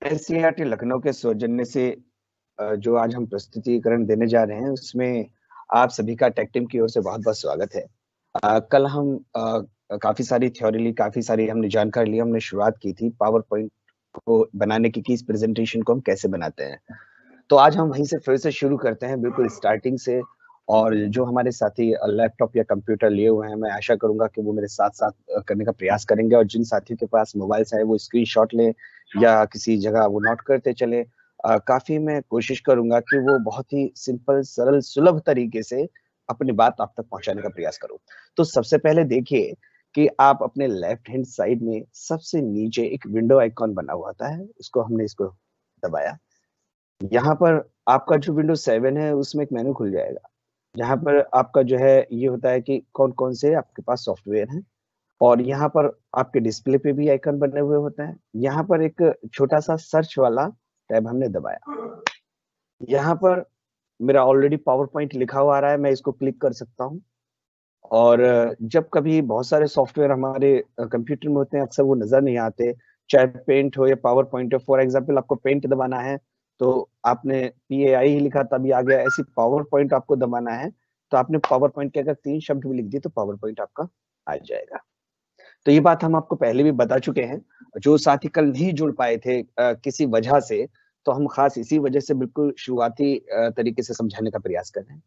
NCERT Lucknow के सौजन्य से जो आज हम प्रस्तुतिकरण देने जा रहे हैं उसमें आप सभी का टेक टीम की ओर से बहुत बहुत स्वागत है। कल हम काफी सारी थ्योरी ली, काफी सारी हमने जानकारी ली, हमने शुरुआत की थी पावर पॉइंट को बनाने की कि इस प्रेजेंटेशन को हम कैसे बनाते हैं। तो आज हम वहीं से फिर से शुरू करते हैं बिल्कुल स्टार्टिंग से। और जो हमारे साथी लैपटॉप या कंप्यूटर लिए हुए हैं, मैं आशा करूंगा कि वो मेरे साथ साथ करने का प्रयास करेंगे, और जिन साथियों के पास मोबाइल है वो स्क्रीनशॉट लें या किसी जगह वो नोट करते चले। काफी मैं कोशिश करूंगा कि वो बहुत ही सिंपल, सरल, सुलभ तरीके से अपनी बात आप तक पहुंचाने का प्रयास करूं। तो सबसे पहले देखिए कि आप अपने लेफ्ट हैंड साइड में सबसे नीचे एक विंडो आइकॉन बना हुआ था है, इसको दबाया। यहाँ पर आपका जो विंडोज 7 है उसमें एक मेनू खुल जाएगा, जहाँ पर आपका जो है ये होता है कि कौन कौन से आपके पास सॉफ्टवेयर हैं। और यहाँ पर आपके डिस्प्ले पे भी आइकन बने हुए होते हैं। यहाँ पर एक छोटा सा सर्च वाला टैब हमने दबाया। यहाँ पर मेरा ऑलरेडी पावर पॉइंट लिखा हुआ आ रहा है, मैं इसको क्लिक कर सकता हूँ। और जब कभी बहुत सारे सॉफ्टवेयर हमारे कंप्यूटर में होते हैं, अक्सर वो नजर नहीं आते, चाहे पेंट हो या पावर पॉइंट हो। फॉर एग्जाम्पल आपको पेंट दबाना है तो आपने PAI ही लिखा तभी आ गया, ऐसी पावर पॉइंट आपको दबाना है तो आपने पावर पॉइंट के अगर 3 शब्द भी लिख दिए तो पावर पॉइंट आपका आ जाएगा। तो ये बात हम आपको पहले भी बता चुके हैं। जो साथी कल नहीं जुड़ पाए थे किसी वजह से, तो हम खास इसी वजह से बिल्कुल शुरुआती तरीके से समझाने का प्रयास कर रहे हैं।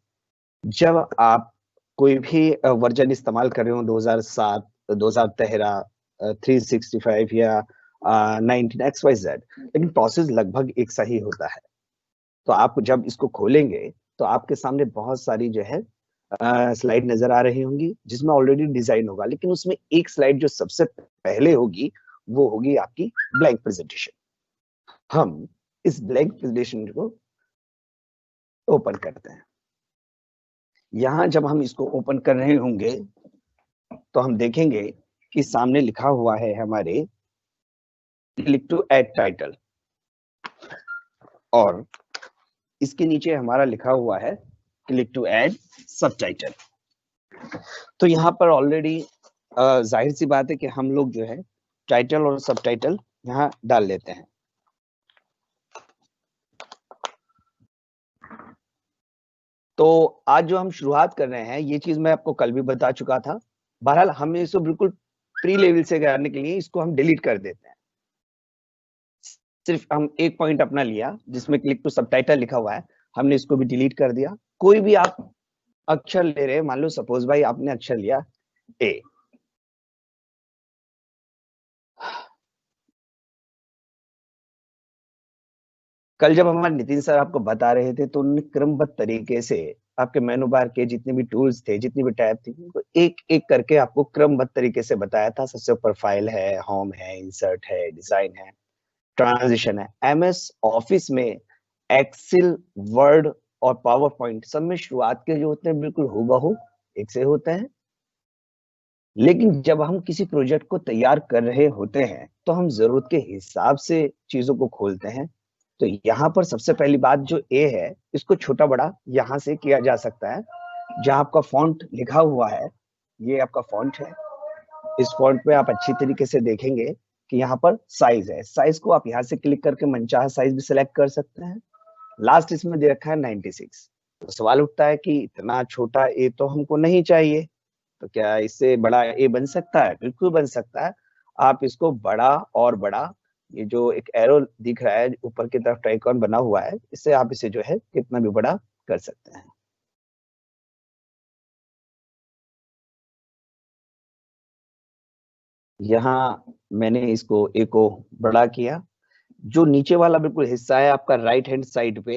जब आप कोई भी वर्जन इस्तेमाल कर रहे हो, 2007, 2013, 365 या 19 XYZ, लेकिन प्रोसेस लगभग एक सा ही होता है। तो आप जब इसको खोलेंगे तो आपके सामने बहुत सारी जो है स्लाइड नजर आ रही होंगी, जिसमें ऑलरेडी डिजाइन होगा, लेकिन उसमें एक स्लाइड जो सबसे पहले होगी वो होगी आपकी ब्लैंक प्रेजेंटेशन। हम इस ब्लैंक प्रेजेंटेशन को ओपन करते हैं। यहाँ जब हम इसको ओपन कर रहे होंगे तो हम देखेंगे कि सामने लिखा हुआ है हमारे क्लिक टू ऐड टाइटल, और इसके नीचे हमारा लिखा हुआ है क्लिक टू ऐड सबटाइटल। तो यहाँ पर ऑलरेडी जाहिर सी बात है कि हम लोग जो है टाइटल और सबटाइटल यहाँ डाल लेते हैं। तो आज जो हम शुरुआत कर रहे हैं, ये चीज मैं आपको कल भी बता चुका था। बहरहाल हम इसको बिल्कुल प्री लेवल से करने के लिए इसको हम डिलीट कर देते हैं। सिर्फ हम एक पॉइंट अपना लिया जिसमें क्लिक टू सबटाइटल लिखा हुआ है, हमने इसको भी डिलीट कर दिया। कोई भी आप अक्षर ले रहे हैं, मान लो सपोज भाई आपने अक्षर लिया ए। कल जब हमारे नितिन सर आपको बता रहे थे तो उन्होंने क्रमबद्ध तरीके से आपके मेनू बार के जितने भी टूल्स थे, जितनी भी टैब थी, उनको एक एक करके आपको क्रमबद्ध तरीके से बताया था। सबसे ऊपर फाइल है, होम है, इंसर्ट है, डिजाइन है, ट्रांजिशन है। MS ऑफिस में एक्सेल, वर्ड और पावर पॉइंट सब में शुरुआत के जो होते हैं बिल्कुल हूबहू एक से होते हैं, लेकिन जब हम किसी प्रोजेक्ट को तैयार कर रहे होते हैं तो हम जरूरत के हिसाब से चीजों को खोलते हैं। तो यहाँ पर सबसे पहली बात जो ए है, इसको छोटा बड़ा यहाँ से किया जा सकता है। जहाँ आपका फॉन्ट लिखा हुआ है, ये आपका फॉन्ट है। इस फॉन्ट पे आप अच्छी तरीके से देखेंगे कि यहाँ पर साइज है। साइज को आप यहाँ से क्लिक करके मनचाहा साइज भी सिलेक्ट कर सकते हैं। लास्ट इसमें दे रखा है 96। तो सवाल उठता है कि इतना छोटा ए तो हमको नहीं चाहिए, तो क्या इससे बड़ा ए बन सकता है? बिल्कुल बन सकता है। आप इसको बड़ा और बड़ा, ये जो एक एरो दिख रहा है ऊपर की तरफ आइकॉन बना हुआ है, इससे आप इसे जो है कितना भी बड़ा कर सकते हैं। यहाँ मैंने इसको ए को बड़ा किया। जो नीचे वाला बिल्कुल हिस्सा है आपका राइट हैंड साइड पे,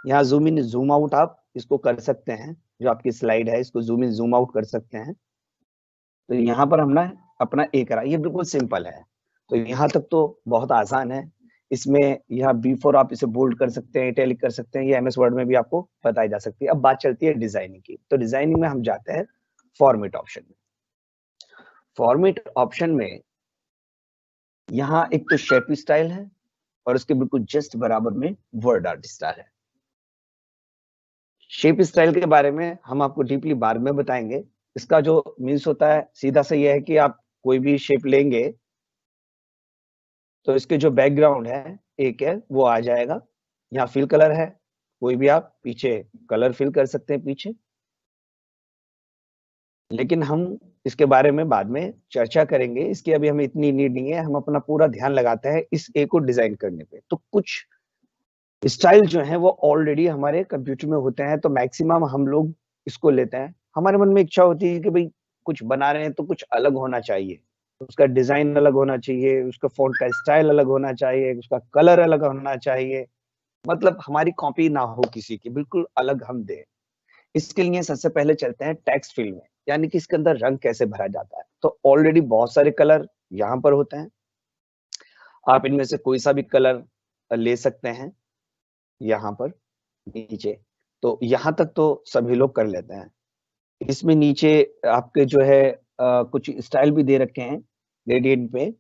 यहाँ जूम इन जूम आउट आप इसको कर सकते हैं। जो आपकी स्लाइड है इसको जूम इन जूम आउट कर सकते हैं। तो यहाँ पर हमने अपना ए करा, ये बिल्कुल सिंपल है। तो यहाँ तक तो बहुत आसान है। इसमें यहाँ B4 आप इसे बोल्ड कर सकते हैं, इटैलिक कर सकते हैं, ये MS वर्ड में भी आपको बताई जा सकती है। अब बात चलती है डिजाइनिंग की। तो डिजाइनिंग में हम जाते हैं फॉर्मेट ऑप्शन में। फॉर्मेट ऑप्शन में यहाँ एक तो शेप स्टाइल है और उसके बिल्कुल जस्ट बराबर में वर्ड आर्ट स्टाइल है। शेप स्टाइल के बारे में हम आपको डीपली बाद में बताएंगे। इसका जो मीन्स होता है सीधा सा ये है कि आप कोई भी शेप लेंगे तो इसके जो बैकग्राउंड है एक है वो आ जाएगा। यहाँ फिल कलर है, कोई भी आप पीछे कलर फिल कर सकते हैं पीछे, लेकिन हम इसके बारे में बाद में चर्चा करेंगे। इसकी अभी हमें इतनी नीड नहीं है, हम अपना पूरा ध्यान लगाते हैं इस ए को डिजाइन करने पे। तो कुछ स्टाइल जो है वो ऑलरेडी हमारे कंप्यूटर में होते हैं, तो मैक्सिमम हम लोग इसको लेते हैं। हमारे मन में इच्छा होती है कि भाई कुछ बना रहे हैं तो कुछ अलग होना चाहिए, उसका डिजाइन अलग होना चाहिए, उसका फॉन्ट का स्टाइल अलग होना चाहिए, उसका कलर अलग होना चाहिए, मतलब हमारी कॉपी ना हो किसी की, बिल्कुल अलग हम दें। इसके लिए सबसे पहले चलते हैं टेक्स्ट फील्ड में, यानी कि इसके अंदर रंग कैसे भरा जाता है। तो ऑलरेडी बहुत सारे कलर यहाँ पर होते हैं, आप इनमें से कोई सा भी कलर ले सकते हैं यहाँ पर नीचे। तो यहाँ तक तो सभी लोग कर लेते हैं। इसमें नीचे आपके जो है कुछ स्टाइल भी दे रखे हैं ग्रेडियंट पे,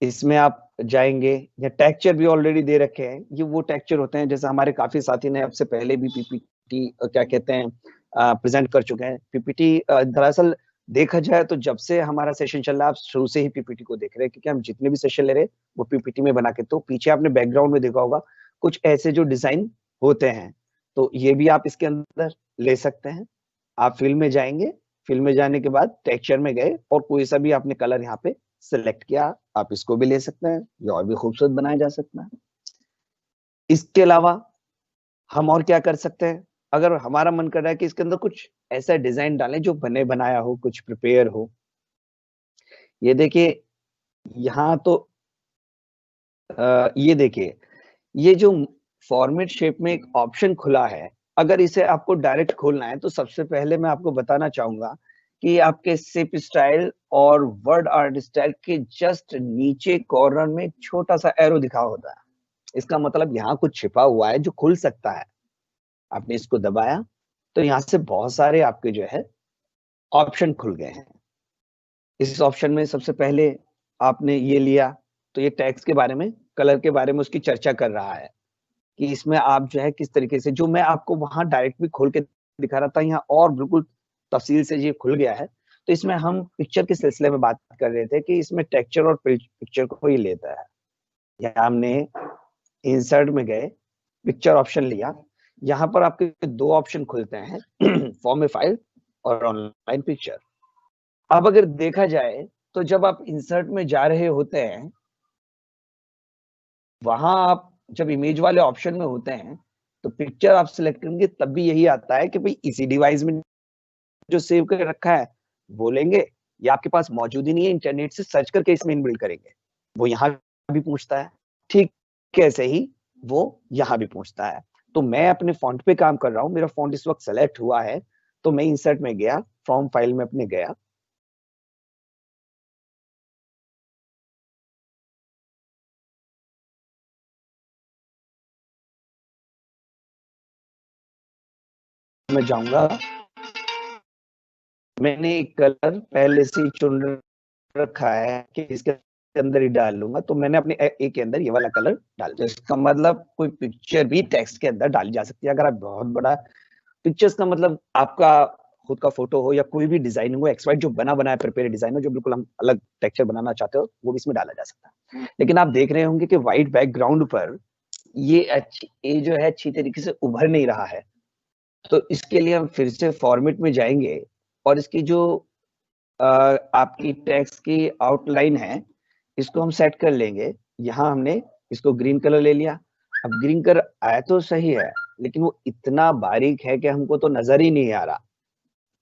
इसमें आप जाएंगे। या टेक्सचर भी ऑलरेडी दे रखे हैं, ये वो टेक्सचर होते हैं जैसे हमारे काफी साथी ने आपसे पहले भी पीपीटी क्या कहते हैं प्रेजेंट कर चुके हैं। पीपीटी दरअसल देखा जाए तो जब से हमारा सेशन चल रहा है आप शुरू से ही पीपीटी को देख रहे हैं, क्योंकि हम जितने भी सेशन ले रहे हैं वो पीपीटी में बना के। तो पीछे आपने बैकग्राउंड में देखा होगा कुछ ऐसे जो डिजाइन होते हैं, तो ये भी आप इसके अंदर ले सकते हैं। आप फिल्म में जाएंगे, फिल्म में जाने के बाद टेक्सचर में गए और कोई सा भी आपने कलर यहाँ पे सिलेक्ट किया, आप इसको भी ले सकते हैं, ये और भी खूबसूरत बनाया जा सकता है। इसके अलावा हम और क्या कर सकते हैं, अगर हमारा मन कर रहा है कि इसके अंदर कुछ ऐसा डिजाइन डालें जो बने बनाया हो, कुछ प्रिपेयर हो। ये देखिए यहाँ तो ये देखिए, ये जो फॉर्मेट शेप में एक ऑप्शन खुला है, अगर इसे आपको डायरेक्ट खोलना है तो सबसे पहले मैं आपको बताना चाहूंगा कि आपके सिप स्टाइल और वर्ड आर्ट स्टाइल के जस्ट नीचे कॉर्नर में एक छोटा सा एरो दिखा होता है। इसका मतलब यहाँ कुछ छिपा हुआ है जो खुल सकता है। आपने इसको दबाया तो यहाँ से बहुत सारे आपके जो है ऑप्शन खुल गए हैं। इस ऑप्शन में सबसे पहले आपने ये लिया, तो ये टेक्स्ट के बारे में, कलर के बारे में उसकी चर्चा कर रहा है कि इसमें आप जो है किस तरीके से, जो मैं आपको वहां डायरेक्ट भी खोल के दिखा रहा था, यहाँ और बिल्कुल तफसील से ये खुल गया है। तो इसमें हम पिक्चर के सिलसिले में बात कर रहे थे कि इसमें टेक्सचर और पिक्चर को ही लेता है। यहाँ हमने इंसर्ट में गए, पिक्चर ऑप्शन लिया, यहाँ पर आपके दो ऑप्शन खुलते हैं फॉर्म ए फाइल और ऑनलाइन पिक्चर। अब अगर देखा जाए तो जब आप इंसर्ट में जा रहे होते हैं, वहां आप जब इमेज वाले ऑप्शन में होते हैं तो पिक्चर आप सिलेक्ट करेंगे तब भी यही आता है कि भाई इसी डिवाइस में जो सेव कर रखा है वो लेंगे, या आपके पास मौजूद ही नहीं है, इंटरनेट से सर्च करके इसमें इनबिल्ड करेंगे। वो यहाँ भी पूछता है, ठीक कैसे ही वो यहाँ भी पूछता है। तो मैं अपने फॉन्ट पे काम कर रहा हूँ, मेरा फॉन्ट इस वक्त सेलेक्ट हुआ है, तो मैं इंसर्ट में गया, फ्रॉम फाइल में अपने गया, मैं जाऊंगा, मैंने एक कलर पहले से ही चुन रखा है कि इसके अंदर ही डाल लूंगा, तो मैंने अपने ए के अंदर ये वाला कलर डाल दिया। इसका मतलब कोई पिक्चर भी टेक्स्ट के अंदर डाली जा सकती है। अगर आप बहुत बड़ा पिक्चर्स का मतलब आपका खुद का फोटो हो या कोई भी डिजाइन हो, एक्स वाइट जो बना बनाया प्रिपेयर डिजाइन हो, जो बिल्कुल हम अलग टेक्सचर बनाना चाहते हो, वो भी इसमें डाला जा सकता है। लेकिन आप देख रहे होंगे कि व्हाइट बैकग्राउंड पर ये जो है अच्छी तरीके से उभर नहीं रहा है। तो इसके लिए हम फिर से फॉर्मेट में जाएंगे और इसकी जो आपकी टेक्स्ट की आउटलाइन है इसको हम सेट कर लेंगे। यहाँ हमने इसको ग्रीन कलर ले लिया। अब ग्रीन कलर आया तो सही है, लेकिन वो इतना बारीक है कि हमको तो नजर ही नहीं आ रहा।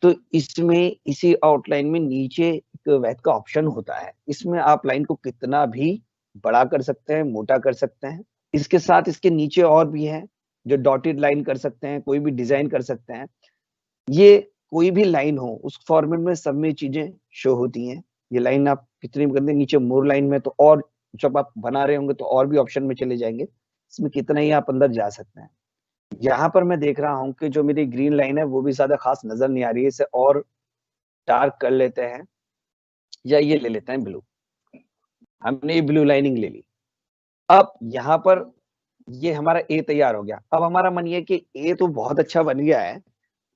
तो इसमें इसी आउटलाइन में नीचे एक वैध का ऑप्शन होता है, इसमें आप लाइन को कितना भी बड़ा कर सकते हैं, मोटा कर सकते हैं। इसके साथ इसके नीचे और भी है जो डॉटेड लाइन कर सकते हैं, कोई भी डिजाइन कर सकते हैं। ये कोई भी लाइन हो उस फॉर्मेट में सब में चीजें शो होती हैं। ये लाइन आप कितनी भी कर दें, नीचे मोर लाइन में तो, और जब आप बना रहे होंगे तो और भी ऑप्शन में चले जाएंगे, इसमें कितना ही आप अंदर जा सकते हैं। यहाँ पर मैं देख रहा हूँ कि जो मेरी ग्रीन लाइन है वो भी ज्यादा खास नजर नहीं आ रही है, इसे और डार्क कर लेते हैं, या ये ले लेते हैं ब्लू। हमने ये ब्लू लाइनिंग ले ली। अब यहाँ पर ये हमारा ए तैयार हो गया। अब हमारा मन ये कि ए तो बहुत अच्छा बन गया है,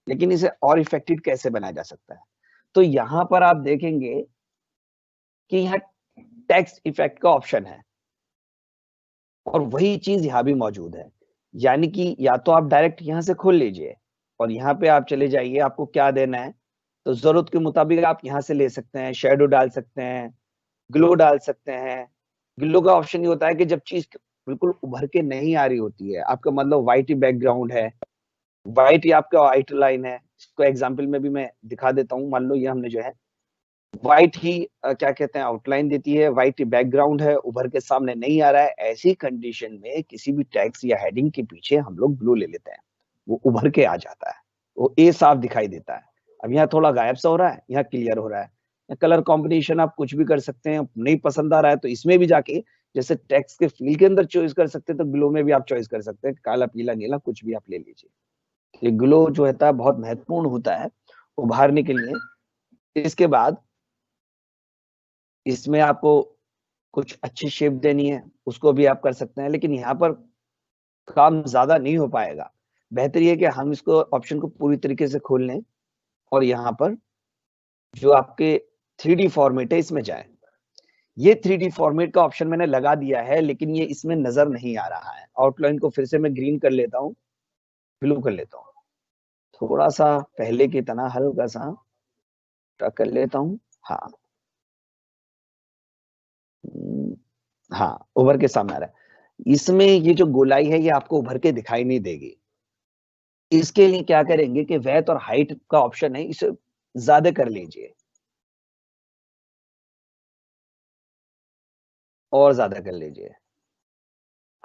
लेकिन इसे और इफेक्टिव कैसे बनाया जा सकता है। तो यहाँ पर आप देखेंगे कि यहाँ टेक्स्ट इफेक्ट का ऑप्शन है। और वही चीज यहाँ भी मौजूद है। यानी कि या तो आप डायरेक्ट यहाँ से खोल लीजिए और यहाँ पे आप चले जाइए, आपको क्या देना है तो जरूरत के मुताबिक आप यहाँ से ले सकते हैं, शेडो डाल सकते हैं, ग्लो डाल सकते हैं। ग्लो का ऑप्शन ये होता है कि जब चीज बिल्कुल उभर के नहीं आ रही होती है, आपका मतलब व्हाइट ही बैकग्राउंड है, व्हाइट ही आपका व्हाइट लाइन है, इसको एग्जाम्पल में भी मैं दिखा देता हूँ। मान लो ये हमने जो है व्हाइट ही क्या कहते हैं आउटलाइन देती है, व्हाइट ही बैकग्राउंड है, उभर के सामने नहीं आ रहा है, ऐसी कंडीशन में किसी भी टेक्स्ट या हेडिंग के पीछे हम लोग ब्लू ले लेते हैं, वो उभर के आ जाता है, वो ए साफ दिखाई देता है। अब यहाँ थोड़ा गायब सा हो रहा है, यहाँ क्लियर हो रहा है। कलर कॉम्बिनेशन आप कुछ भी कर सकते हैं, नहीं पसंद आ रहा है तो इसमें भी जाके जैसे टेक्स्ट के फील्ड के अंदर चॉइस कर सकते हैं, तो ग्लो में भी आप चॉइस कर सकते हैं, काला पीला नीला कुछ भी आप ले लीजिए। ये ग्लो जो होता है बहुत महत्वपूर्ण होता है उभारने के लिए। इसके बाद इसमें आपको कुछ अच्छी शेप देनी है, उसको भी आप कर सकते हैं, लेकिन यहाँ पर काम ज्यादा नहीं हो पाएगा। बेहतर ये है कि हम इसको ऑप्शन को पूरी तरीके से खोल लें और यहाँ पर जो आपके 3D फॉर्मेट है इसमें जाए। ये 3D फॉर्मेट का ऑप्शन मैंने लगा दिया है, लेकिन ये इसमें नजर नहीं आ रहा है। आउटलाइन को फिर से मैं ग्रीन कर लेता हूँ, ब्लू कर लेता हूँ, थोड़ा सा पहले की तरह हल्का सा कर लेता हूँ। हाँ, हाँ उभर के सामने आ रहा है। इसमें ये जो गोलाई है ये आपको उभर के दिखाई नहीं देगी। इसके लिए क्या करेंगे कि वेथ और हाइट का ऑप्शन है, इसे ज्यादा कर लीजिए और ज्यादा कर लीजिए।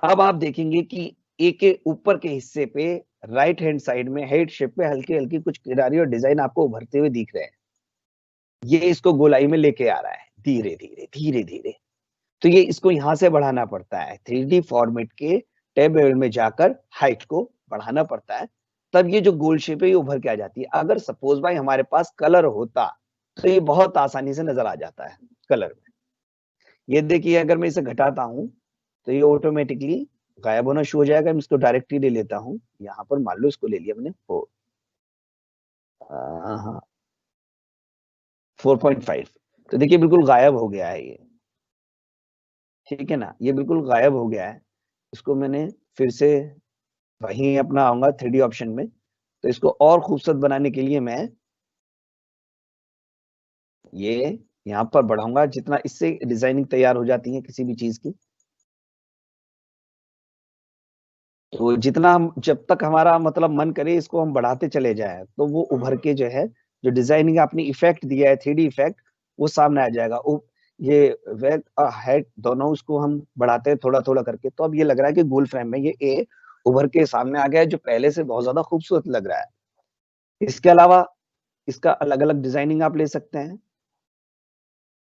अब आप देखेंगे कि ए के ऊपर के हिस्से पे राइट हैंड साइड में हेड शेप पे हल्की हल्की कुछ किनारी और डिजाइन आपको उभरते हुए दिख रहे हैं। ये इसको गोलाई में लेके आ रहा है धीरे धीरे धीरे धीरे। तो ये इसको यहां से बढ़ाना पड़ता है, 3D फॉर्मेट के टैब में जाकर हाइट को बढ़ाना पड़ता है, तब ये जो गोल शेप है ये उभर के आ जाती है। अगर सपोज भाई हमारे पास कलर होता तो ये बहुत आसानी से नजर आ जाता है कलर में। ये देखिए अगर मैं इसे घटाता हूं तो ये ऑटोमेटिकली गायब होना शुरू हो जाएगा। मैं इसको डायरेक्टली ले लेता हूँ, यहाँ पर मान लो इसको ले लिया मैंने 4.5, तो देखिए बिल्कुल गायब हो गया है ये, ठीक है ना, ये बिल्कुल गायब हो गया है। इसको मैंने फिर से वहीं अपना आऊंगा 3D ऑप्शन में, तो इसको और खूबसूरत बनाने के लिए मैं ये यहाँ पर बढ़ाऊंगा, जितना इससे डिजाइनिंग तैयार हो जाती है किसी भी चीज की। तो जितना हम जब तक हमारा मतलब मन करे इसको हम बढ़ाते चले जाए तो वो उभर के जो है जो डिजाइनिंग आपने इफेक्ट दिया है 3D इफेक्ट वो सामने आ जाएगा। ये वेट और हाइट दोनों उसको हम बढ़ाते हैं थोड़ा थोड़ा करके, तो अब ये लग रहा है कि गोल फ्रेम में ये ए उभर के सामने आ गया है, जो पहले से बहुत ज्यादा खूबसूरत लग रहा है। इसके अलावा इसका अलग अलग डिजाइनिंग आप ले सकते हैं।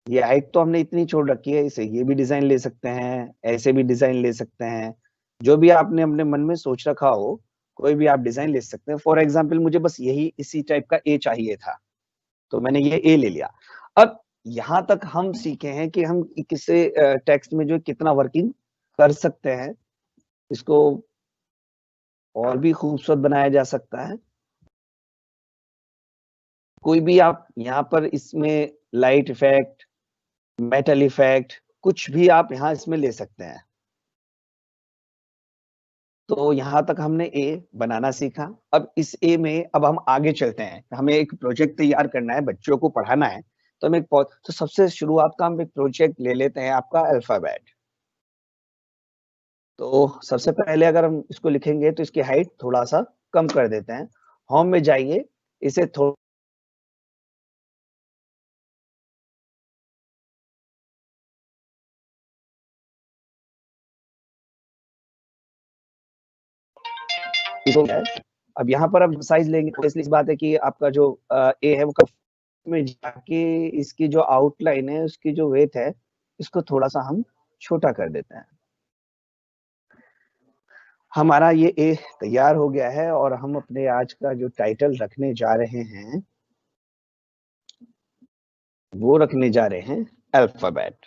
ये हाइट तो हमने इतनी छोड़ रखी है, इसे ये भी डिजाइन ले सकते हैं, ऐसे भी डिजाइन ले सकते हैं, जो भी आपने अपने मन में सोच रखा हो कोई भी आप डिजाइन ले सकते हैं। फॉर एग्जाम्पल मुझे बस यही इसी टाइप का ए चाहिए था, तो मैंने ये ए ले लिया। अब यहाँ तक हम सीखे हैं कि हम किसी टेक्स्ट में जो कितना वर्किंग कर सकते हैं, इसको और भी खूबसूरत बनाया जा सकता है। कोई भी आप यहाँ पर इसमें लाइट इफेक्ट, मेटल इफेक्ट, कुछ भी आप यहाँ इसमें ले सकते हैं। तो यहाँ तक हमने ए बनाना सीखा। अब इस ए में अब हम आगे चलते हैं, हमें एक प्रोजेक्ट तैयार करना है, बच्चों को पढ़ाना है, तो हम तो सबसे शुरुआत का हम एक प्रोजेक्ट ले लेते हैं आपका अल्फाबेट। तो सबसे पहले अगर हम इसको लिखेंगे तो इसकी हाइट थोड़ा सा कम कर देते हैं। होम में जाइए, इसे थोड़ा अब यहाँ पर अब साइज लेंगे तो इसलिए इस बात है कि आपका जो ए है वो में जाके इसकी जो आउटलाइन है उसकी जो वेट है इसको थोड़ा सा हम छोटा कर देते हैं। हमारा ये ए तैयार हो गया है और हम अपने आज का जो टाइटल रखने जा रहे हैं वो रखने जा रहे हैं अल्फाबेट।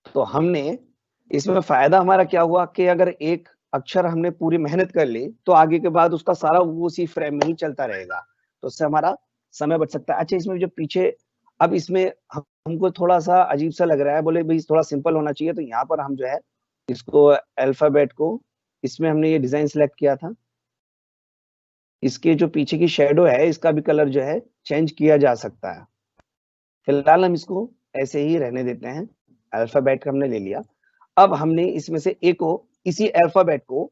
तो हमने इसमें फायदा हमारा क्या हुआ कि अगर एक अक्षर हमने पूरी मेहनत कर ली तो आगे के बाद उसका सारा वो उसी फ्रेम में ही चलता रहेगा, तो उससे हमारा समय बच सकता है। अच्छा, इसमें जो पीछे, अब इसमें हमको थोड़ा सा अजीब सा लग रहा है, बोले भाई थोड़ा सिंपल होना चाहिए, तो यहाँ पर हम जो है इसको अल्फाबेट को, इसमें हमने ये डिजाइन सेलेक्ट किया था, इसके जो पीछे की शेडो है इसका भी कलर जो है चेंज किया जा सकता है। फिलहाल हम इसको ऐसे ही रहने देते हैं। अल्फाबेट हमने ले लिया। अब हमने इसमें से एक को, इसी अल्फाबेट को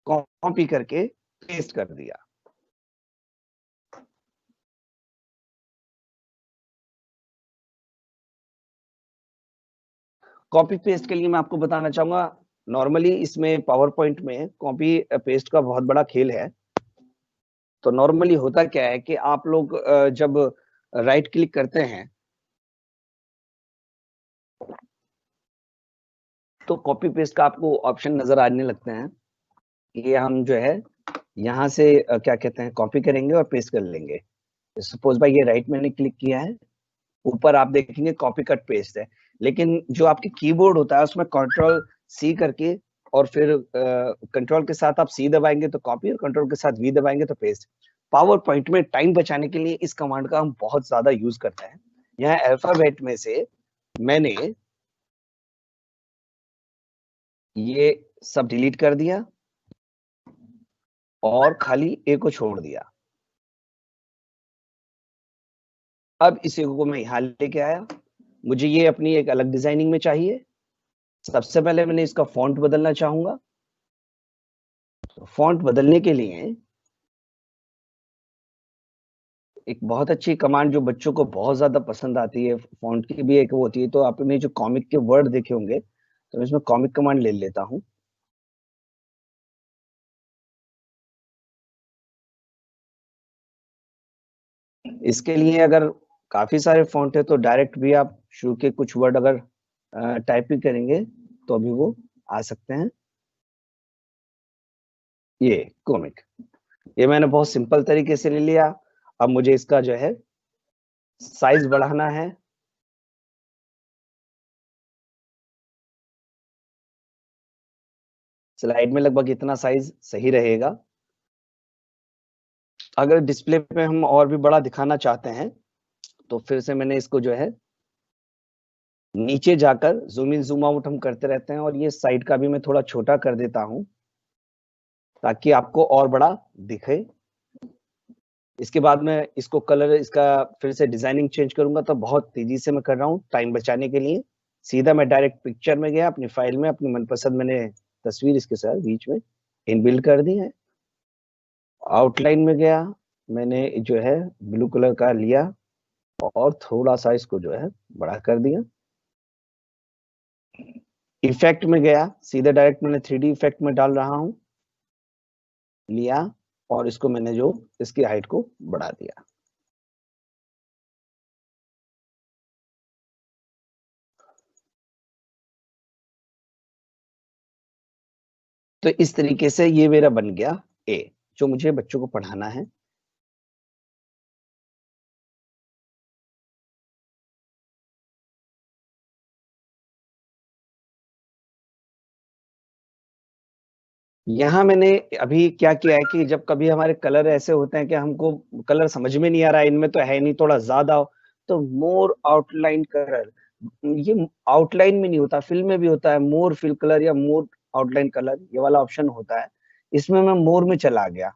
कॉपी करके पेस्ट कर दिया। कॉपी पेस्ट के लिए मैं आपको बताना चाहूंगा, नॉर्मली इसमें पावर पॉइंट में कॉपी पेस्ट का बहुत बड़ा खेल है। तो नॉर्मली होता क्या है कि आप लोग जब राइट क्लिक करते हैं तो कॉपी पेस्ट का आपको ऑप्शन नजर आने लगते हैं। ये हम जो है यहाँ से क्या कहते हैं, कॉपी करेंगे और पेस्ट कर लेंगे। सपोज भाई ये राइट मैंने क्लिक किया है, ऊपर आप देखेंगे कॉपी कट पेस्ट है, लेकिन जो आपके कीबोर्ड होता है उसमें कंट्रोल सी करके और फिर कंट्रोल के साथ आप सी दबाएंगे तो कॉपी, और कंट्रोल के साथ वी दबाएंगे तो पेस्ट। पावर पॉइंट में टाइम बचाने के लिए इस कमांड का हम बहुत ज्यादा यूज करते हैं। यहाँ अल्फाबेट में से मैंने ये सब डिलीट कर दिया और खाली ए को छोड़ दिया। अब इसी को मैं यहाँ लेके आया, मुझे ये अपनी एक अलग डिजाइनिंग में चाहिए। सबसे पहले मैंने इसका फॉन्ट बदलना चाहूंगा। तो फॉन्ट बदलने के लिए एक बहुत अच्छी कमांड जो बच्चों को बहुत ज्यादा पसंद आती है, फॉन्ट की भी एक वो होती है, तो आपने जो कॉमिक के वर्ड देखे होंगे, तो मैं इसमें कॉमिक कमांड ले लेता हूं। इसके लिए अगर काफी सारे फॉन्ट है तो डायरेक्ट भी आप शुरू के कुछ वर्ड अगर टाइपिंग करेंगे तो अभी वो आ सकते हैं। ये कॉमिक, ये मैंने बहुत सिंपल तरीके से ले लिया। अब मुझे इसका जो है साइज बढ़ाना है। स्लाइड में लगभग इतना साइज सही रहेगा। अगर डिस्प्ले पे हम और भी बड़ा दिखाना चाहते हैं तो फिर से मैंने इसको जो है नीचे जाकर जूम इन जूम आउट हम करते रहते हैं, और ये साइड का भी मैं थोड़ा छोटा कर देता हूं ताकि आपको और बड़ा दिखे। इसके बाद मैं इसको कलर, इसका फिर से डिजाइनिंग चेंज करूंगा, तो बहुत तेजी से मैं कर रहा हूँ टाइम बचाने के लिए। सीधा मैं डायरेक्ट पिक्चर में गया, अपनी फाइल में अपनी मनपसंद मैंने तस्वीर इसके साथ बीच में इनबिल्ड कर दी है। आउटलाइन में गया, मैंने जो है ब्लू कलर का लिया और थोड़ा सा इसको जो है बड़ा कर दिया। इफेक्ट में गया, सीधे डायरेक्ट मैंने 3D इफेक्ट में डाल रहा हूं, लिया और इसको मैंने जो इसकी हाइट को बढ़ा दिया। तो इस तरीके से ये मेरा बन गया ए, जो मुझे बच्चों को पढ़ाना है। यहाँ मैंने अभी क्या किया है कि जब कभी हमारे कलर ऐसे होते हैं कि हमको कलर समझ में नहीं आ रहा है, इनमें तो है नहीं, थोड़ा ज्यादा हो, तो मोर आउटलाइन कलर, ये आउटलाइन में नहीं होता, फिल में भी होता है, मोर फिल कलर या मोर आउटलाइन कलर, ये वाला ऑप्शन होता है। इसमें मैं मोर में चला गया।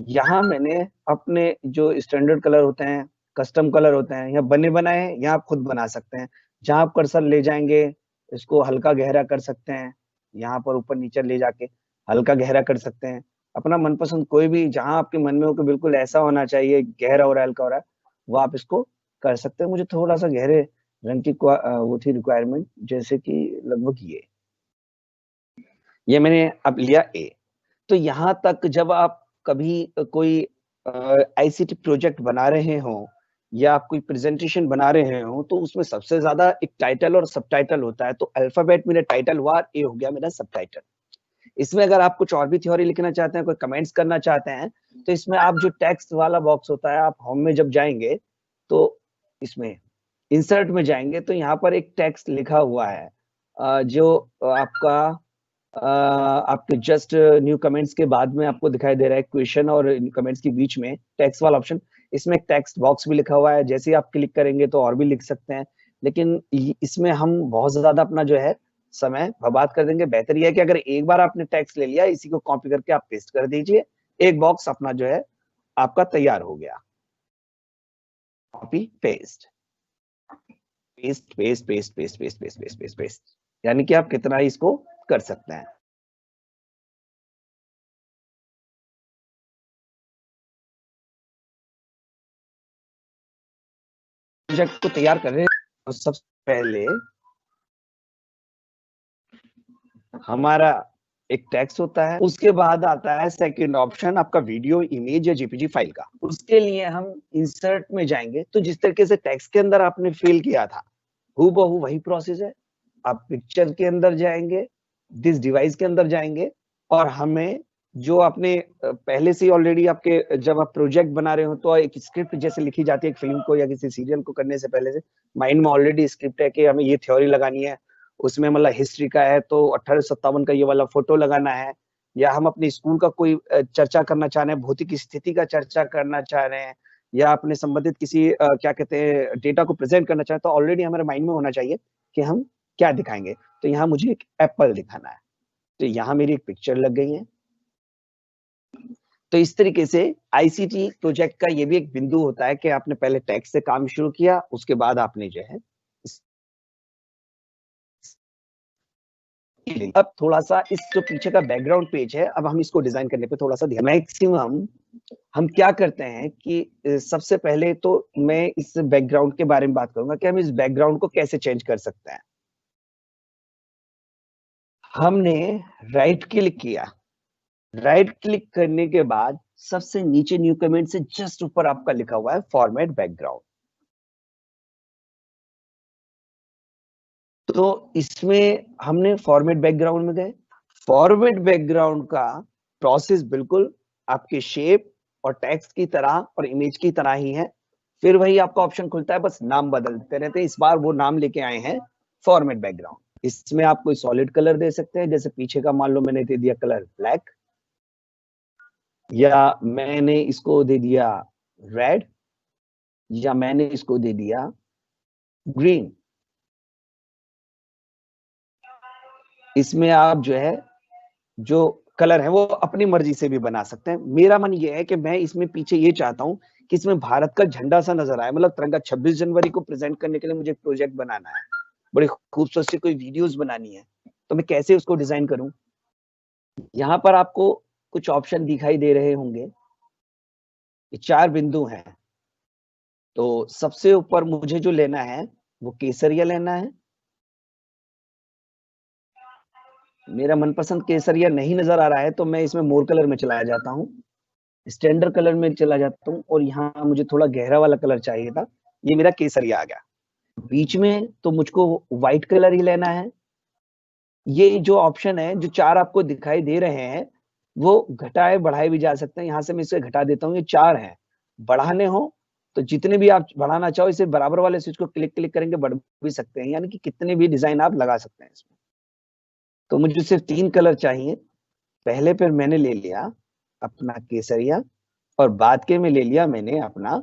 यहाँ मैंने अपने जो स्टैंडर्ड कलर होते हैं, कस्टम कलर होते हैं, या बने बनाए हैं, यहाँ आप खुद बना सकते हैं। जहाँ आप कर्सर ले जाएंगे इसको हल्का गहरा कर सकते हैं, यहाँ पर ऊपर नीचे ले जाके हल्का गहरा कर सकते हैं। अपना मनपसंद कोई भी, जहां आपके मन में हो कि बिल्कुल ऐसा होना चाहिए, गहरा हो रहा है हल्का हो रहा है, वो आप इसको कर सकते हैं। मुझे थोड़ा सा गहरे रंग की वो थी रिक्वायरमेंट, जैसे कि लगभग ये मैंने अब लिया ए। तो यहाँ तक जब आप कभी कोई आईसीटी प्रोजेक्ट बना रहे हो या आप कोई प्रेजेंटेशन बना रहे हो, तो उसमें सबसे ज्यादा एक टाइटल और सब टाइटल होता है। तो अल्फाबेट मेरा टाइटल हुआ, ए हो गया मेरा सब टाइटल। इसमें अगर आप कुछ और भी थ्योरी लिखना चाहते हैं, कोई कमेंट्स करना चाहते हैं, तो इसमें आप जो टेक्स्ट वाला बॉक्स होता है, आप होम में जब जाएंगे तो इसमें इंसर्ट में जाएंगे तो यहाँ पर एक टेक्स्ट लिखा हुआ है जो आपका आपके जस्ट न्यू कमेंट्स के बाद में आपको दिखाई दे रहा है क्वेश्चन और कमेंट्स के बीच में टेक्स्ट वाला ऑप्शन। इसमें एक टेक्स्ट बॉक्स भी लिखा हुआ है, जैसे ही आप क्लिक करेंगे तो और भी लिख सकते हैं, लेकिन इसमें हम बहुत ज्यादा अपना जो है समय बर्बाद कर देंगे। बेहतर यह है कि अगर एक बार आपने टेक्स्ट ले लिया, इसी को कॉपी करके आप पेस्ट कर दीजिए, एक बॉक्स अपना जो है आपका तैयार हो गया। Copy paste paste paste paste paste paste paste paste paste paste, यानी कि आप कितना ही इसको कर सकते हैं। प्रोजेक्ट को तैयार कर रहे हैं तो सबसे पहले हमारा एक टेक्स्ट होता है, उसके बाद आता है सेकंड ऑप्शन आपका वीडियो, इमेज या जेपीजी फाइल का। उसके लिए हम इंसर्ट में जाएंगे, तो जिस तरीके से टेक्स्ट के अंदर आपने फिल किया था हूबहू वही प्रोसेस है। आप पिक्चर के अंदर जाएंगे, दिस डिवाइस के अंदर जाएंगे, और हमें जो आपने पहले से ऑलरेडी आपके जब आप प्रोजेक्ट बना रहे हो तो एक स्क्रिप्ट जैसे लिखी जाती है एक फिल्म को या किसी सीरियल को करने से पहले से माइंड में ऑलरेडी स्क्रिप्ट है कि हमें ये थ्योरी लगानी है, उसमें मतलब हिस्ट्री का है तो 1857 का ये वाला फोटो लगाना है, या हम अपने स्कूल का कोई चर्चा करना चाह रहे हैं, भौतिक स्थिति का चर्चा करना चाह रहे हैं, या अपने संबंधित किसी क्या कहते हैं डेटा को प्रेजेंट करना चाहते हैं, तो ऑलरेडी हमारे माइंड में होना चाहिए कि हम क्या दिखाएंगे। तो यहाँ मुझे एक एप्पल दिखाना है, तो यहाँ मेरी एक पिक्चर लग गई है। तो इस तरीके से आईसीटी प्रोजेक्ट का ये भी एक बिंदु होता है कि आपने पहले टेक्स्ट से काम शुरू किया, उसके बाद आपने जो है अब थोड़ा सा इस जो पीछे का बैकग्राउंड पेज है, अब हम इसको डिजाइन करने पे थोड़ा सा ध्यान, मैक्सिमम हम क्या करते हैं कि सबसे पहले तो मैं इस बैकग्राउंड के बारे में बात करूंगा कि हम इस बैकग्राउंड को कैसे चेंज कर सकते हैं। हमने राइट क्लिक किया, राइट क्लिक करने के बाद सबसे नीचे न्यू कमेंट से जस्ट ऊपर आपका लिखा हुआ है फॉर्मेट बैकग्राउंड। तो इसमें हमने फॉर्मेट बैकग्राउंड में गए, फॉर्मेट बैकग्राउंड का प्रोसेस बिल्कुल आपके शेप और टेक्स्ट की तरह और इमेज की तरह ही है। फिर वही आपका ऑप्शन खुलता है, बस नाम बदलते रहते हैं। इस बार वो नाम लेके आए हैं फॉर्मेट बैकग्राउंड। इसमें आप कोई सॉलिड कलर दे सकते हैं, जैसे पीछे का मान लो मैंने दे दिया कलर ब्लैक, या मैंने इसको दे दिया रेड, या मैंने इसको दे दिया ग्रीन। इसमें आप जो है जो कलर है वो अपनी मर्जी से भी बना सकते हैं। मेरा मन ये है कि मैं इसमें पीछे ये चाहता हूं कि इसमें भारत का झंडा सा नजर आए, मतलब तिरंगा। 26 जनवरी को प्रेजेंट करने के लिए मुझे एक प्रोजेक्ट बनाना है, बड़ी खूबसूरत सी कोई वीडियोस बनानी है, तो मैं कैसे उसको डिजाइन करूं। यहाँ पर आपको कुछ ऑप्शन दिखाई दे रहे होंगे, ये 4 बिंदु हैं। तो सबसे ऊपर मुझे जो लेना है वो केसरिया लेना है। मेरा मनपसंद केसरिया नहीं नजर आ रहा है, तो मैं इसमें मोर कलर में चलाया जाता हूँ, स्टैंडर्ड कलर में चला जाता हूँ, और यहाँ मुझे थोड़ा गहरा वाला कलर चाहिए था, ये मेरा केसरिया आ गया। बीच में तो मुझको व्हाइट कलर ही लेना है। ये जो ऑप्शन है, जो 4 आपको दिखाई दे रहे हैं, वो घटाए बढ़ाए भी जा सकते हैं। यहाँ से मैं इसे घटा देता हूँ, ये 4 हैं। बढ़ाने हो तो जितने भी आप बढ़ाना चाहो, इसे बराबर वाले स्विच को क्लिक क्लिक करेंगे बढ़ भी सकते हैं, यानी कि कितने भी डिजाइन आप लगा सकते हैं इसमें। तो मुझे सिर्फ 3 कलर चाहिए। पहले फिर मैंने ले लिया अपना केसरिया, और बाद के में ले लिया मैंने अपना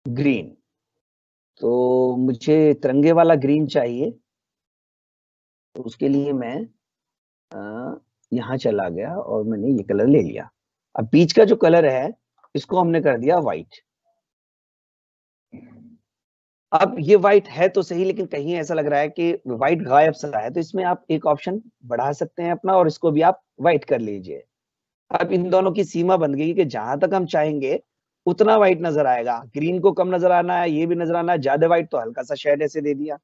ग्रीन। तो मुझे तिरंगे वाला ग्रीन चाहिए, तो उसके लिए मैं यहाँ चला गया और मैंने ये कलर ले लिया। अब बीच का जो कलर है इसको हमने कर दिया व्हाइट। अब ये व्हाइट है तो सही, लेकिन कहीं ऐसा लग रहा है कि व्हाइट गायब सा है, तो इसमें आप एक ऑप्शन बढ़ा सकते हैं अपना, और इसको भी आप व्हाइट कर लीजिए। अब इन दोनों की सीमा बन गई कि जहां तक हम चाहेंगे उतना व्हाइट नजर आएगा। ग्रीन को कम नजर आना है, ये भी नजर आना है, ज्यादा व्हाइट तो हल्का सा शेड ऐसे दे दिया।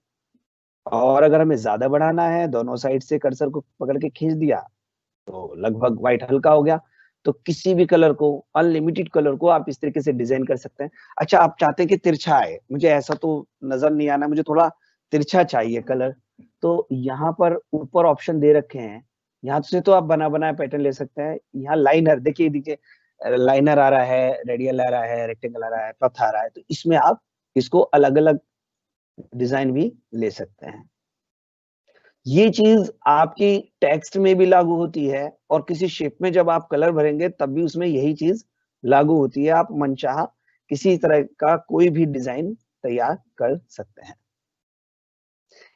और अगर हमें ज्यादा बढ़ाना है, दोनों साइड से कर्सर को पकड़ के खींच दिया, तो लगभग व्हाइट हल्का हो गया। तो किसी भी कलर को, अनलिमिटेड कलर को आप इस तरीके से डिजाइन कर सकते हैं। अच्छा, आप चाहते हैं कि तिरछा आए, मुझे ऐसा तो नजर नहीं आना, मुझे थोड़ा तिरछा चाहिए कलर, तो यहाँ पर ऊपर ऑप्शन दे रखे हैं, यहाँ से तो आप बना बनाया पैटर्न ले सकते हैं। यहाँ लाइनर देखिए, दीजिए लाइनर आ रहा है, रेडियल आ रहा है, रेक्टेंगल आ रहा है, पथ आ रहा है, तो इसमें आप इसको अलग अलग डिजाइन भी ले सकते हैं। ये चीज आपकी टेक्स्ट में भी लागू होती है और किसी शेप में जब आप कलर भरेंगे तब भी उसमें यही चीज लागू होती है। आप मनचाहा किसी तरह का कोई भी डिजाइन तैयार कर सकते हैं।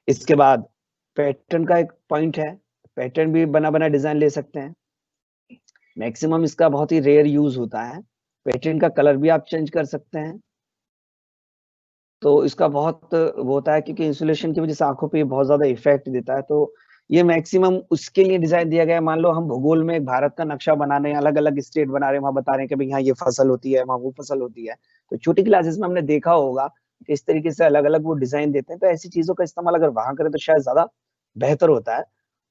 इसके बाद पैटर्न का एक पॉइंट है, पैटर्न भी बना बना डिजाइन ले सकते हैं। मैक्सिमम इसका बहुत ही रेयर यूज होता है। पैटर्न का कलर भी आप चेंज कर सकते हैं। तो इसका बहुत वो होता है क्योंकि इंसुलेशन की वजह से आंखों पे बहुत ज्यादा इफेक्ट देता है। तो ये मैक्सिमम उसके लिए डिजाइन दिया गया है। मान लो हम भूगोल में एक भारत का नक्शा बना रहे हैं, अलग अलग स्टेट बना रहे हैं, वहां बता रहे हैं कि भाई यहाँ ये फसल होती है, वहां वो फसल होती है। तो छोटी क्लासेस में हमने देखा होगा कि इस तरीके से अलग अलग वो डिजाइन देते हैं। तो ऐसी चीजों का इस्तेमाल अगर वहां करें तो शायद ज्यादा बेहतर होता है।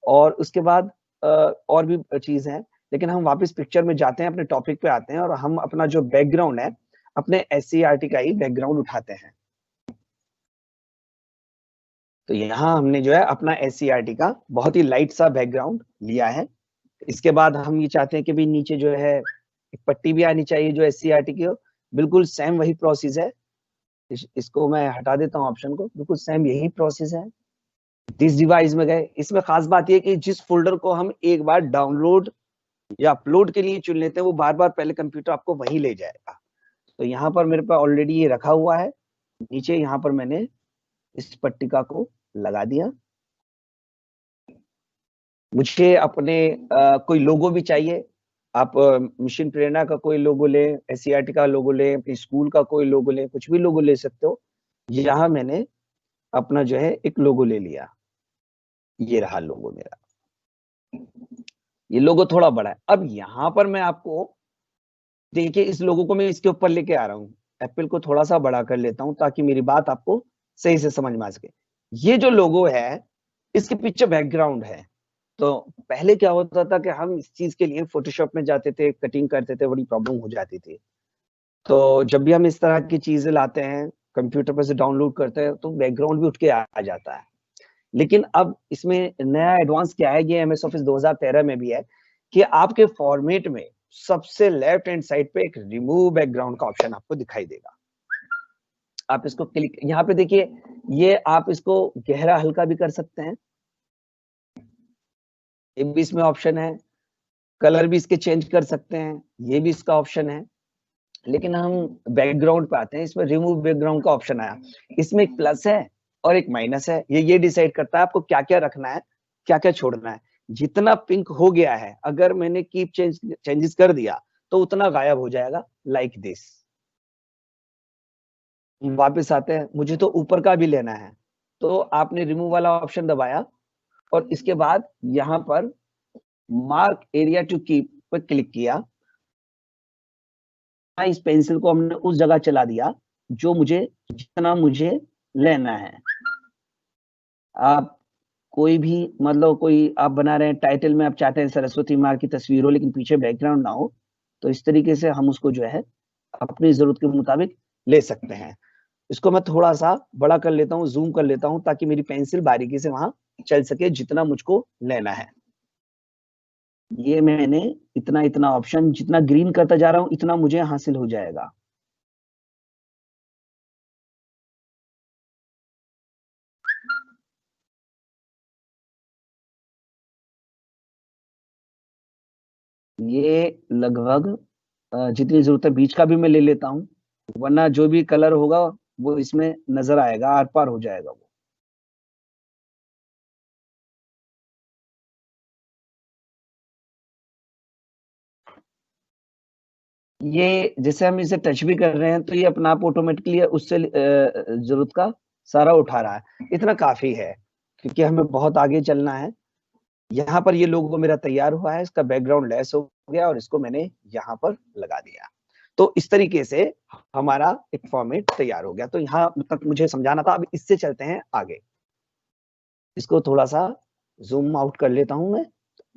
और उसके बाद और भी चीज है, लेकिन हम वापस पिक्चर में जाते हैं, अपने टॉपिक पे आते हैं और हम अपना जो बैकग्राउंड है अपने SCERT का ही बैकग्राउंड उठाते हैं। तो यहाँ हमने जो है अपना SCERT का बहुत ही लाइट सा बैकग्राउंड लिया है। इसके बाद हम ये चाहते हैं कि भी नीचे जो है एक पट्टी भी आनी चाहिए जो SCERT की हो। बिल्कुल सेम वही प्रोसेस है। इसको मैं हटा देता हूँ ऑप्शन को। बिल्कुल सेम यही प्रोसेस है। दिस डिवाइस में गए। इसमें खास बात यह कि जिस फोल्डर को हम एक बार डाउनलोड या अपलोड के लिए चुन लेते हैं वो बार बार पहले कंप्यूटर आपको वहीं ले जाएगा। तो यहाँ पर मेरे पास ऑलरेडी ये रखा हुआ है। नीचे यहाँ पर मैंने इस पट्टिका को लगा दिया। मुझे अपने कोई लोगो भी चाहिए। आप मिशन प्रेरणा का कोई लोगो ले, SCERT का लोगो ले, अपने स्कूल का कोई लोगो ले, कुछ भी लोगो ले सकते हो। यहाँ मैंने अपना जो है एक लोगो ले लिया। ये रहा लोगो मेरा। ये लोगो थोड़ा बड़ा है। अब यहाँ पर मैं आपको देखिए इस लोगो को मैं इसके ऊपर लेके आ रहा हूँ। एप्पल को थोड़ा सा बड़ा कर लेता हूँ ताकि मेरी बात आपको सही से समझ में आ सके। ये जो लोगो है इसके पीछे बैकग्राउंड है। तो पहले क्या होता था कि हम इस चीज के लिए फोटोशॉप में जाते थे, कटिंग करते थे, बड़ी प्रॉब्लम हो जाती थी। तो जब भी हम इस तरह की चीजें लाते हैं, कंप्यूटर पर से डाउनलोड करते हैं, तो बैकग्राउंड भी उठ के आ जाता है। लेकिन अब इसमें नया एडवांस क्या है, ये MS ऑफिस 2013 में भी है कि आपके फॉर्मेट में सबसे लेफ्ट हैंड साइड पे एक रिमूव बैकग्राउंड का ऑप्शन आपको दिखाई देगा। आप इसको क्लिक, यहाँ पे देखिए, ये आप इसको गहरा हल्का भी कर सकते हैं। ये भी इसमें ऑप्शन है। कलर भी इसके चेंज कर सकते हैं, ये भी इसका ऑप्शन है। लेकिन हम बैकग्राउंड पे आते हैं। इसमें रिमूव बैकग्राउंड का ऑप्शन आया। इसमें एक प्लस है और एक माइनस है। ये डिसाइड करता है आपको क्या क्या रखना है, क्या क्या छोड़ना है। जितना पिंक हो गया है, अगर मैंने कीप चेंजेस कर दिया तो उतना गायब हो जाएगा, लाइक दिस। वापस आते हैं, मुझे तो ऊपर का भी लेना है। तो आपने रिमूव वाला ऑप्शन दबाया और इसके बाद यहाँ पर मार्क एरिया टू कीप पर क्लिक किया। इस पेंसिल को हमने उस जगह चला दिया जो मुझे, जितना मुझे लेना है। आप कोई भी, मतलब कोई आप बना रहे हैं, टाइटल में आप चाहते हैं सरस्वती माँ की तस्वीर हो लेकिन पीछे बैकग्राउंड ना हो, तो इस तरीके से हम उसको जो है अपनी जरूरत के मुताबिक ले सकते हैं। इसको मैं थोड़ा सा बड़ा कर लेता हूँ, जूम कर लेता हूँ ताकि मेरी पेंसिल बारीकी से वहां चल सके जितना मुझको लेना है। ये मैंने इतना इतना ऑप्शन जितना ग्रीन करता जा रहा हूँ इतना मुझे हासिल हो जाएगा। ये लगभग जितनी जरूरत है बीच का भी मैं ले लेता हूँ, वरना जो भी कलर होगा वो इसमें नजर आएगा, आर पार हो जाएगा वो। ये जैसे हम इसे टच भी कर रहे हैं तो ये अपना आप ऑटोमेटिकली उससे जरूरत का सारा उठा रहा है। इतना काफी है क्योंकि हमें बहुत आगे चलना है। यहाँ पर ये लोगो मेरा तैयार हुआ है, इसका बैकग्राउंड लेस हो गया और इसको मैंने यहाँ पर लगा दिया। तो इस तरीके से हमारा एक फॉर्मेट तैयार हो गया। तो यहाँ तक मुझे समझाना था। अब इससे चलते हैं आगे। इसको थोड़ा सा जूम आउट कर लेता हूं मैं।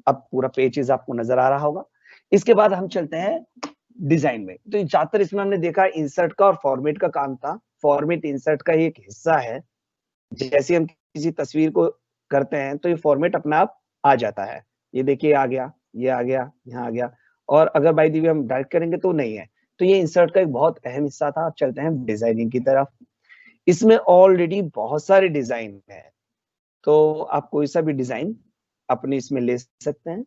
अब पूरा पेजेस आपको नजर आ रहा होगा। इसके बाद हम चलते हैं डिजाइन में। तो ज्यादातर इसमें हमने देखा इंसर्ट का और फॉर्मेट का काम था। फॉर्मेट इंसर्ट का ही एक हिस्सा है। जैसे हम किसी तस्वीर को करते हैं तो ये फॉर्मेट अपना आप आ जाता है। ये देखिए आ गया, ये आ गया, यहाँ आ गया। और अगर बाय द वे हम डायरेक्ट करेंगे तो नहीं है। तो ये इंसर्ट का एक बहुत अहम हिस्सा था। अब चलते हैं डिजाइनिंग की तरफ। इसमें ऑलरेडी बहुत सारे डिजाइन है। तो आप कोई सा भी डिजाइन अपने इसमें ले सकते हैं,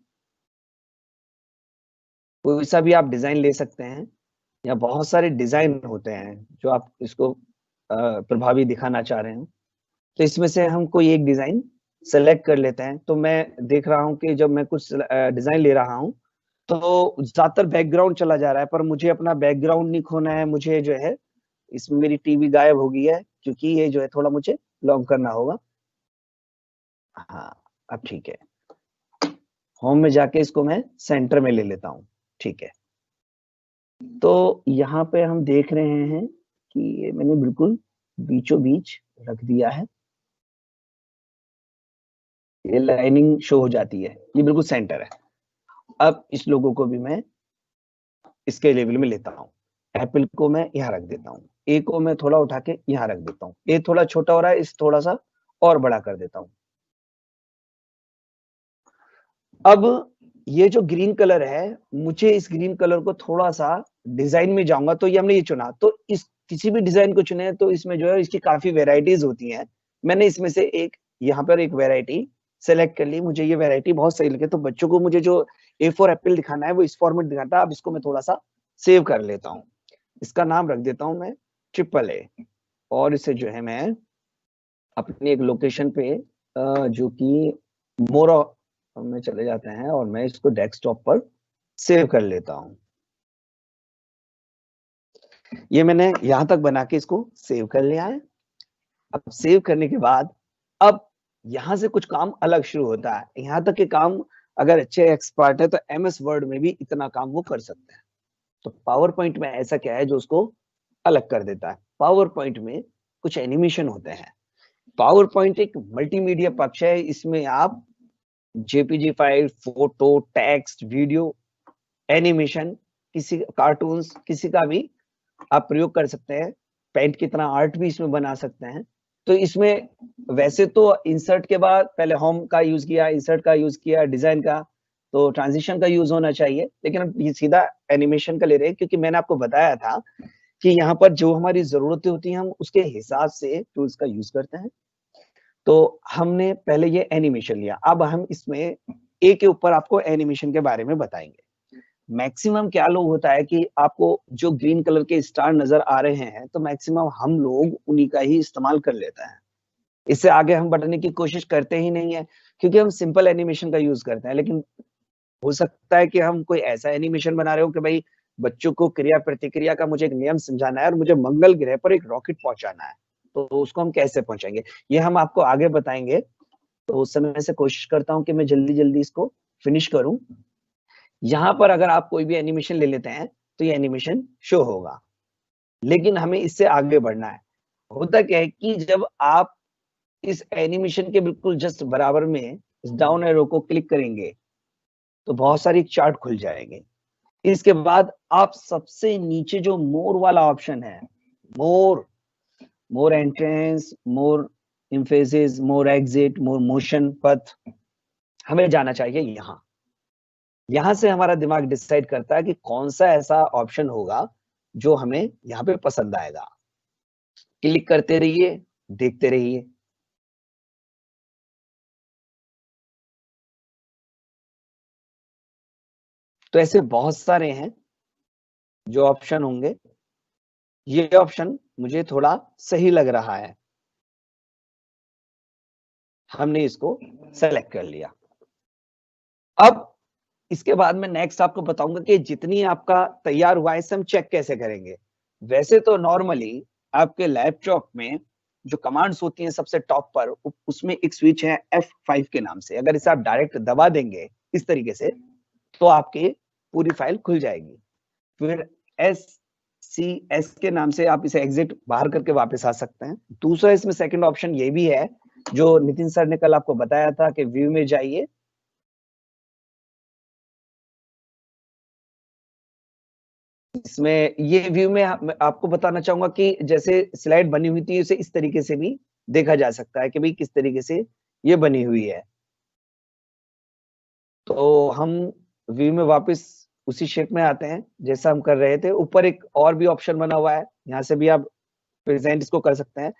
कोई सा भी आप डिजाइन ले सकते हैं, या बहुत सारे डिजाइन होते हैं जो आप इसको प्रभावी दिखाना चाह रहे हो। तो इसमें से हम कोई एक डिजाइन सेलेक्ट कर लेते हैं। तो मैं देख रहा हूँ कि जब मैं कुछ डिजाइन ले रहा हूँ तो ज्यादातर बैकग्राउंड चला जा रहा है, पर मुझे अपना बैकग्राउंड नहीं खोना है। मुझे जो है इसमें मेरी टीवी गायब हो गई है, क्योंकि ये जो है थोड़ा मुझे लॉन्ग करना होगा। हाँ, अब ठीक है। होम में जाके इसको मैं सेंटर में ले लेता हूँ। ठीक है, तो यहाँ पे हम देख रहे हैं कि ये मैंने बिल्कुल बीचों बीच रख दिया है। ये लाइनिंग शो हो जाती है, ये बिल्कुल सेंटर है। अब इस लोगों को भी मैं इसके लेवल में लेता हूँ। एप्पल को मैं यहाँ रख देता हूँ, ए को मैं थोड़ा उठा के यहाँ रख देता हूँ। ए थोड़ा छोटा हो रहा है, इस थोड़ा सा और बड़ा कर देता हूँ। अब ये जो ग्रीन कलर है, मुझे इस ग्रीन कलर को थोड़ा सा डिजाइन में जाऊंगा, तो ये हमने ये चुना। तो इस किसी भी डिजाइन को चुने तो इसमें जो है इसकी काफी वेराइटीज होती हैं। मैंने इसमें से एक यहाँ पर एक वेराइटी सेलेक्ट कर ली। मुझे ये वेराइटी बहुत सही लगे, तो बच्चों को मुझे जो A4 एप्पल दिखाना है वो इस फॉर्मेट दिखाता है। अब इसको मैं थोड़ा सा सेव कर लेता हूँ। इसका नाम रख देता हूँ मैं AAA, और इसे जो है मैं अपनी एक लोकेशन पे जो कि मोरा में चले जाते हैं, और मैं इसको डेस्कटॉप पर सेव कर लेता हूँ। ये मैंने यहां तक बना के इसको सेव कर लिया है। अब सेव करने के बाद अब यहां से कुछ काम अलग शुरू होता है। यहां तक के काम अगर अच्छे एक्सपर्ट है तो MS वर्ड में भी इतना काम वो कर सकते हैं। तो पावर पॉइंट में ऐसा क्या है जो उसको अलग कर देता है? पावर पॉइंट में कुछ एनिमेशन होते हैं। पावर पॉइंट एक मल्टीमीडिया पक्ष है। इसमें आप JPG file, photo, text, video, animation, किसी कार्टून्स, किसी का भी आप प्रयोग कर सकते हैं। पेंट की तरह आर्ट भी इसमें बना सकते हैं। तो इसमें वैसे तो इंसर्ट के बाद पहले होम का यूज किया, इंसर्ट का यूज किया, डिजाइन का, तो ट्रांजिशन का यूज होना चाहिए, लेकिन हम ये सीधा एनिमेशन का ले रहे हैं, क्योंकि मैंने आपको बताया था कि यहाँ पर जो हमारी जरूरतें होती हैं हम उसके हिसाब से टूल्स का यूज करते हैं। तो हमने पहले ये एनिमेशन लिया, अब हम इसमें ए के ऊपर आपको एनिमेशन के बारे में बताएंगे। मैक्सिमम क्या लोग होता है कि आपको जो ग्रीन कलर के स्टार नजर आ रहे हैं, तो मैक्सिमम हम लोग उन्हीं का ही इस्तेमाल कर लेते हैं। इससे आगे हम बढ़ने की कोशिश करते ही नहीं है, क्योंकि हम सिंपल एनिमेशन का यूज करते हैं। लेकिन हो सकता है कि हम कोई ऐसा एनिमेशन बना रहे हो कि भाई बच्चों को क्रिया प्रतिक्रिया का मुझे एक नियम समझाना है और मुझे मंगल ग्रह पर एक रॉकेट पहुंचाना है, तो उसको हम कैसे पहुंचाएंगे ये हम आपको आगे बताएंगे। तो उस समय से कोशिश करता हूँ कि मैं जल्दी जल्दी इसको फिनिश करूं। यहाँ पर अगर आप कोई भी एनिमेशन ले लेते हैं तो ये एनिमेशन शो होगा, लेकिन हमें इससे आगे बढ़ना है। होता क्या है कि जब आप इस एनिमेशन के बिल्कुल जस्ट बराबर में इस डाउन एरो को क्लिक करेंगे तो बहुत सारी चार्ट खुल जाएंगे। इसके बाद आप सबसे नीचे जो मोर वाला ऑप्शन है, मोर मोर एंट्रेंस, मोर इम्फेसिस, मोर एग्जिट, मोर मोशन पथ, हमें जाना चाहिए यहाँ। यहां से हमारा दिमाग डिसाइड करता है कि कौन सा ऐसा ऑप्शन होगा जो हमें यहाँ पे पसंद आएगा। क्लिक करते रहिए, देखते रहिए। तो ऐसे बहुत सारे हैं जो ऑप्शन होंगे। ये ऑप्शन मुझे थोड़ा सही लग रहा है, हमने इसको सेलेक्ट कर लिया। अब इसके बाद मैं नेक्स्ट आपको बताऊंगा कि जितनी आपका तैयार हुआ है इसे हम चेक कैसे करेंगे। वैसे तो नॉर्मली आपके लैपटॉप में जो कमांड्स होती हैं सबसे टॉप पर, उसमें एक स्विच है F5 के नाम से। अगर इसे आप डायरेक्ट दबा देंगे इस तरीके से तो आपकी पूरी फाइल खुल जाएगी। फिर SCS के नाम से आप इसे एग्जिट बाहर करके वापस आ सकते हैं। दूसरा इसमें सेकंड ऑप्शन ये भी है जो नितिन सर ने कल आपको बताया था कि व्यू में जाइए, इसमें ये व्यू में आपको बताना चाहूंगा कि जैसे स्लाइड बनी हुई थी उसे इस तरीके से भी देखा जा सकता है कि भाई किस तरीके से ये बनी हुई है। तो हम व्यू में वापस उसी शेप में आते हैं जैसा हम कर रहे थे। ऊपर एक और भी ऑप्शन बना हुआ है, यहाँ से भी आप प्रेजेंट इसको कर सकते हैं।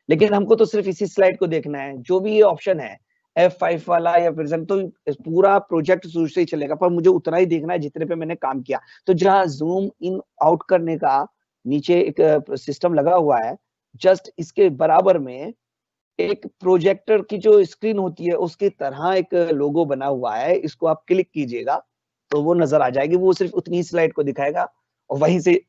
लेकिन हमको तो सिर्फ इसी स्लाइड को देखना है, जो भी ये ऑप्शन है F5 वाला या प्रेजेंट, तो पूरा प्रोजेक्ट शुरू से ही चलेगा, पर मुझे उतना ही देखना है जितने पे मैंने काम किया। तो जहाँ जूम इन आउट करने का नीचे एक सिस्टम लगा हुआ है, जस्ट इसके बराबर में एक प्रोजेक्टर की जो स्क्रीन होती है उसकी तरह एक लोगो बना हुआ है, इसको आप क्लिक कीजिएगा तो वो नजर आ जाएगी। वो सिर्फ उतनी स्लाइड को दिखाएगा और वहीं से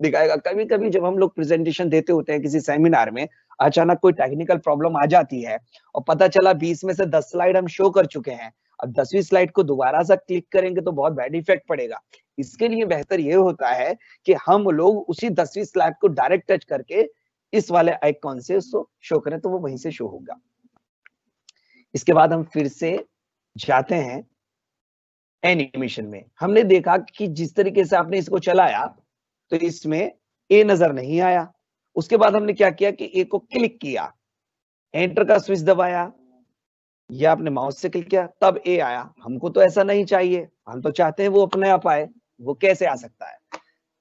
दिखाएगा। कभी कभी जब हम लोग प्रेजेंटेशन देते होते हैं किसी सेमिनार में, अचानक कोई टेक्निकल प्रॉब्लम आ जाती है और पता चला 20 में से 10 स्लाइड हम शो कर चुके हैं, अब 10वीं स्लाइड को दोबारा से क्लिक करेंगे तो बहुत बैड इफेक्ट पड़ेगा। इसके लिए बेहतर ये होता है कि हम लोग उसी 10वीं स्लाइड को डायरेक्ट टच करके इस वाले आइकॉन से उसको शो करें तो वो वहीं से शो होगा। इसके बाद हम फिर से जाते हैं एनिमेशन में। हमने देखा कि जिस तरीके से आपने इसको चलाया तो इसमें ए नजर नहीं आया। उसके बाद हमने क्या किया कि ए को क्लिक किया, एंटर का स्विच दबाया या आपने माउस से क्लिक किया, तब ए आया। हमको तो ऐसा नहीं चाहिए, हम तो चाहते हैं वो अपने आप आए। वो कैसे आ सकता है?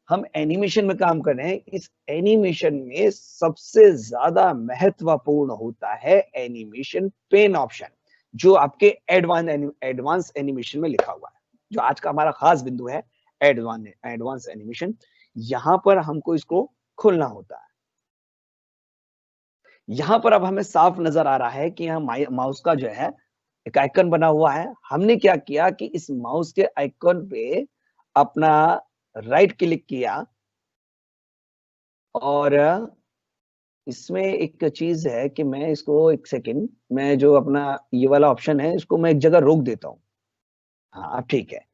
हम एनिमेशन में काम कर रहे हैं। इस एनिमेशन में सबसे ज्यादा महत्वपूर्ण होता है एनिमेशन पेन ऑप्शन, जो आपके एडवांस एनिमेशन में लिखा हुआ है, जो आज का हमारा खास बिंदु है, एडवांस एनिमेशन। यहां पर हमको इसको खोलना होता है। यहां पर अब हमें साफ नजर आ रहा है कि यहाँ माउस का जो है एक आइकन बना हुआ है। हमने क्या किया कि इस माउस के आइकन पे अपना राइट क्लिक किया और इसमें एक चीज है कि मैं इसको एक सेकेंड, मैं जो अपना ये वाला ऑप्शन है इसको मैं एक जगह रोक देता हूँ। हाँ ठीक है।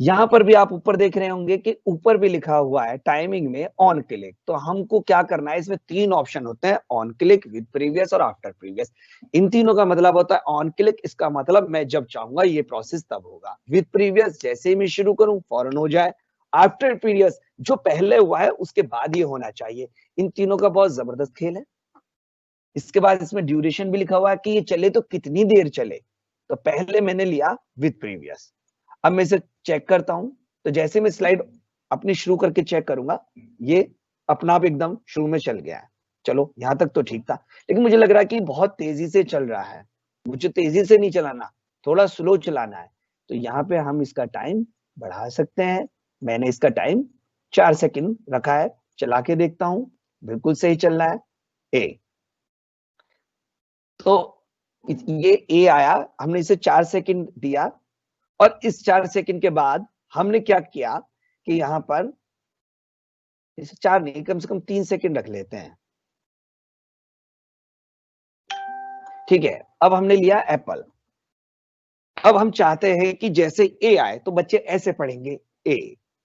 यहाँ पर भी आप ऊपर देख रहे होंगे कि ऊपर भी लिखा हुआ है टाइमिंग में ऑन क्लिक। तो हमको क्या करना है, इसमें 3 ऑप्शन होते हैं, ऑन क्लिक, विद प्रीवियस और आफ्टर प्रीवियस। इन तीनों का मतलब होता है ऑन क्लिक, इसका मतलब मैं जब चाहूंगा ये प्रोसेस तब होगा। विद प्रीवियस, जैसे ही मैं शुरू करूं फौरन हो जाए। आफ्टर प्रीवियस, जो पहले हुआ है उसके बाद ये होना चाहिए। इन तीनों का बहुत जबरदस्त खेल है। इसके बाद इसमें ड्यूरेशन भी लिखा हुआ है कि ये चले तो कितनी देर चले। तो पहले मैंने लिया विद प्रीवियस। अब मैं इसे चेक करता हूं, तो जैसे मैं स्लाइड अपनी शुरू करके चेक करूंगा, ये अपना आप एकदम शुरू में चल गया है। चलो यहां तक तो ठीक था, लेकिन मुझे लग रहा है कि बहुत तेजी से चल रहा है। मुझे तेजी से नहीं चलाना, थोड़ा स्लो चलाना है। तो यहाँ पे हम इसका टाइम बढ़ा सकते हैं। मैंने इसका टाइम 4 सेकंड रखा है, चला के देखता हूं, बिल्कुल सही चल रहा है। ए, तो ये ए आया, हमने इसे 4 सेकंड दिया और इस 4 सेकंड के बाद हमने क्या किया कि यहां पर इसे 4 नहीं, कम से कम 3 सेकंड रख लेते हैं। ठीक है, अब हमने लिया एप्पल। अब हम चाहते हैं कि जैसे ए आए तो बच्चे ऐसे पढ़ेंगे,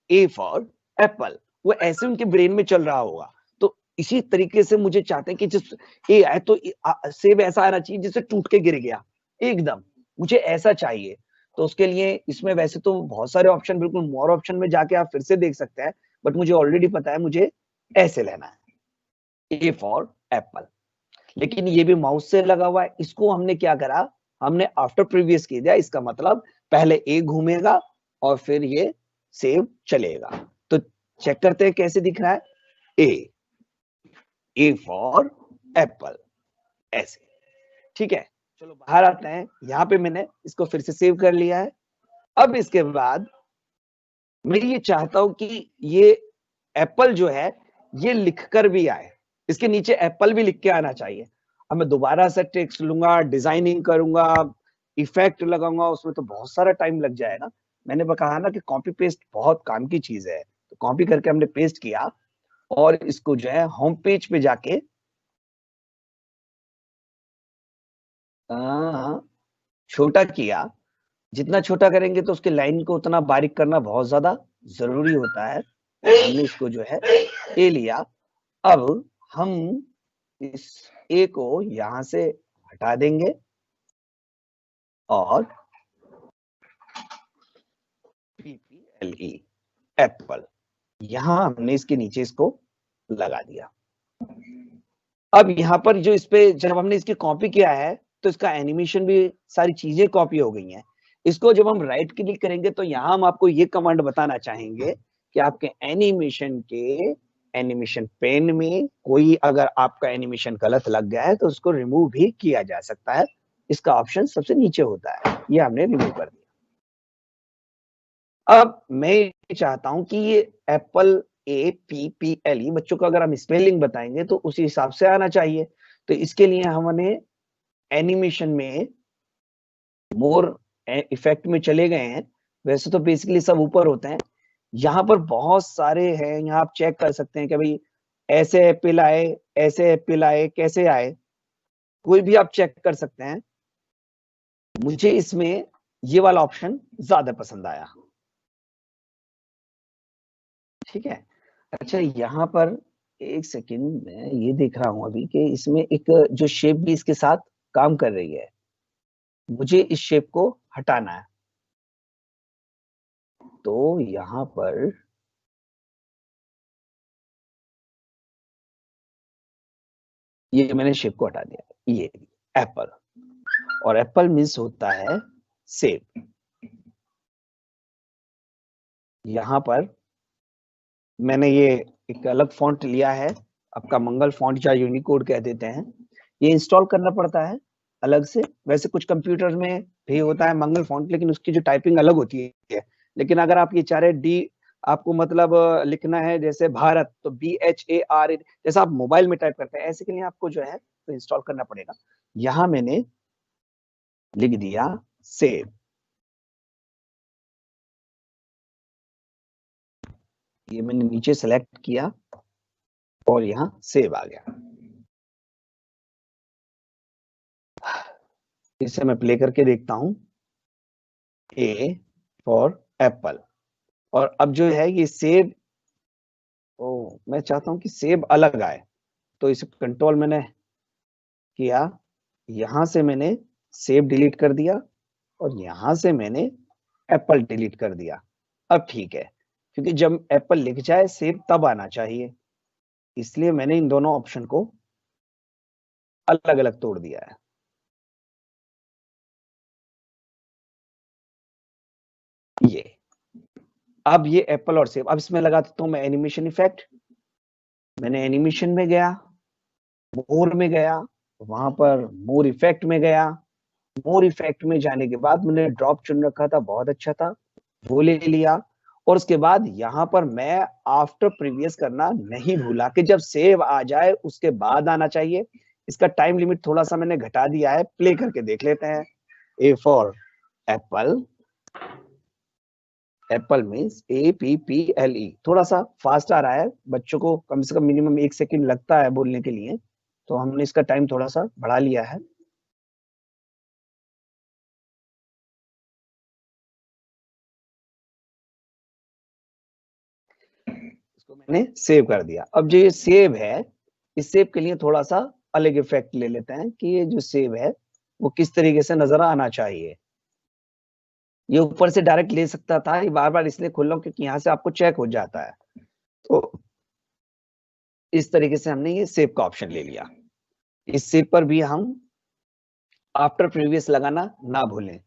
ए फॉर एप्पल, वो ऐसे उनके ब्रेन में चल रहा होगा। तो इसी तरीके से मुझे चाहते हैं कि जिस ए आए तो सेब ऐसा आना चाहिए जिससे टूट के गिर गया एकदम, मुझे ऐसा चाहिए। तो उसके लिए इसमें वैसे तो बहुत सारे ऑप्शन, बिल्कुल मोर ऑप्शन में जाके आप फिर से देख सकते हैं, बट मुझे ऑलरेडी पता है मुझे ऐसे लेना है, ए फॉर एप्पल। लेकिन ये भी माउस से लगा हुआ है, इसको हमने क्या करा, हमने आफ्टर प्रीवियस किया दिया। इसका मतलब पहले ए घूमेगा और फिर ये सेव चलेगा। तो चेक करते हैं कैसे दिख रहा है, ए फॉर एप्पल, ऐसे। ठीक है, चलो बाहर आते हैं। यहां पे मैंने इसको फिर से सेव कर लिया है। अब इसके बाद मैं ये चाहता हूं कि ये एप्पल जो है ये लिखकर भी आए, इसके नीचे एप्पल भी लिख के आना चाहिए। अब मैं दोबारा से टेक्स्ट लूंगा, डिजाइनिंग करूंगा, इफेक्ट लगाऊंगा, उसमें तो बहुत सारा टाइम लग जाएगा। मैंने कहा ना कि कॉपी पेस्ट बहुत काम की चीज है। तो कॉपी करके हमने पेस्ट किया और इसको जो है होम पेज पे जाके छोटा किया। जितना छोटा करेंगे तो उसके लाइन को उतना बारीक करना बहुत ज्यादा जरूरी होता है। हमने इसको जो है ए लिया। अब हम इस ए को यहां से हटा देंगे और PPLE एप्पल, यहां हमने इसके नीचे इसको लगा दिया। अब यहाँ पर जो इस पे जब हमने इसकी कॉपी किया है तो इसका एनिमेशन भी, सारी चीजें कॉपी हो गई हैं। इसको जब हम राइट क्लिक करेंगे तो यहाँ हम आपको ये कमांड बताना चाहेंगे कि आपके एनिमेशन के एनिमेशन पेन में कोई अगर आपका एनिमेशन गलत लग गया है तो उसको रिमूव भी किया जा सकता है। इसका ऑप्शन सबसे नीचे होता है, ये हमने रिमूव कर दिया। अब मैं ये चाहता हूं कि ये एप्पल APPLE बच्चों को अगर हम स्पेलिंग बताएंगे तो उसी हिसाब से आना चाहिए। तो इसके लिए हमने एनिमेशन में मोर इफेक्ट में चले गए हैं। वैसे तो बेसिकली सब ऊपर होते हैं, यहाँ पर बहुत सारे हैं। यहाँ आप चेक कर सकते हैं कि भाई ऐसे एप्पल आए, ऐसे एप्पल आए, कैसे आए, कोई भी आप चेक कर सकते हैं। मुझे इसमें ये वाला ऑप्शन ज्यादा पसंद आया। ठीक है, अच्छा यहाँ पर एक सेकंड, मैं ये देख रहा हूं अभी कि इसमें एक जो शेप भी इसके साथ काम कर रही है, मुझे इस शेप को हटाना है। तो यहाँ पर ये मैंने शेप को हटा दिया, ये एप्पल, और एप्पल मीन्स होता है सेब। यहाँ पर मैंने ये एक अलग फॉन्ट लिया है, आपका मंगल फॉन्ट या यूनिकोड कह देते हैं। ये इंस्टॉल करना पड़ता है अलग से। वैसे कुछ कंप्यूटर में भी होता है मंगल फॉन्ट, लेकिन उसकी जो टाइपिंग अलग होती है। लेकिन अगर आप ये चाह रहे डी आपको मतलब लिखना है जैसे भारत, तो BHAR, जैसा आप मोबाइल में टाइप करते हैं, ऐसे के लिए आपको जो है तो इंस्टॉल करना पड़ेगा। यहाँ मैंने लिख दिया सेव। ये मैंने नीचे सेलेक्ट किया और यहाँ सेव आ गया। इसे मैं प्ले करके देखता हूं। A फॉर एप्पल, और अब जो है ये सेव, ओ मैं चाहता हूं कि सेव अलग आए, तो इसे कंट्रोल मैंने किया, यहां से मैंने सेव डिलीट कर दिया और यहां से मैंने एप्पल डिलीट कर दिया। अब ठीक है, क्योंकि जब एप्पल लिख जाए सेव तब आना चाहिए, इसलिए मैंने इन दोनों ऑप्शन को अलग अलग तोड़ दिया है। ये अब ये एप्पल और सेव, अब इसमें लगा देता हूं मैं एनिमेशन इफेक्ट। मैंने एनिमेशन में गया, मोर में गया, वहां पर मोर इफेक्ट में गया। मोर इफेक्ट में जाने के बाद मैंने ड्रॉप चुन रखा था, बहुत अच्छा था, वो ले लिया। और उसके बाद यहाँ पर मैं आफ्टर प्रीवियस करना नहीं भूला कि जब सेव आ जाए उसके बाद आना चाहिए। इसका टाइम लिमिट थोड़ा सा मैंने घटा दिया है, प्ले करके देख लेते हैं। ए for apple, apple means APPLE। थोड़ा सा फास्ट आ रहा है, बच्चों को कम से कम मिनिमम 1 सेकंड लगता है बोलने के लिए, तो हमने इसका टाइम थोड़ा सा बढ़ा लिया है। इसको मैंने सेव कर दिया। अब जो ये सेव है, इस सेव के लिए थोड़ा सा अलग इफेक्ट ले लेते हैं कि ये जो सेव है वो किस तरीके से नजर आना चाहिए। ये ऊपर से डायरेक्ट ले सकता था, ये बार बार इसलिए खोल रहा हूं क्योंकि यहाँ से आपको चेक हो जाता है। तो इस तरीके से हमने ये सेव का ऑप्शन ले लिया। इस सेव पर भी हम आफ्टर प्रीवियस लगाना ना भूलें।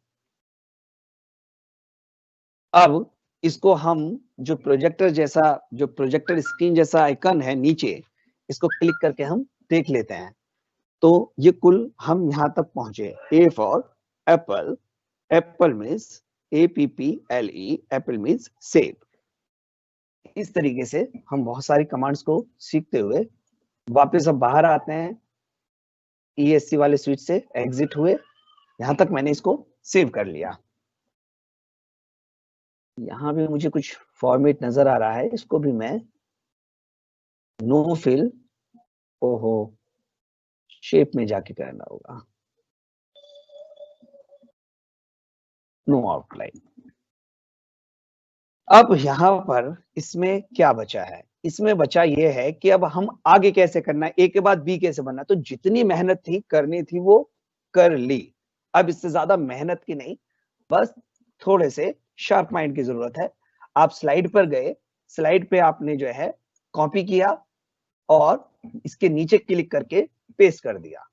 अब इसको हम जो प्रोजेक्टर स्क्रीन जैसा आइकन है नीचे, इसको क्लिक करके हम देख लेते हैं। तो ये कुल हम यहां तक पहुंचे। ए for apple, apple means APPLE, Apple means save. इस तरीके से हम बहुत सारी कमांड्स को सीखते हुए वापस अब बाहर आते हैं। ESC वाले स्विच से एग्जिट हुए, यहां तक मैंने इसको सेव कर लिया। यहाँ भी मुझे कुछ फॉर्मेट नजर आ रहा है, इसको भी मैं नो फिल, ओहो, शेप में जाके करना होगा, नो आउटलाइन। अब यहाँ पर इसमें क्या बचा है? इसमें बचा ये है कि अब हम आगे कैसे करना है, ए के बाद बी कैसे बनना है। तो जितनी मेहनत थी करनी थी वो कर ली, अब इससे ज्यादा मेहनत की नहीं, बस थोड़े से शार्प माइंड की जरूरत है। आप स्लाइड पर गए, स्लाइड पे आपने जो है कॉपी किया और इसके नीचे क्लिक करके पेस्ट कर दिया,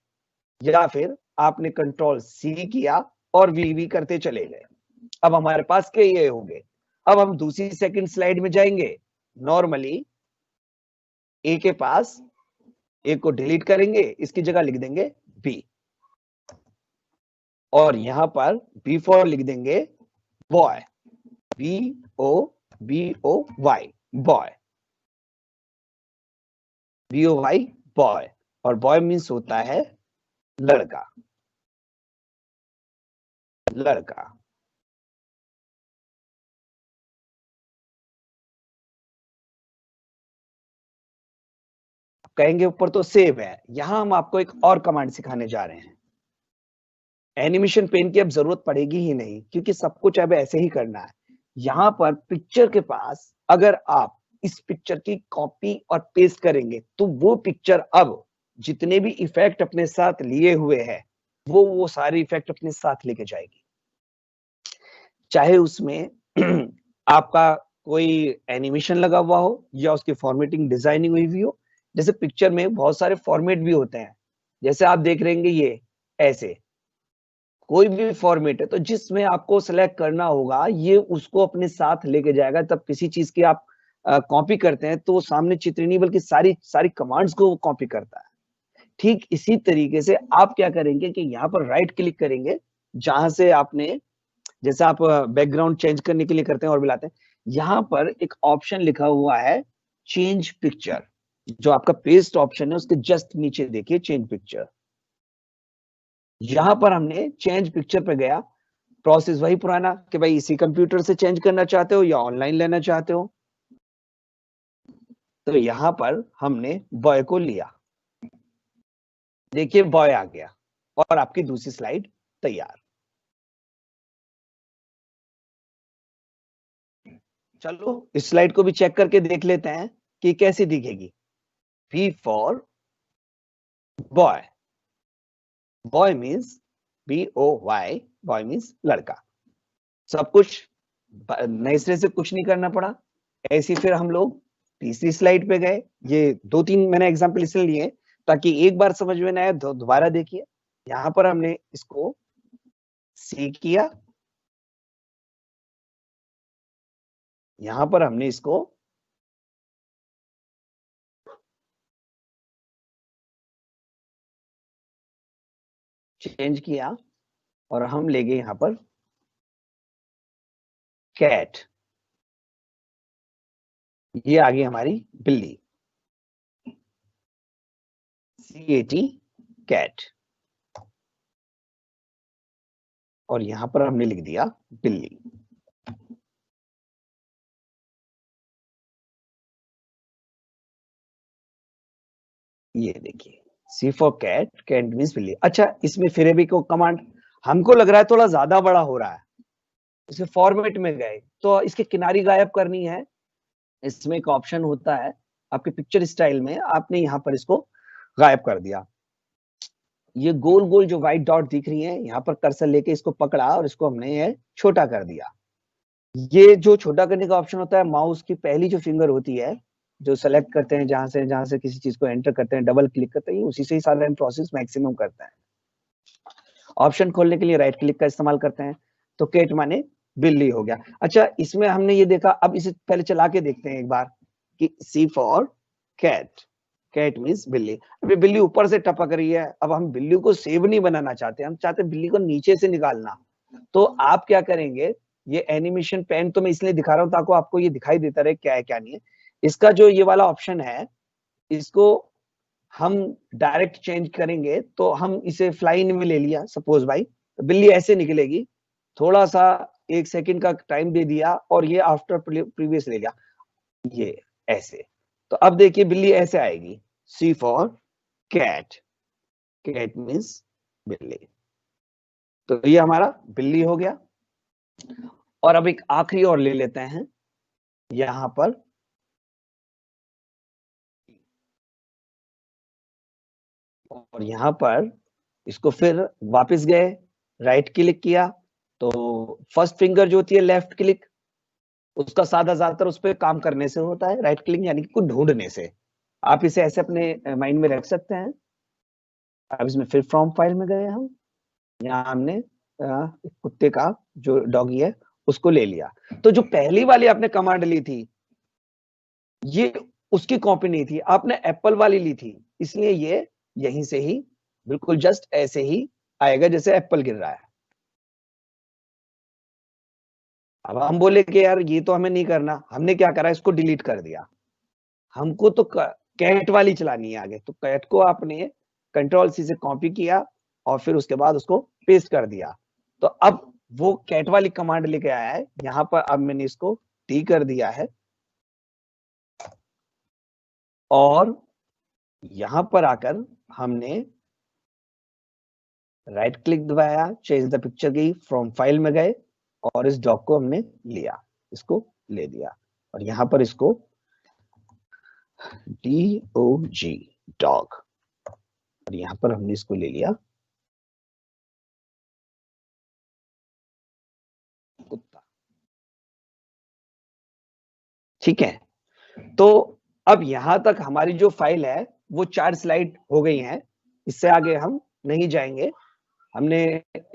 या फिर आपने कंट्रोल C किया और वी करते चले गए। अब हमारे पास क्या ये हो गए। अब हम दूसरी सेकंड स्लाइड में जाएंगे। नॉर्मली ए के पास, ए को डिलीट करेंगे, इसकी जगह लिख देंगे बी, और यहां पर बी फॉर लिख देंगे boy, BOY, boy, BOY boy, और बॉय मीन्स होता है लड़का, लड़का। कहेंगे ऊपर तो सेव है। यहां हम आपको एक और कमांड सिखाने जा रहे हैं। एनिमेशन पेन की अब जरूरत पड़ेगी ही नहीं, क्योंकि सब कुछ अब ऐसे ही करना है। यहां पर पिक्चर के पास अगर आप इस पिक्चर की कॉपी और पेस्ट करेंगे तो वो पिक्चर अब जितने भी इफेक्ट अपने साथ लिए हुए हैं वो सारे इफेक्ट अपने साथ लेके जाएगी। चाहे उसमें आपका कोई एनिमेशन लगा हुआ हो या उसकी फॉर्मेटिंग डिजाइनिंग हुई हुई हो। जैसे पिक्चर में बहुत सारे फॉर्मेट भी होते हैं, जैसे आप देख रहे हैं ये ऐसे कोई भी फॉर्मेट है, तो जिसमें आपको सेलेक्ट करना होगा ये उसको अपने साथ लेके जाएगा। तब किसी चीज की आप कॉपी करते हैं तो वो सामने चित्र नहीं बल्कि सारी सारी कमांड्स को वो कॉपी करता है। ठीक इसी तरीके से आप क्या करेंगे कि यहाँ पर राइट क्लिक करेंगे, जहां से आपने, जैसे आप बैकग्राउंड चेंज करने के लिए करते हैं और मिलाते हैं, यहाँ पर एक ऑप्शन लिखा हुआ है चेंज पिक्चर, जो आपका पेस्ट ऑप्शन है उसके जस्ट नीचे देखिए चेंज पिक्चर। यहां पर हमने चेंज पिक्चर पे गया, प्रोसेस वही पुराना कि भाई इसी कंप्यूटर से चेंज करना चाहते हो या ऑनलाइन लेना चाहते हो। तो यहां पर हमने बॉय को लिया, देखिए बॉय आ गया और आपकी दूसरी स्लाइड तैयार। चलो इस स्लाइड को भी चेक करके देख लेते हैं कि कैसी दिखेगी। B for boy, boy means BOY, boy means लड़का। सब कुछ नए सिरे से कुछ नहीं करना पड़ा। ऐसे फिर हम लोग तीसरी स्लाइड पे गए। ये 2-3 मैंने एग्जांपल इसलिए लिए ताकि एक बार समझ में ना आए तो दोबारा देखिए। यहाँ पर हमने इसको सी किया, यहाँ पर हमने इसको चेंज किया और हम ले गए यहाँ पर कैट। ये आ गई हमारी बिल्ली, CAT कैट, और यहां पर हमने लिख दिया बिल्ली। ये देखिए C for cat, cat means बिल्ली। अच्छा, इसमें फिर भी को कमांड हमको लग रहा है थोड़ा ज्यादा बड़ा हो रहा है। इसे फॉर्मेट में गए तो इसके किनारी गायब करनी है। इसमें एक ऑप्शन होता है आपके पिक्चर स्टाइल में, आपने यहाँ पर इसको गायब कर दिया। ये गोल गोल जो व्हाइट डॉट दिख रही है, यहाँ पर कर्सर लेके इसको पकड़ा और इसको हमने ये छोटा कर दिया। ये जो छोटा करने का ऑप्शन होता है, माउस की पहली जो फिंगर होती है जो सेलेक्ट करते हैं, जहां से किसी चीज को एंटर करते हैं, डबल क्लिक करते हैं, उसी से ही सारा प्रोसेस मैक्सिमम करते हैं। ऑप्शन खोलने के लिए राइट क्लिक का इस्तेमाल करते हैं। तो कैट माने बिल्ली हो गया। अच्छा, इसमें हमने ये देखा, अब इसे पहले चला के देखते हैं एक बार कि C for cat, cat means बिल्ली। अभी बिल्ली ऊपर से टपक रही है, अब हम बिल्ली को सेव नहीं बनाना चाहते, हम चाहते बिल्ली को नीचे से निकालना। तो आप क्या करेंगे, ये एनिमेशन पेन तो मैं इसलिए दिखा रहा हूँ ताकि आपको ये दिखाई देता रहे क्या है क्या नहीं है। इसका जो ये वाला ऑप्शन है, इसको हम डायरेक्ट चेंज करेंगे तो हम इसे फ्लाइन में ले लिया सपोज भाई, तो बिल्ली ऐसे निकलेगी। थोड़ा सा 1 सेकंड का टाइम दे दिया और ये आफ्टर प्रीवियस ले लिया, ये ऐसे। तो अब देखिए बिल्ली ऐसे आएगी, C for cat, cat means बिल्ली। तो ये हमारा बिल्ली हो गया। और अब एक आखिरी और ले लेते हैं यहां पर, और यहां पर इसको फिर वापस गए, राइट क्लिक किया, तो फर्स्ट फिंगर जो होती है लेफ्ट क्लिक, उसका साधा ज्यादातर उस पर काम करने से होता है, राइट क्लिक यानी कि कुछ ढूंढने से। आप इसे ऐसे अपने माइंड में रख सकते हैं। अब इसमें फिर फ्रॉम फाइल में गए हम, यहाँ हमने कुत्ते का जो डॉगी है उसको ले लिया। तो जो पहली वाली आपने कमांड ली थी, ये उसकी कॉपी नहीं थी, आपने एप्पल वाली ली थी, इसलिए ये यहीं से ही बिल्कुल जस्ट ऐसे ही आएगा जैसे एप्पल गिर रहा है। अब हम बोले कि यार ये तो हमें नहीं करना, हमने क्या करा, इसको डिलीट कर दिया। हमको तो कैट वाली चलानी है आगे, तो कैट को आपने कंट्रोल सी से कॉपी किया और फिर उसके बाद उसको पेस्ट कर दिया। तो अब वो कैट वाली कमांड लेके आया है, यहां पर अब मैंने इसको टी कर दिया है और यहां पर आकर हमने राइट क्लिक दबाया, चेंज द पिक्चर गई, फ्रॉम फाइल में गए और इस डॉग को हमने लिया, इसको ले दिया और यहां पर इसको DOG डॉग और यहां पर हमने इसको ले लिया कुत्ता। ठीक है, तो अब यहां तक हमारी जो फाइल है वो 4 स्लाइड हो गई हैं, इससे आगे हम नहीं जाएंगे। हमने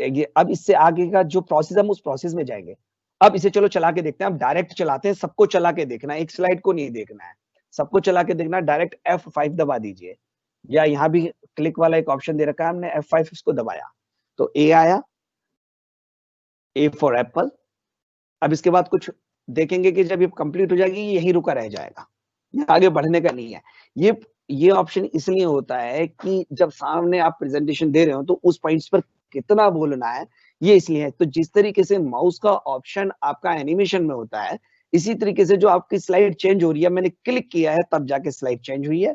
ये अब इससे आगे का जो प्रोसेस हम उस प्रोसेस में जाएंगे। अब इसे चलो चला के देखते हैं, हम डायरेक्ट चलाते हैं, सबको चला के देखना है, एक स्लाइड को नहीं देखना है, सबको चला के देखना है। डायरेक्ट F5 दबा दीजिए या यहाँ भी क्लिक वाला एक ऑप्शन दे रखा है, हमने F5 इसको दबाया तो A आया, A फॉर एप्पल। अब इसके बाद कुछ देखेंगे कि जब ये कंप्लीट हो जाएगी यही रुका रह जाएगा, आगे बढ़ने का नहीं है। ये ऑप्शन इसलिए होता है कि जब सामने आप प्रेजेंटेशन दे रहे हो तो उस पॉइंट्स पर कितना बोलना है ये इसलिए है। तो जिस तरीके से माउस का ऑप्शन आपका एनिमेशन में होता है, इसी तरीके से जो आपकी स्लाइड चेंज हो रही है, मैंने क्लिक किया है तब जाके स्लाइड चेंज हुई है,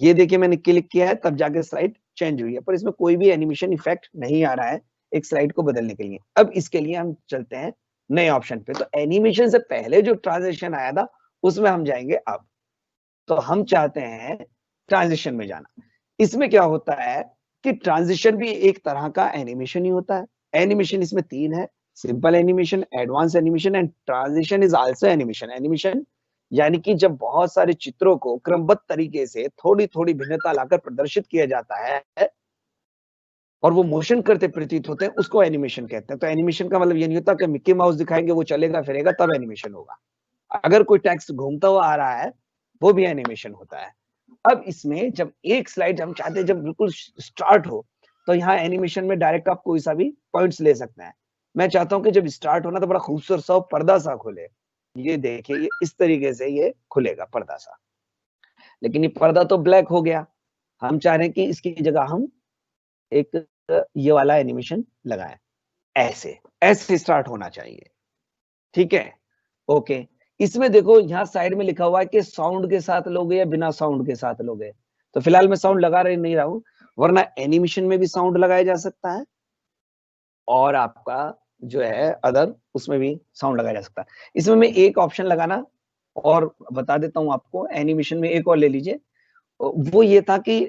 ये देखिए मैंने क्लिक किया है तब जाके स्लाइड चेंज हुई है, पर इसमें कोई भी एनिमेशन इफेक्ट नहीं आ रहा है एक स्लाइड को बदलने के लिए। अब इसके लिए हम चलते हैं नए ऑप्शन पे। तो एनिमेशन से पहले जो ट्रांजिशन आया था उसमें हम जाएंगे अब। तो हम चाहते हैं ट्रांजिशन में जाना। इसमें क्या होता है कि ट्रांजिशन भी एक तरह का एनिमेशन ही होता है। एनिमेशन इसमें 3 है, simple animation, advance animation and transition is also animation. Animation यानी कि जब बहुत सारे चित्रों को क्रमबद्ध तरीके से थोड़ी थोड़ी भिन्नता लाकर प्रदर्शित किया जाता है और वो मोशन करते प्रतीत होते हैं, उसको एनिमेशन कहते हैं। तो एनिमेशन का मतलब ये नहीं होता कि मिक्की माउस दिखाएंगे वो चलेगा फिरेगा तब एनिमेशन होगा। अगर कोई टेक्स्ट घूमता हुआ आ रहा है वो भी एनिमेशन होता है। अब इसमें जब एक स्लाइड हम चाहते हैं जब बिल्कुल स्टार्ट हो, तो यहाँ एनिमेशन में डायरेक्ट आप कोई सा भी पॉइंट्स ले सकते हैं। मैं चाहता हूं कि जब स्टार्ट होना तो बड़ा खूबसूरत सा पर्दा सा खुले, ये देखिए ये इस तरीके से ये खुलेगा पर्दा सा, लेकिन ये पर्दा तो ब्लैक हो गया। हम चाह रहे हैं कि इसकी जगह हम एक ये वाला एनिमेशन लगाएं, ऐसे ऐसे स्टार्ट होना चाहिए। ठीक है, ओके। इसमें देखो यहाँ साइड में लिखा हुआ है कि साउंड के साथ लोगे या बिना साउंड के साथ लोगे। तो फिलहाल मैं साउंड लगा रही नहीं रहा हूं, वरना एनिमेशन में भी साउंड लगाया जा सकता है और आपका जो है अदर उसमें भी साउंड लगाया जा सकता है। इसमें मैं एक ऑप्शन लगाना और बता देता हूं आपको, एनिमेशन में एक और ले लीजिए। वो ये था कि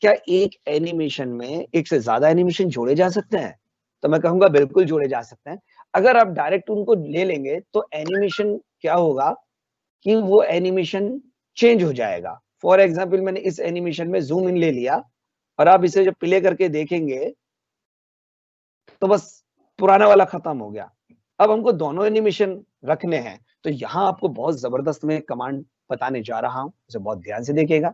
क्या एक एनिमेशन में एक से ज्यादा एनिमेशन जोड़े जा सकते हैं? तो मैं कहूंगा बिल्कुल जोड़े जा सकते हैं। अगर आप डायरेक्ट उनको ले लेंगे तो एनिमेशन क्या होगा कि वो एनिमेशन चेंज हो जाएगा। फॉर एग्जाम्पल मैंने इस एनिमेशन में जूम इन ले लिया और आप इसे जब प्ले करके देखेंगे तो बस पुराना वाला खत्म हो गया। अब हमको दोनों एनिमेशन रखने हैं, तो यहां आपको बहुत जबरदस्त मैं कमांड बताने जा रहा हूं, इसे बहुत ध्यान से देखिएगा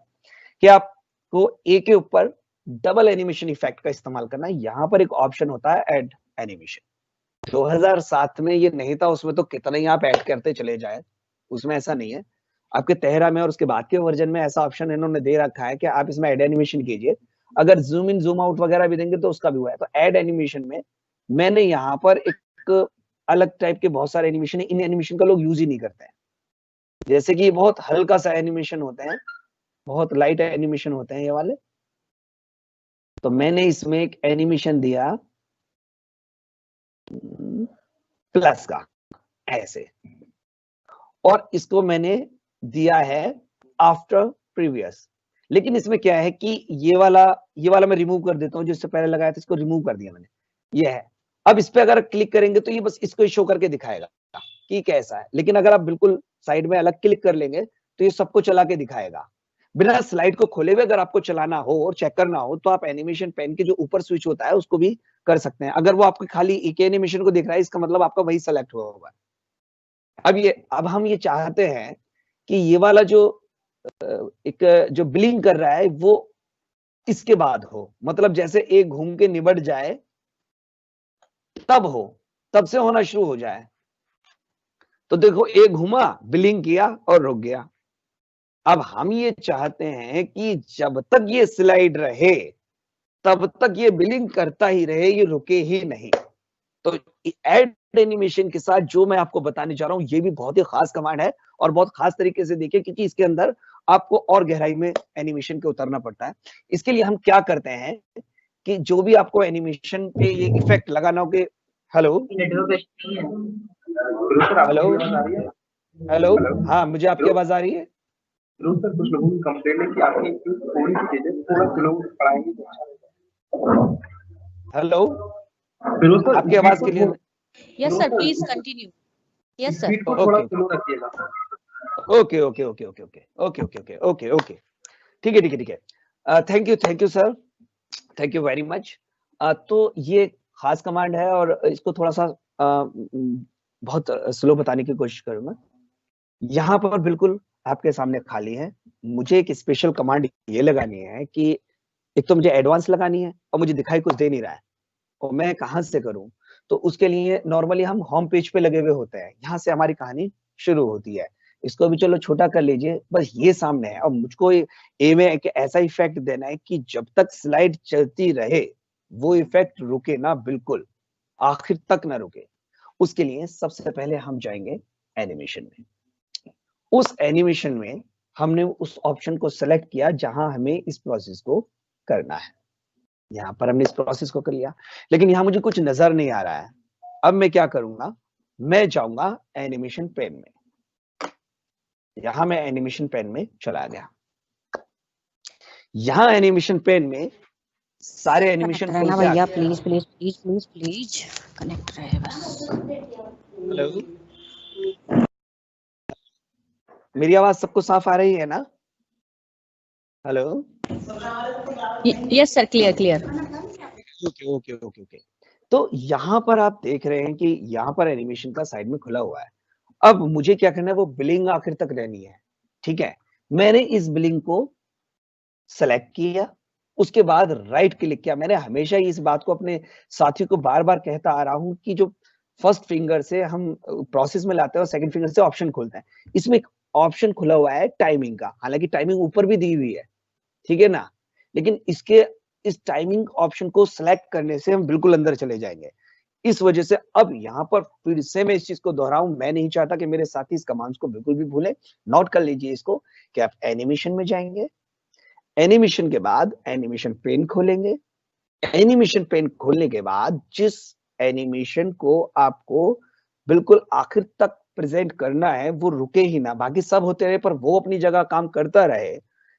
कि आपको एक के ऊपर डबल एनिमेशन इफेक्ट का इस्तेमाल करना है। यहां पर एक ऑप्शन होता है ऐड एनिमेशन। 2007 में ये नहीं था, उसमें तो कितना ही आप ऐड करते चले जाए, उसमें ऐसा नहीं है। आपके तेहरा में और उसके बाद के वर्जन में ऐसा ऑप्शन इन्होंने दे रखा है कि आप इसमें ऐड एनिमेशन कीजिए। अगर जूम इन जूम आउट वगैरह भी देंगे तो उसका भी हुआ है। तो ऐड एनिमेशन में मैंने यहाँ पर एक अलग टाइप के बहुत सारे एनिमेशन है, इन एनिमेशन का लोग यूज ही नहीं करते हैं। जैसे कि बहुत हल्का सा एनिमेशन होते हैं, बहुत लाइट एनिमेशन होते हैं ये वाले। तो मैंने इसमें एक एनिमेशन दिया प्लस का ऐसे, और इसको मैंने दिया है आफ्टर प्रीवियस। लेकिन इसमें क्या है कि ये वाला मैं रिमूव कर देता हूं, जिससे पहले लगाया था इसको रिमूव कर दिया मैंने, ये है। अब इस पे अगर क्लिक करेंगे तो ये बस इसको शो करके दिखाएगा कि कैसा है, लेकिन अगर आप बिल्कुल साइड में अलग क्लिक कर लेंगे तो ये सबको चला के दिखाएगा बिना स्लाइड को खोले हुए। अगर आपको चलाना हो और चेक करना हो तो आप एनिमेशन पेन के जो ऊपर स्विच होता है उसको भी कर सकते हैं। अगर वो आपके खाली एक एनिमेशन को दिख रहा है, इसका मतलब आपका वही सेलेक्ट हुआ होगा। अब हम ये चाहते हैं कि ये वाला जो एक जो ब्लिंक कर रहा है वो इसके बाद हो, मतलब जैसे एक घूम के निबट जाए तब हो, तब से होना शुरू हो जाए। तो देखो एक घुमा, ब्लिंक किया और रुक गया। अब हम ये चाहते हैं कि जब तक ये स्लाइड रहे तब तक ये ब्लिंक करता ही रहे, ये रुके ही नहीं। तो ऐड एनिमेशन के साथ जो मैं आपको बताने जा रहा हूं ये भी बहुत ही खास कमांड है और बहुत खास तरीके से देखिए, क्योंकि इसके अंदर आपको और गहराई में एनिमेशन के उतरना पड़ता है। इसके लिए हम क्या करते हैं कि जो भी आपको एनिमेशन पे ये इफेक्ट लगाना हो कि हेलो हेलो हेलो, हाँ मुझे आपकी आवाज आ रही है। सर कुछ लोगों की कंप्लेंट है कि आपकी थोड़ी सी चीजें थोड़ा स्लो पढ़ाएंगे तो अच्छा रहेगा। हेलो, फिरोज सर आपकी आवाज clear. Yes sir, please continue. Yes sir, speed को थोड़ा स्लो रखिएगा। Okay okay okay okay okay okay okay okay okay okay, ठीक है ठीक है ठीक है। Thank you sir, thank you very much. तो ये खास कमांड है और इसको थोड़ा सा बहुत स्लो बताने की कोशिश करूंगा। यहाँ पर बिल्कुल आपके सामने खाली है, मुझे एक स्पेशल कमांड ये लगानी है कि एक तो मुझे एडवांस लगानी है और मुझे दिखाई कुछ दे नहीं रहा है और मैं कहां से करूं। तो उसके लिए नॉर्मली हम होम पेज पे लगे हुए होते हैं, यहाँ से हमारी कहानी शुरू होती है। इसको भी चलो छोटा कर लीजिए, बस ये सामने है और मुझको ए में एक ऐसा इफेक्ट देना है कि जब तक स्लाइड चलती रहे वो इफेक्ट रुके ना, बिल्कुल आखिर तक ना रुके। उसके लिए सबसे पहले हम जाएंगे एनिमेशन में। उस एनिमेशन में हमने उस ऑप्शन को सेलेक्ट किया जहां हमें इस प्रोसेस को करना है। यहाँ पर हमने इस प्रोसेस को कर लिया, लेकिन यहाँ मुझे कुछ नजर नहीं आ रहा है। अब मैं क्या करूंगा, मैं जाऊंगा एनिमेशन पेन में। यहां मैं एनिमेशन पेन में चला गया। यहां एनिमेशन पेन में सारे एनिमेशन कनेक्ट खोल रहना के आ भैया, गया। Please please please please please connect रहे बस। हेलो, मेरी आवाज सबको साफ आ रही है ना? Hello, yes sir, clear clear. Okay okay okay okay. तो यहां पर आप देख रहे हैं कि यहां पर एनिमेशन का साइड में खुला हुआ है। अब मुझे क्या करना है, वो ब्लिंग आखिर तक रहनी है। ठीक है, मैंने इस ब्लिंग को सेलेक्ट किया, उसके बाद राइट क्लिक किया। मैंने हमेशा ही इस बात को अपने साथी को बार बार कहता आ रहा हूं कि जो फर्स्ट फिंगर से हम प्रोसेस में लाते हैं और सेकंड फिंगर से ऑप्शन खोलते हैं, इसमें एक ऑप्शन खुला हुआ है टाइमिंग का। हालांकि टाइमिंग ऊपर भी दी हुई है, ठीक है ना, लेकिन इसके इस टाइमिंग ऑप्शन को सिलेक्ट करने से हम बिल्कुल अंदर चले जाएंगे। इस वजह से अब यहाँ पर फिर से मैं इस चीज को दोहराऊं, मैं नहीं चाहता कि मेरे साथी इस कमांड्स को बिल्कुल भी भूलें। नोट कर लीजिए इसको कि आप एनिमेशन में जाएंगे, एनिमेशन के बाद एनिमेशन पेन खोलेंगे। एनिमेशन पेन खोलने के बाद जिस एनिमेशन को आपको बिल्कुल आखिर तक प्रेजेंट करना है वो रुके ही ना, बाकी सब होते रहे पर वो अपनी जगह काम करता रहे।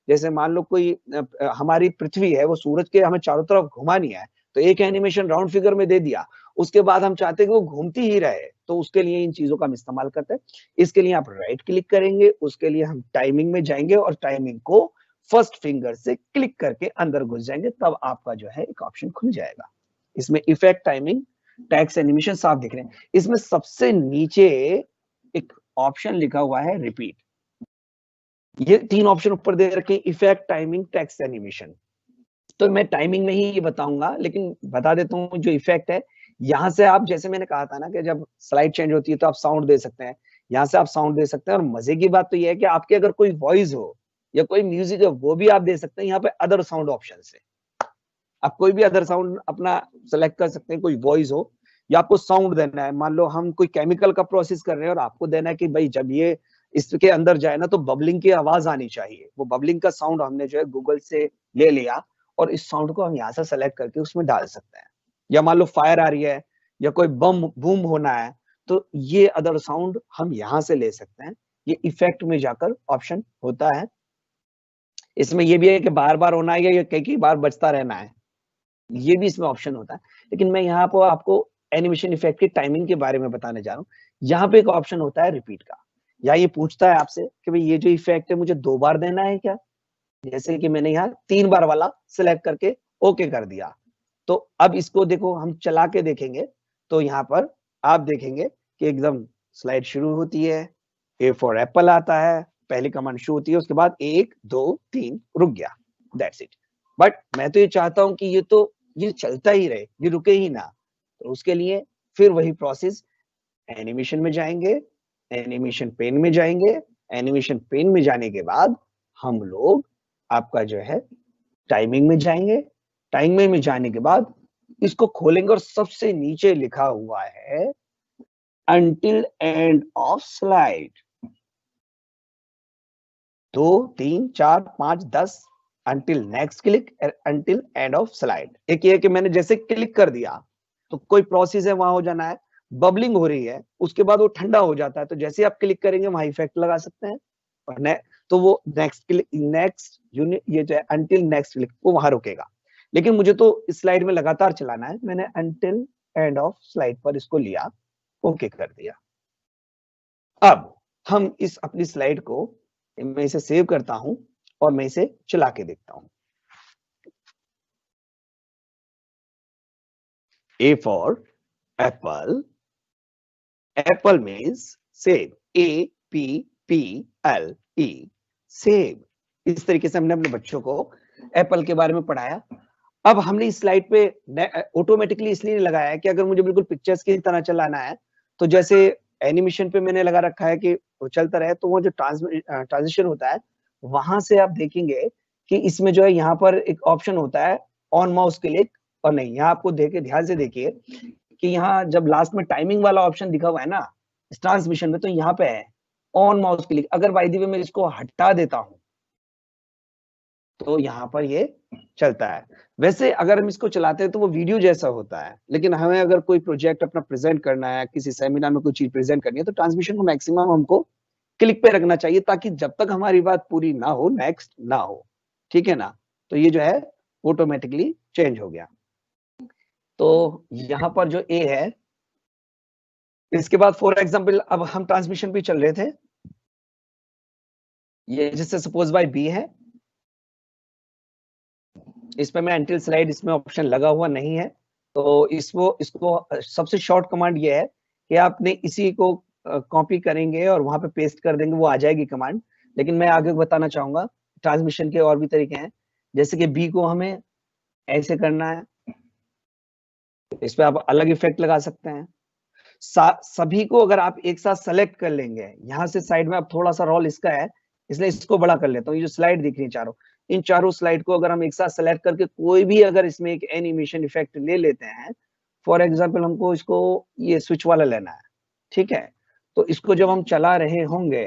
जैसे मान लो कोई हमारी पृथ्वी है, वो सूरज के हमें चारों तरफ घुमानी है, तो एक एनिमेशन राउंड फिगर में दे दिया, उसके बाद हम चाहते हैं कि वो घूमती ही रहे, तो उसके लिए इन चीजों का हम इस्तेमाल करते हैं। इसके लिए आप राइट क्लिक करेंगे, उसके लिए हम टाइमिंग में जाएंगे और टाइमिंग को फर्स्ट फिंगर से क्लिक करके अंदर घुस जाएंगे, तब आपका जो है एक ऑप्शन खुल जाएगा। इसमें इफेक्ट, टाइमिंग, टेक्स्ट, एनिमेशन साफ दिख रहे हैं। इसमें सबसे नीचे एक ऑप्शन लिखा हुआ है रिपीट। ये तीन ऑप्शन ऊपर दे रखे हैं, इफेक्ट, टाइमिंग, टेक्स्ट, एनिमेशन। तो मैं टाइमिंग में ही ये बताऊंगा, लेकिन बता देता हूँ जो इफेक्ट है, यहां से आप, जैसे मैंने कहा था ना कि जब स्लाइड चेंज होती है तो आप साउंड दे सकते हैं, यहां से आप साउंड दे सकते हैं। और मजे की बात तो ये है कि आपके अगर कोई वॉइस हो या कोई म्यूजिक है वो भी आप दे सकते हैं यहाँ पे अदर साउंड ऑप्शन से। आप कोई भी अदर साउंड अपना सेलेक्ट कर सकते हैं, कोई वॉइस हो या आपको साउंड देना है। मान लो हम कोई केमिकल का प्रोसेस कर रहे हैं और आपको देना है कि भाई जब ये इसके अंदर जाए ना तो बबलिंग की आवाज आनी चाहिए, वो बबलिंग का साउंड हमने जो है गूगल से ले लिया और इस साउंड को हम यहाँ से सेलेक्ट करके उसमें डाल सकते हैं। या मान लो फायर आ रही है या कोई बम बूम होना है, तो ये अदर साउंड हम यहाँ से ले सकते हैं। ये इफेक्ट में जाकर ऑप्शन होता है। इसमें ये भी है कि बार बार होना है या कई बार बजता रहना है, ये भी इसमें ऑप्शन होता है। लेकिन मैं यहाँ पर आपको एनिमेशन इफेक्ट की टाइमिंग के बारे में बताने जा रहा हूँ। यहाँ पे एक ऑप्शन होता है रिपीट का, या ये पूछता है आपसे कि भाई ये जो इफेक्ट है मुझे 2 बार देना है क्या? जैसे कि मैंने यहाँ 3 बार वाला सिलेक्ट करके ओके कर दिया। तो अब इसको देखो, हम चला के देखेंगे तो यहाँ पर आप देखेंगे कि एकदम स्लाइड शुरू होती है, ए फॉर एप्पल आता है, पहली कमांड शो होती है, उसके बाद 1 2 3 रुक गया, दैट्स इट। बट मैं तो ये चाहता हूं कि ये चलता ही रहे, ये रुके ही ना। तो उसके लिए फिर वही प्रोसेस, एनिमेशन में जाएंगे, एनिमेशन पेन में जाएंगे, एनिमेशन पेन में जाने के बाद हम लोग आपका जो है टाइमिंग में जाएंगे, टाइमिंग में जाने के बाद इसको खोलेंगे और सबसे नीचे लिखा हुआ है until end of slide. 2 3 4 5 10 until next click, until end of slide. एक ये कि मैंने जैसे क्लिक कर दिया तो कोई प्रोसेस है वहां हो जाना है, बबलिंग हो रही है, उसके बाद वो ठंडा हो जाता है, तो जैसे आप क्लिक करेंगे वहां इफेक्ट लगा सकते हैं। और तो वो नेक्स्ट क्लिक, नेक्स्ट यूनिट, ये जो है अंटिल नेक्स्ट क्लिक, वो वहां रुकेगा। लेकिन मुझे तो इस स्लाइड में लगातार चलाना है, मैंने अंटिल एंड ऑफ स्लाइड पर इसको लिया, ओके कर दिया। अब हम इस अपनी स्लाइड को, मैं इसे सेव करता हूं और मैं इसे चला के देखता हूं। A for apple, apple means save, APPLE, save। इस तरीके से हमने अपने बच्चों को एप्पल के बारे में पढ़ाया। अब हमने इस स्लाइड पे ऑटोमेटिकली इसलिए लगाया है कि अगर मुझे बिल्कुल पिक्चर्स की तरह चलाना है, तो जैसे एनिमेशन पे मैंने लगा रखा है कि वो चलता रहे, तो वो जो ट्रांजिशन होता है, वहां से आप देखेंगे कि इसमें जो है यहाँ पर एक ऑप्शन होता है ऑन माउस क्लिक, और नहीं, यहाँ आपको देखे ध्यान से देखिए कि यहाँ जब लास्ट में टाइमिंग वाला ऑप्शन दिखा हुआ है ना इस ट्रांसमिशन में, तो यहाँ पे है ऑन माउस क्लिक। अगर बाय द वे मैं इसको हटा देता हूं तो यहाँ पर ये चलता है। वैसे अगर हम इसको चलाते हैं तो वो वीडियो जैसा होता है, लेकिन हमें अगर कोई प्रोजेक्ट अपना प्रेजेंट करना है, किसी सेमिनार में कोई चीज प्रेजेंट करनी है, तो ट्रांसमिशन को मैक्सिमम हमको क्लिक पे रखना चाहिए, ताकि जब तक हमारी बात पूरी ना हो नेक्स्ट ना हो, ठीक है ना। तो ये जो है ऑटोमेटिकली चेंज हो गया। तो यहाँ पर जो ए है, इसके बाद फॉर एग्जाम्पल अब हम ट्रांसमिशन पे चल रहे थे, ये जिससे सपोज बाय बी है, इसमें मैं अंटिल स्लाइड, इसमें ऑप्शन लगा हुआ नहीं है, तो इसको सबसे शॉर्ट कमांड ये है कि आपने इसी को कॉपी करेंगे और वहां पे पेस्ट कर देंगे, वो आ जाएगी कमांड। लेकिन मैं आगे बताना चाहूंगा ट्रांसमिशन के और भी तरीके हैं, जैसे कि बी को हमें ऐसे करना है, इस पे आप अलग इफेक्ट लगा सकते हैं। सभी को अगर आप एक साथ सेलेक्ट कर लेंगे, यहाँ से साइड में अब थोड़ा सा रोल इसका है, इसलिए इसको बड़ा कर लेता हूँ। ये जो स्लाइड दिख रही है चारों, इन चारों स्लाइड को अगर हम एक साथ सेलेक्ट करके कोई भी अगर इसमें एक एनिमेशन इफेक्ट ले लेते हैं, फॉर एग्जांपल हमको इसको ये स्विच वाला लेना है, ठीक है, तो इसको जब हम चला रहे होंगे,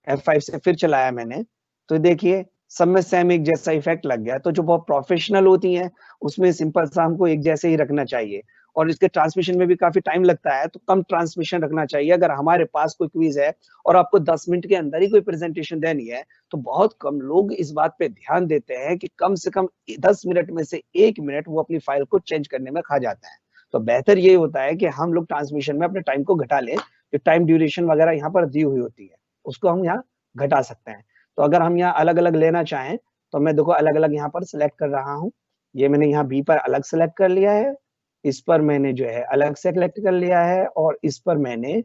F5 से फिर चलाया मैंने, तो देखिए सब में सेम एक जैसा इफेक्ट लग गया। तो जो बहुत प्रोफेशनल होती हैं उसमें सिंपल सा हमको एक जैसे ही रखना चाहिए, और इसके ट्रांसमिशन में भी काफी टाइम लगता है, तो कम ट्रांसमिशन रखना चाहिए। अगर हमारे पास कोई क्विज है और आपको 10 मिनट के अंदर ही कोई प्रेजेंटेशन देनी है, तो बहुत कम लोग इस बात पे ध्यान देते हैं कि कम से कम 10 मिनट में से 1 मिनट वो अपनी फाइल को चेंज करने में खा जाता है। तो बेहतर ये होता है कि हम लोग ट्रांसमिशन में अपने टाइम को घटा लें, जो टाइम ड्यूरेशन वगैरह यहाँ पर दी हुई होती है उसको हम यहाँ घटा सकते हैं। तो अगर हम यहाँ अलग अलग लेना चाहें, तो मैं देखो अलग अलग यहाँ पर सिलेक्ट कर रहा हूँ। ये मैंने यहाँ बी पर अलग सेलेक्ट कर लिया है, इस पर मैंने जो है अलग सेलेक्ट कर लिया है, और इस पर मैंने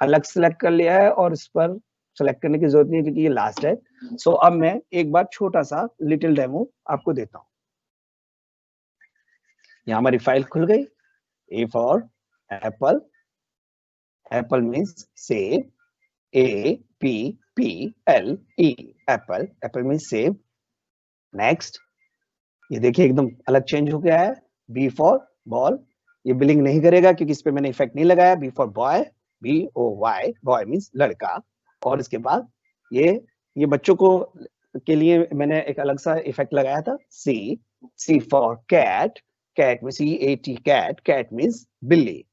अलग सेलेक्ट कर लिया है, और इस पर सेलेक्ट करने की जरूरत नहीं है क्योंकि ये लास्ट है। सो अब मैं एक बार छोटा सा लिटिल डेमो आपको देता हूँ। यहाँ हमारी फाइल खुल गई, A for apple, apple means सेव, APPLE, एप्पल, एप्पल मीन्स सेव। नेक्स्ट, ये देखिए एकदम अलग चेंज हो गया है। बी फॉर बॉल, ये बिलिंग नहीं करेगा क्योंकि इस पे मैंने इफेक्ट नहीं लगाया। B for boy, BOY, boy means लड़का। और इसके बाद ये बच्चों को के लिए मैंने एक अलग सा इफेक्ट लगाया था। C फॉर कैट, कैट में CAT, कैट, कैट मीन्स बिल्ली।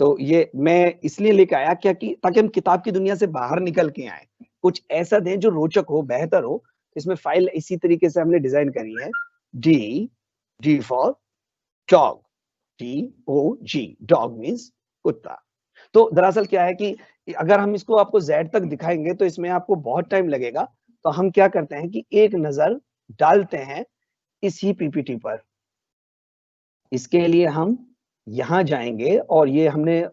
तो ये मैं इसलिए लेके आया क्या कि ताकि हम किताब की दुनिया से बाहर निकल के आए, कुछ ऐसा दें जो रोचक हो, बेहतर हो। इसमें फाइल इसी तरीके से हमने डिजाइन करी है। D for dog, DOG, dog means कुत्ता। तो दरअसल क्या है कि अगर हम इसको आपको Z तक दिखाएंगे तो इसमें आपको बहुत टाइम लगेगा। तो हम क्या करते हैं कि एक नजर डालते हैं इसी PPT पर। इसके लिए हम यहां जाएंगे और ये हमने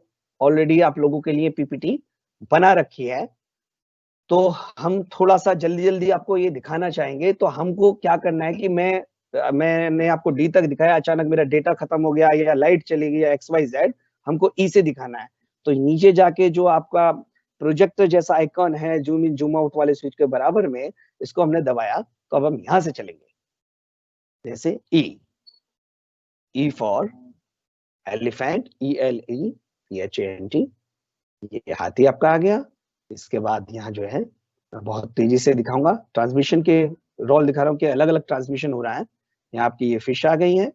ऑलरेडी आप लोगों के लिए PPT बना रखी है। तो हम थोड़ा सा जल्दी जल्दी आपको ये दिखाना चाहेंगे। तो हमको क्या करना है कि मैंने आपको डी तक दिखाया, अचानक मेरा डेटा खत्म हो गया या लाइट चली गई या XYZ, हमको ई से दिखाना है। तो नीचे जाके जो आपका प्रोजेक्टर जैसा आइकॉन है जूम इन जूम आउट वाले स्विच के बराबर में, इसको हमने दबाया। तो अब हम यहां से चलेंगे, जैसे ई फॉर एलिफेंट, ELEPHANT, ये हाथी आपका आ गया। इसके बाद यहाँ जो है बहुत तेजी से दिखाऊंगा, ट्रांसमिशन के रोल दिखा रहा हूँ कि अलग अलग ट्रांसमिशन हो रहा है। यहाँ आपकी ये फिश आ गई है,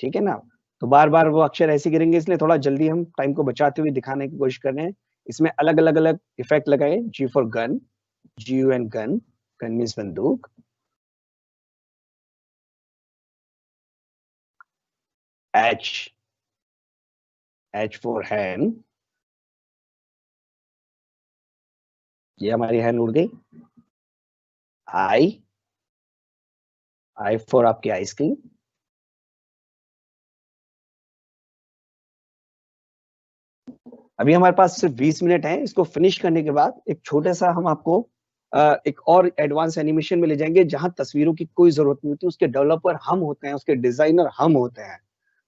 ठीक है ना। तो बार बार वो अक्षर ऐसे गिरेंगे, इसलिए थोड़ा जल्दी हम टाइम को बचाते हुए दिखाने की कोशिश कर रहे हैं। इसमें अलग अलग अलग इफेक्ट लगाए। G for gun, GUN gun, gun means बंदूक। H फॉर हैंड, ये हमारी हैंड उड़ गई। I फॉर आपकी आइसक्रीम। अभी हमारे पास सिर्फ 20 मिनट है। इसको फिनिश करने के बाद एक छोटा सा हम आपको एक और एडवांस एनिमेशन में ले जाएंगे, जहां तस्वीरों की कोई जरूरत नहीं होती, उसके डेवलपर हम होते हैं, उसके डिजाइनर हम होते हैं।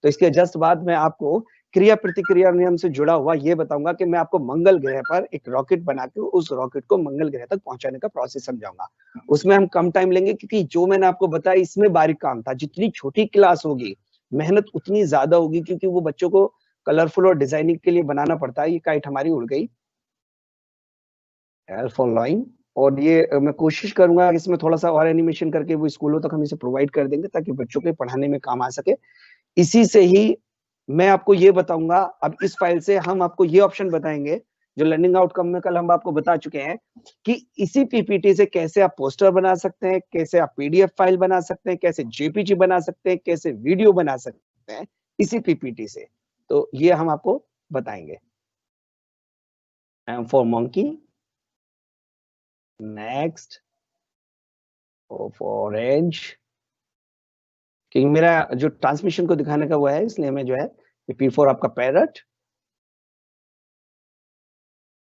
तो इसके जस्ट बाद मैं आपको क्रिया प्रतिक्रिया नियम से जुड़ा हुआ ये बताऊंगा कि मैं आपको मंगल ग्रह पर एक रॉकेट बना के उस रॉकेट को मंगल ग्रह तक पहुंचाने का प्रोसेस समझाऊंगा। उसमें हम कम टाइम लेंगे, क्योंकि जो मैंने आपको बताया इसमें बारीक काम था। जितनी छोटी क्लास होगी मेहनत उतनी ज्यादा होगी, क्योंकि वो बच्चों को कलरफुल और डिजाइनिंग के लिए बनाना पड़ता है। ये काइट हमारी उड़ गई, L फॉर लाइन। और ये मैं कोशिश करूंगा इसमें थोड़ा सा और एनिमेशन करके वो स्कूलों तक हम इसे प्रोवाइड कर देंगे, ताकि बच्चों के पढ़ाने में काम आ सके। इसी से ही मैं आपको ये बताऊंगा, अब इस फाइल से हम आपको ये ऑप्शन बताएंगे जो लर्निंग आउटकम में कल हम आपको बता चुके हैं, कि इसी पीपीटी से कैसे आप पोस्टर बना सकते हैं, कैसे आप PDF फाइल बना सकते हैं, कैसे JPG बना सकते हैं, कैसे वीडियो बना सकते हैं इसी पीपीटी से। तो ये हम आपको बताएंगे। M for monkey, next, O for orange, कि मेरा जो ट्रांसमिशन को दिखाने का वो है, इसलिए मैं जो है P फॉर आपका पैरट,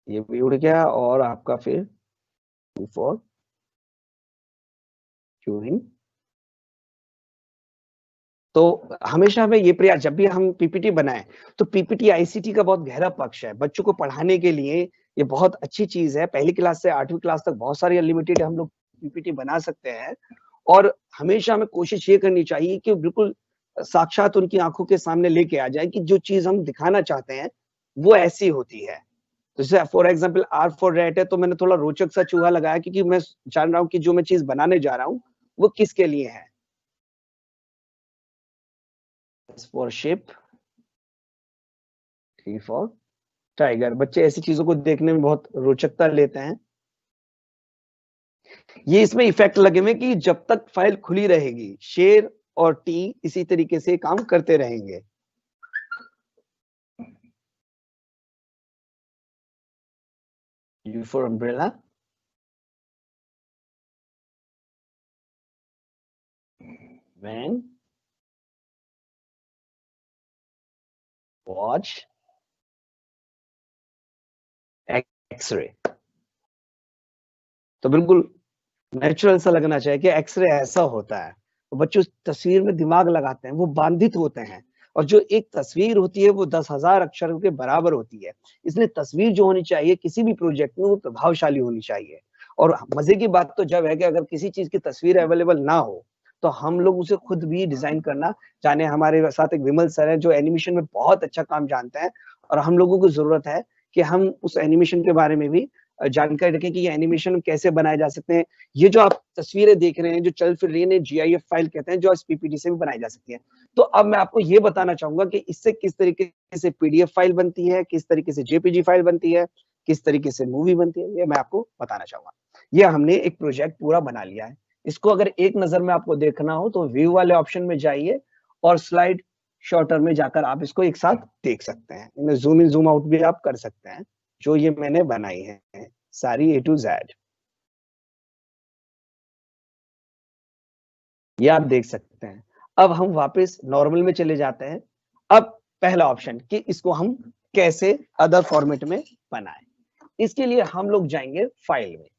ये भी उड़ गया। और आपका फिर Q फॉर क्यूइंग। तो हमेशा हमें ये प्रयास, जब भी हम पीपीटी बनाएं तो पीपीटी ICT का बहुत गहरा पक्ष है। बच्चों को पढ़ाने के लिए ये बहुत अच्छी चीज है। पहली क्लास से 8वीं क्लास तक बहुत सारी अनलिमिटेड हम लोग पीपीटी बना सकते हैं। और हमेशा हमें कोशिश ये करनी चाहिए कि बिल्कुल साक्षात उनकी आंखों के सामने लेके आ जाए, कि जो चीज हम दिखाना चाहते हैं वो ऐसी होती है। जैसे for example R for rat है, तो मैंने थोड़ा रोचक सा चूहा लगाया, क्योंकि मैं जान रहा हूँ कि जो मैं चीज बनाने जा रहा हूँ वो किसके लिए है। S for ship, T for tiger. बच्चे ऐसी चीजों को देखने में बहुत रोचकता लेते हैं। ये इसमें इफेक्ट लगे हुए कि जब तक फाइल खुली रहेगी शेर और टी इसी तरीके से काम करते रहेंगे। U for umbrella, van, watch, x-ray. तो बिल्कुल नेचुरल सा लगना चाहिए कि एक्सरे ऐसा होता है। तो बच्चे उस तस्वीर में दिमाग लगाते हैं, वो बांधित होते हैं। और जो एक तस्वीर होती है वो 10,000 अक्षरों के बराबर होती है। इसलिए तस्वीर जो होनी चाहिए किसी भी प्रोजेक्ट में, वो प्रभावशाली होनी चाहिए। और मजे की बात तो जब है कि अगर किसी चीज की तस्वीर अवेलेबल ना हो तो हम लोग उसे खुद भी डिजाइन करना जाने। हमारे साथ एक विमल सर है जो एनिमेशन में बहुत अच्छा काम जानते हैं, और हम लोगों को जरूरत है कि हम उस एनिमेशन के बारे में भी जानकारी रखें कि ये एनिमेशन कैसे बनाए जा सकते हैं। ये जो आप तस्वीरें देख रहे हैं जो चल फिर रही है, GIF फाइल कहते हैं, जो पीपीटी से भी बनाई जा सकती है। तो अब मैं आपको ये बताना चाहूंगा कि इससे किस तरीके से PDF फाइल बनती है, किस तरीके से JPG फाइल बनती है, किस तरीके से मूवी बनती है, ये मैं आपको बताना चाहूंगा। ये हमने एक प्रोजेक्ट पूरा बना लिया है। इसको अगर एक नजर में आपको देखना हो तो व्यू वाले ऑप्शन में जाइए और स्लाइड शॉर्टर में जाकर आप इसको एक साथ देख सकते हैं। इन्हें जूम इन जूम आउट भी आप कर सकते हैं, जो ये मैंने बनाई है सारी A to Z। ये आप देख सकते हैं। अब हम वापस नॉर्मल में चले जाते हैं। अब पहला ऑप्शन कि इसको हम कैसे अदर फॉर्मेट में बनाएं। इसके लिए हम लोग जाएंगे फाइल में।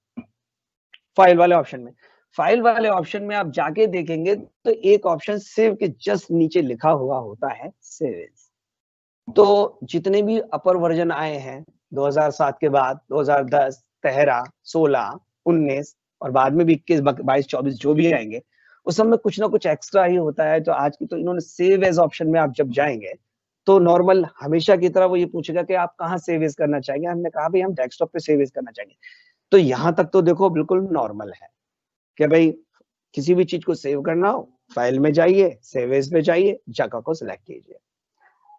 फाइल वाले ऑप्शन में। फाइल वाले ऑप्शन में आप जाके देखेंगे तो एक ऑप्शन सेव के जस्ट नीचे लिखा हुआ होता है सेव एज। तो जितने भी अपर वर्जन आए हैं 2007 के बाद 2010, 13, 16, 19 और बाद में भी 21, 22, 24 जो भी आएंगे उस सब में कुछ ना कुछ एक्स्ट्रा ही होता है। तो आज की तो इन्होंने सेव एज ऑप्शन में आप जब जाएंगे तो नॉर्मल हमेशा की तरह वो ये पूछेगा कि आप कहाँ सेव एज करना चाहेंगे। हमने कहा भाई हम डेस्कटॉप पे सेव एज करना चाहेंगे। तो यहाँ तक तो देखो बिल्कुल नॉर्मल है कि भाई किसी भी चीज को सेव करना हो फाइल में जाइए, सेव एज पे जाइए, जगह को सिलेक्ट कीजिए।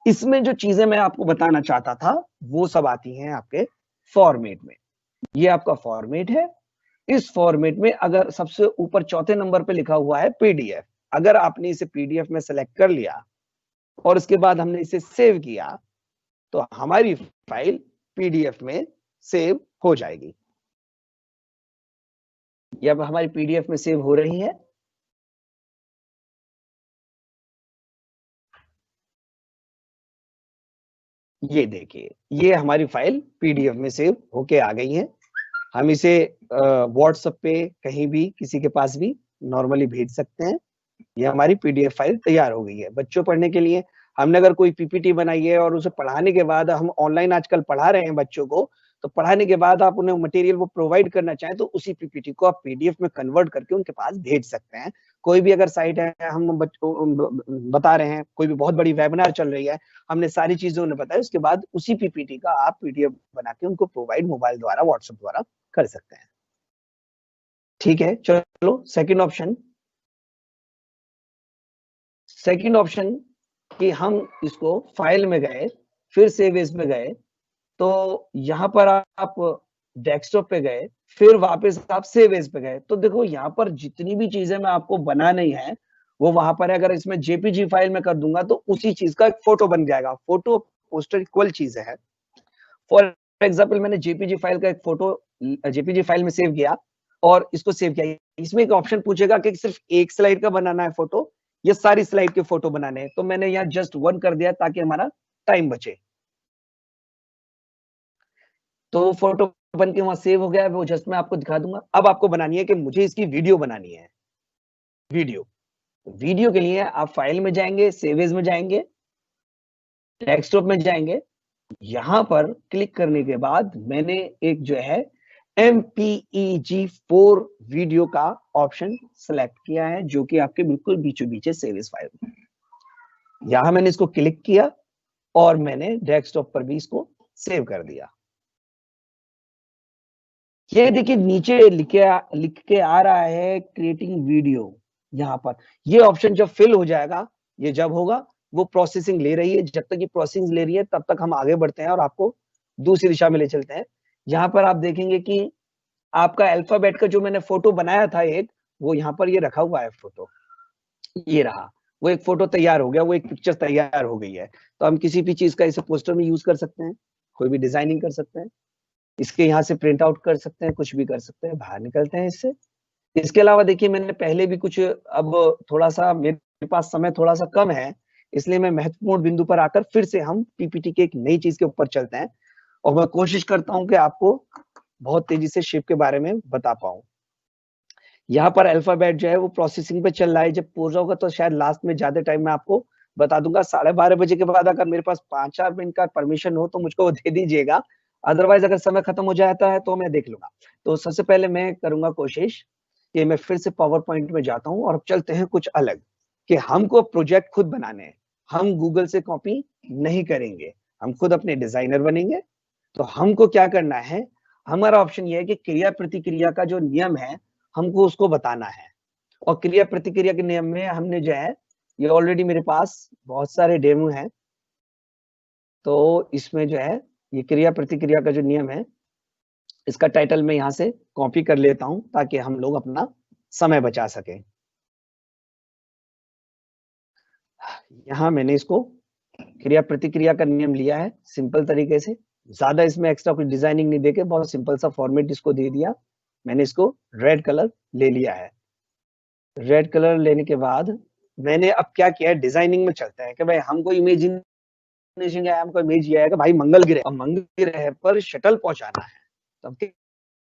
इसमें जो चीजें मैं आपको बताना चाहता था वो सब आती हैं आपके फॉर्मेट में। ये आपका फॉर्मेट है। इस फॉर्मेट में अगर सबसे ऊपर चौथे नंबर पे लिखा हुआ है पीडीएफ, अगर आपने इसे पीडीएफ में सेलेक्ट कर लिया और उसके बाद हमने इसे सेव किया तो हमारी फाइल पीडीएफ में सेव हो जाएगी। ये अब हमारी पीडीएफ में सेव हो रही है। ये देखिए ये हमारी फाइल पीडीएफ में सेव होके आ गई है। हम इसे व्हाट्सएप पे कहीं भी किसी के पास भी नॉर्मली भेज सकते हैं। ये हमारी पीडीएफ फाइल तैयार हो गई है बच्चों पढ़ने के लिए। हमने अगर कोई पीपीटी बनाई है और उसे पढ़ाने के बाद हम ऑनलाइन आजकल पढ़ा रहे हैं बच्चों को, तो पढ़ाने के बाद आप उन्हें मटेरियल वो प्रोवाइड करना चाहें तो उसी पीपीटी को आप पीडीएफ में कन्वर्ट करके उनके पास भेज सकते हैं। कोई भी अगर साइट है हम बता रहे हैं, कोई भी बहुत बड़ी वेबिनार चल रही है, हमने सारी चीजें उन्हें बताया, उसके बाद उसी पीपीटी का आप पीडीएफ बना के उनको प्रोवाइड मोबाइल द्वारा व्हाट्सएप द्वारा कर सकते हैं। ठीक है, चलो सेकंड ऑप्शन कि हम इसको फाइल में गए, फिर सेव एज में गए, तो यहाँ पर आप डेस्कटॉप पे गए, फिर वापस आप सेव एज पे गए, तो देखो यहाँ पर जितनी भी चीजें मैं आपको बनानी है वो वहां पर है। अगर इसमें जेपीजी फाइल में कर दूंगा तो उसी चीज का एक फोटो बन जाएगा। फोटो पोस्टर इक्वल चीज है। फॉर एग्जाम्पल मैंने जेपीजी फाइल का एक फोटो जेपीजी फाइल में सेव किया और इसको सेव किया। इसमें एक ऑप्शन पूछेगा कि सिर्फ एक स्लाइड का बनाना है फोटो या सारी स्लाइड के फोटो बनाने हैं, तो मैंने यहाँ जस्ट 1 कर दिया ताकि हमारा टाइम बचे। तो फोटो बन के वहां सेव हो गया है, वो जस्ट मैं आपको दिखा दूंगा। अब आपको बनानी है कि मुझे इसकी वीडियो बनानी है। वीडियो के लिए आप फाइल में जाएंगे, सेव एज में जाएंगे, डेस्कटॉप में जाएंगे। यहां पर क्लिक करने के बाद मैंने एक जो है MPEG-4 वीडियो का ऑप्शन सेलेक्ट किया है जो कि आपके बिल्कुल बीचों बीच सेव एज फाइल में। यहां मैंने इसको क्लिक किया और मैंने डेस्कटॉप पर भी इसको सेव कर दिया। ये देखिए नीचे लिख के आ रहा है क्रिएटिंग वीडियो। यहाँ पर ये ऑप्शन जब फिल हो जाएगा, ये जब होगा वो प्रोसेसिंग ले रही है। जब तक ये प्रोसेसिंग ले रही है तब तक हम आगे बढ़ते हैं और आपको दूसरी दिशा में ले चलते हैं। यहाँ पर आप देखेंगे कि आपका अल्फाबेट का जो मैंने फोटो बनाया था एक, वो यहाँ पर ये रखा हुआ है फोटो। ये रहा, वो एक फोटो तैयार हो गया, वो एक पिक्चर तैयार हो गई है। तो हम किसी भी चीज का इसे पोस्टर में यूज कर सकते हैं, कोई भी डिजाइनिंग कर सकते हैं, इसके यहाँ से प्रिंट आउट कर सकते हैं, कुछ भी कर सकते हैं। बाहर निकलते हैं इससे। इसके अलावा देखिए मैंने पहले भी कुछ, अब थोड़ा सा मेरे पास समय थोड़ा सा कम है, इसलिए मैं महत्वपूर्ण बिंदु पर आकर फिर से हम पीपीटी के एक नई चीज के ऊपर चलते हैं और मैं कोशिश करता हूं कि आपको बहुत तेजी से शेप के बारे में बता पाऊं। यहाँ पर अल्फाबेट जो है वो प्रोसेसिंग पे चल रहा है। जब पूरा होगा तो शायद लास्ट में ज्यादा टाइम में आपको बता दूंगा। 12:30 बजे के बाद अगर मेरे पास 5-4 मिनट का परमिशन हो तो मुझको दे दीजिएगा, अदरवाइज अगर समय खत्म हो जाता है तो मैं देख लूंगा। तो सबसे पहले मैं करूंगा कोशिश कि मैं फिर से पावर पॉइंट में जाता हूँ और चलते हैं कुछ अलग, कि हमको प्रोजेक्ट खुद बनाने हैं। हम गूगल से कॉपी नहीं करेंगे, हम खुद अपने डिजाइनर बनेंगे। तो हमको क्या करना है, हमारा ऑप्शन ये है कि क्रिया प्रतिक्रिया का जो नियम है हमको उसको बताना है। और क्रिया प्रतिक्रिया के नियम में हमने जो है, ये ऑलरेडी मेरे पास बहुत सारे डेमो हैं, तो इसमें जो है ये क्रिया प्रतिक्रिया का जो नियम है इसका टाइटल मैं यहाँ से कॉपी कर लेता हूं ताकि हम लोग अपना समय बचा सकें। यहाँ मैंने इसको क्रिया प्रतिक्रिया का नियम लिया है सिंपल तरीके से, ज्यादा इसमें एक्स्ट्रा कुछ डिजाइनिंग नहीं देके बहुत सिंपल सा फॉर्मेट इसको दे दिया। मैंने इसको रेड कलर ले लिया है। रेड कलर लेने के बाद मैंने अब क्या किया है, डिजाइनिंग में चलते हैं कि भाई हमको इमेजिनेशन, हमको इमेज ये है कि भाई मंगल ग्रह, और मंगल ग्रह पर शटल पहुंचाना है। तो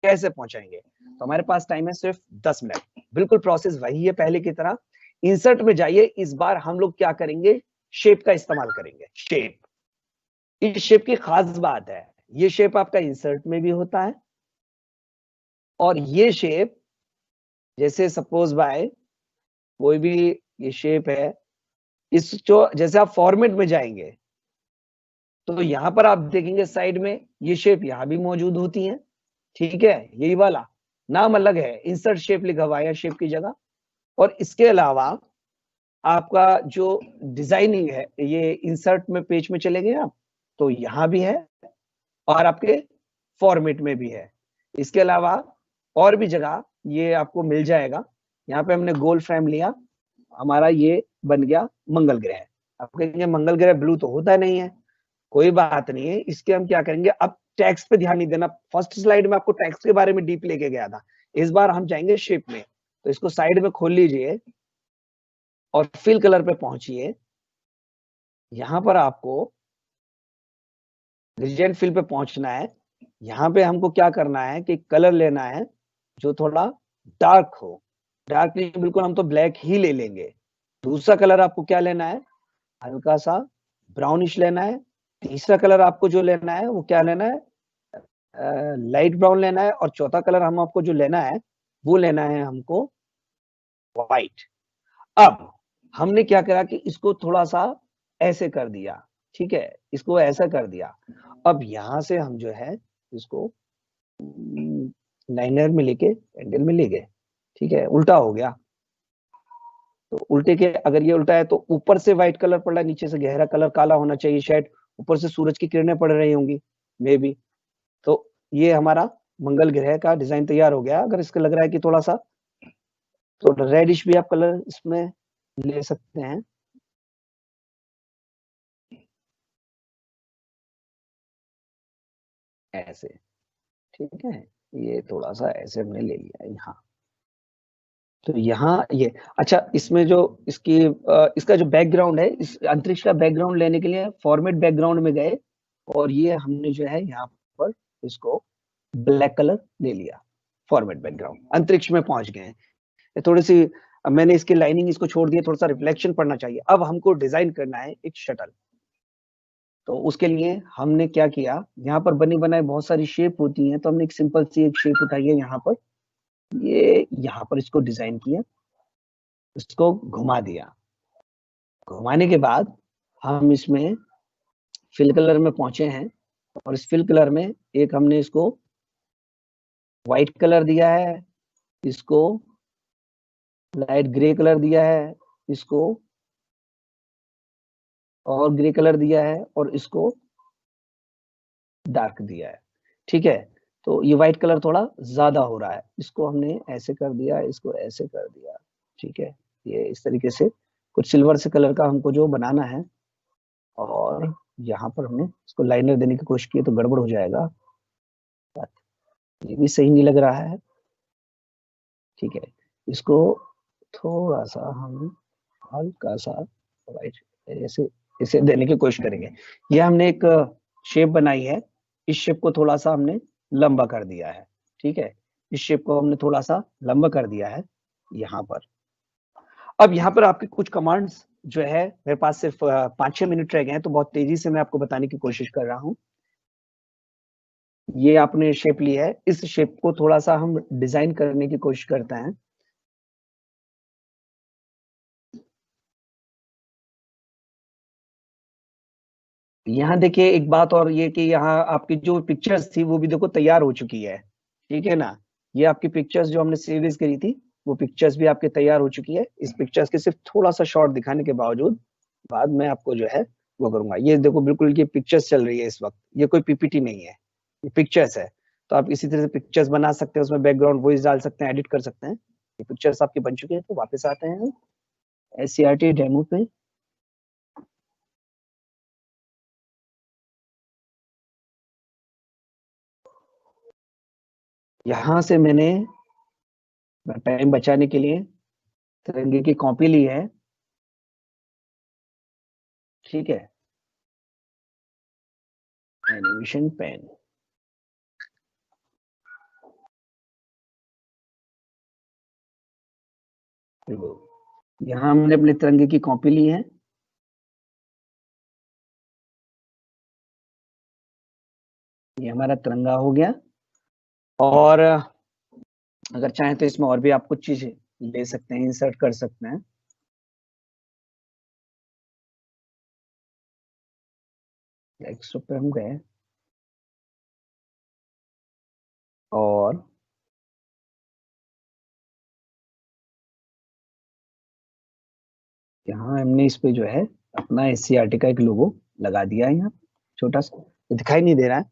कैसे पहुंचाएंगे? तो हमारे पास टाइम है सिर्फ 10 मिनट। बिल्कुल प्रोसेस वही है पहले की तरह। इंसर्ट में जाइए, इस बार हम लोग क्या करेंगे, शेप का इस्तेमाल करेंगे। शेप, इस शेप की खास बात है, ये शेप आपका इंसर्ट में भी होता है, और ये शेप जैसे सपोज बाय कोई भी ये शेप है, इस जो जैसे आप फॉर्मेट में जाएंगे तो यहां पर आप देखेंगे साइड में ये शेप यहां भी मौजूद होती है। ठीक है, यही वाला नाम अलग है, इंसर्ट शेप लिखा हुआ है शेप की जगह। और इसके अलावा आपका जो डिजाइनिंग है, ये इंसर्ट में पेज में चले गए आप तो यहां भी है और आपके फॉर्मेट में भी है। इसके अलावा और भी जगह ये आपको मिल जाएगा। यहाँ पे हमने गोल फ्रेम लिया, हमारा ये बन गया मंगल ग्रह। आप कहेंगे मंगल ग्रह ब्लू तो होता नहीं है, कोई बात नहीं है, इसके हम क्या करेंगे, अब टेक्स्ट पे ध्यान नहीं देना। फर्स्ट स्लाइड में आपको टेक्स्ट के बारे में डीप लेके गया था, इस बार हम जाएंगे शेप में। तो इसको साइड में खोल लीजिए और फिल कलर पे पहुंचिए। यहां पर आपको ग्रेडिएंट फिल पे पहुंचना है। यहाँ पे हमको क्या करना है कि कलर लेना है जो थोड़ा डार्क हो। डार्क नहीं, बिल्कुल हम तो ब्लैक ही ले लेंगे। दूसरा कलर आपको क्या लेना है, हल्का सा ब्राउनिश लेना है। तीसरा कलर आपको जो लेना है वो क्या लेना है, लाइट ब्राउन लेना है। और चौथा कलर हम आपको जो लेना है वो लेना है हमको व्हाइट। अब हमने क्या करा कि इसको थोड़ा सा ऐसे कर दिया, ठीक है, इसको ऐसा कर दिया। अब यहां से हम जो है इसको लाइनर में लेके एंगल में ले गए, ठीक है, उल्टा हो गया। तो उल्टे के, अगर ये उल्टा है तो ऊपर से व्हाइट कलर पड़ रहा है, नीचे से गहरा कलर काला होना चाहिए, शायद ऊपर से सूरज की किरणें पड़ रही होंगी मे बी। तो ये हमारा मंगल ग्रह का डिजाइन तैयार हो गया। अगर इसका लग रहा है कि थोड़ा सा तो रेडिश भी आप कलर इसमें ले सकते हैं। ऐसे, ठीक है, ये थोड़ा सा ऐसे हमने ले लिया यहाँ। तो यहाँ ये, अच्छा, इसमें जो इसकी इसका जो बैकग्राउंड है, इस अंतरिक्ष का बैकग्राउंड लेने के लिए फॉर्मेट बैकग्राउंड में गए और ये हमने जो है यहाँ पर इसको ब्लैक कलर ले लिया। फॉर्मेट बैकग्राउंड, अंतरिक्ष में पहुंच गए हैं। थोड़ी सी मैंने इसकी लाइनिंग इसको छोड़ दिया, थोड़ा सा रिफ्लेक्शन पड़ना चाहिए। अब हमको डिजाइन करना है एक शटल। तो उसके लिए हमने क्या किया, यहाँ पर बनी बनाई बहुत सारी शेप होती हैं, तो हमने एक सिंपल सी एक शेप उठाई है यहाँ पर, ये यहाँ पर इसको डिजाइन किया, इसको घुमा दिया। घुमाने के बाद हम इसमें फिल कलर में पहुंचे हैं और इस फिल कलर में एक हमने इसको व्हाइट कलर दिया है, इसको लाइट ग्रे कलर दिया है, इसको और ग्रे कलर दिया है, और इसको डार्क दिया है। ठीक है, तो ये व्हाइट कलर थोड़ा ज्यादा हो रहा है, इसको हमने ऐसे कर दिया, इसको ऐसे कर दिया। ठीक है, ये इस तरीके से कुछ सिल्वर से कलर का हमको जो बनाना है। और यहाँ पर हमने इसको लाइनर देने की कोशिश की तो गड़बड़ हो जाएगा, ये भी सही नहीं लग रहा है। ठीक है, इसको थोड़ा सा हम हल्का सा वाइट ऐसे इसे देने की कोशिश करेंगे। ये हमने एक शेप बनाई है, इस शेप को थोड़ा सा हमने लंबा कर दिया है। ठीक है, इस शेप को हमने थोड़ा सा लंबा कर दिया है यहाँ पर। अब यहाँ पर आपके कुछ कमांड्स जो है, मेरे पास सिर्फ 5-6 मिनट रह गए हैं, तो बहुत तेजी से मैं आपको बताने की कोशिश कर रहा हूँ। ये आपने शेप ली है, इस शेप को थोड़ा सा हम डिजाइन करने की कोशिश करते हैं। यहाँ देखिए एक बात और ये कि यहाँ आपकी जो पिक्चर्स थी वो भी देखो तैयार हो चुकी है। ठीक है ना, ये आपकी पिक्चर्स जो हमने सीरीज करी थी वो पिक्चर्स भी आपके तैयार हो चुकी है। इस पिक्चर्स के सिर्फ थोड़ा सा शॉर्ट दिखाने के बावजूद बाद में आपको जो है वो करूंगा। ये देखो बिल्कुल ये पिक्चर्स चल रही है इस वक्त, ये कोई पीपीटी नहीं है, ये पिक्चर्स है। तो आप इसी तरह से पिक्चर्स बना सकते हैं, उसमें बैकग्राउंड वॉइस डाल सकते हैं, एडिट कर सकते हैं। ये पिक्चर्स आपकी बन चुकी है। तो वापस आते हैं SCRT डेमो पे। यहाँ से मैंने टाइम बचाने के लिए तिरंगे की कॉपी ली है। ठीक है, एनिमेशन पेन, यहाँ हमने अपने तिरंगे की कॉपी ली है, ये हमारा तिरंगा हो गया। और अगर चाहें तो इसमें और भी आप कुछ चीज ले सकते हैं, इंसर्ट कर सकते हैं। एक्स्ट्रा पे हम गए और यहाँ हमने इस पे जो है अपना SCERT का एक लोगो लगा दिया है। यहाँ छोटा सा दिखाई नहीं दे रहा है।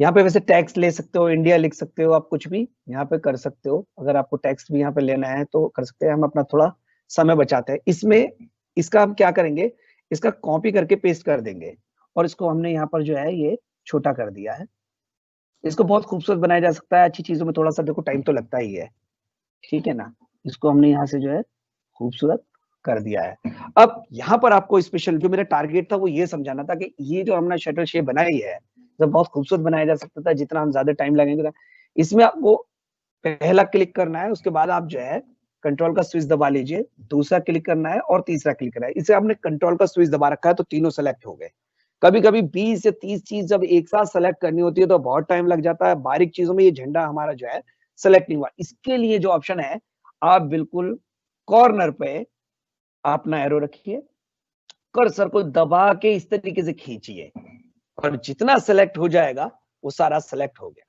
यहाँ पे वैसे टैक्स ले सकते हो, इंडिया लिख सकते हो, आप कुछ भी यहाँ पे कर सकते हो। अगर आपको टैक्स भी यहाँ पे लेना है तो कर सकते हैं। हम अपना थोड़ा समय बचाते हैं इसमें। इसका हम क्या करेंगे, इसका कॉपी करके पेस्ट कर देंगे और इसको हमने यहाँ पर जो है ये छोटा कर दिया है। इसको बहुत खूबसूरत बनाया जा सकता है। अच्छी चीजों में थोड़ा सा देखो टाइम तो लगता ही है, ठीक है ना। इसको हमने यहाँ से जो है खूबसूरत कर दिया है। अब यहाँ पर आपको स्पेशल जो मेरा टारगेट था वो ये समझाना था कि ये जो हमने शटल शेप बनाई है जब बहुत खूबसूरत बनाया जा सकता था, जितना हम ज्यादा टाइम लगेंगे। इसमें आपको पहला क्लिक करना है, उसके बाद आप जो है कंट्रोल का स्विच दबा लीजिए, दूसरा क्लिक करना है और तीसरा क्लिक करना है। इसे आपने कंट्रोल का स्विच दबा रखा है तो तीनों सेलेक्ट हो गए। कभी कभी 20 से 30 चीज जब एक साथ सेलेक्ट करनी होती है तो बहुत टाइम लग जाता है। बारीक चीजों में ये झंडा हमारा जो है सेलेक्ट नहीं हुआ। इसके लिए जो ऑप्शन है, आप बिल्कुल कॉर्नर पे अपना एरो रखिए, कर्सर को दबा के इस तरीके से खींचिए और जितना सेलेक्ट हो जाएगा वो सारा सेलेक्ट हो गया।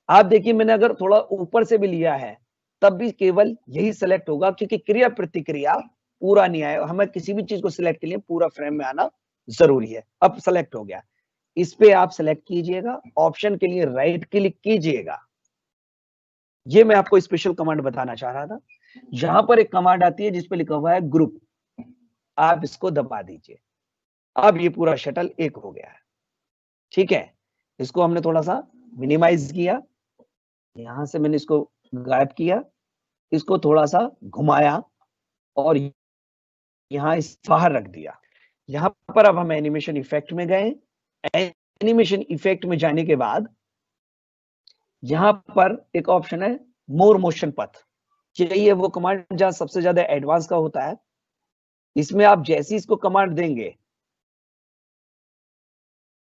आप देखिए मैंने अगर थोड़ा ऊपर से भी लिया है तब भी केवल यही सेलेक्ट होगा, क्योंकि क्रिया प्रतिक्रिया पूरा नहीं आया। हमें किसी भी चीज को सिलेक्ट के लिए पूरा फ्रेम में आना जरूरी है। अब सेलेक्ट हो गया, इस पे आप सेलेक्ट कीजिएगा, ऑप्शन के लिए राइट क्लिक कीजिएगा। ये मैं आपको स्पेशल कमांड बताना चाह रहा था। यहां पर एक कमांड आती है जिसपे लिखा हुआ है ग्रुप, आप इसको दबा दीजिए। अब ये पूरा शटल एक हो गया है, ठीक है। इसको हमने थोड़ा सा मिनिमाइज किया, यहां से मैंने इसको गायब किया, इसको थोड़ा सा घुमाया और यहाँ इस बाहर रख दिया। यहाँ पर अब हम एनिमेशन इफेक्ट में गए। एनिमेशन इफेक्ट में जाने के बाद यहाँ पर एक ऑप्शन है मोर मोशन पथ। यही है वो कमांड जहां सबसे ज्यादा एडवांस का होता है। इसमें आप जैसे इसको कमांड देंगे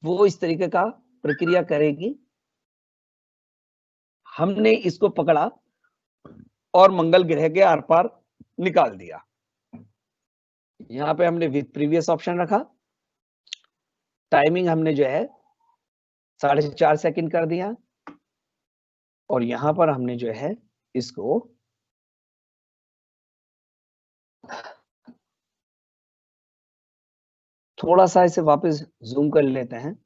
वो इस तरीके का प्रक्रिया करेगी। हमने इसको पकड़ा और मंगल ग्रह के आर पार निकाल दिया। यहाँ पे हमने विद प्रीवियस ऑप्शन रखा, टाइमिंग हमने जो है 4.5 सेकंड कर दिया और यहाँ पर हमने जो है इसको थोड़ा सा इसे वापस जूम कर लेते हैं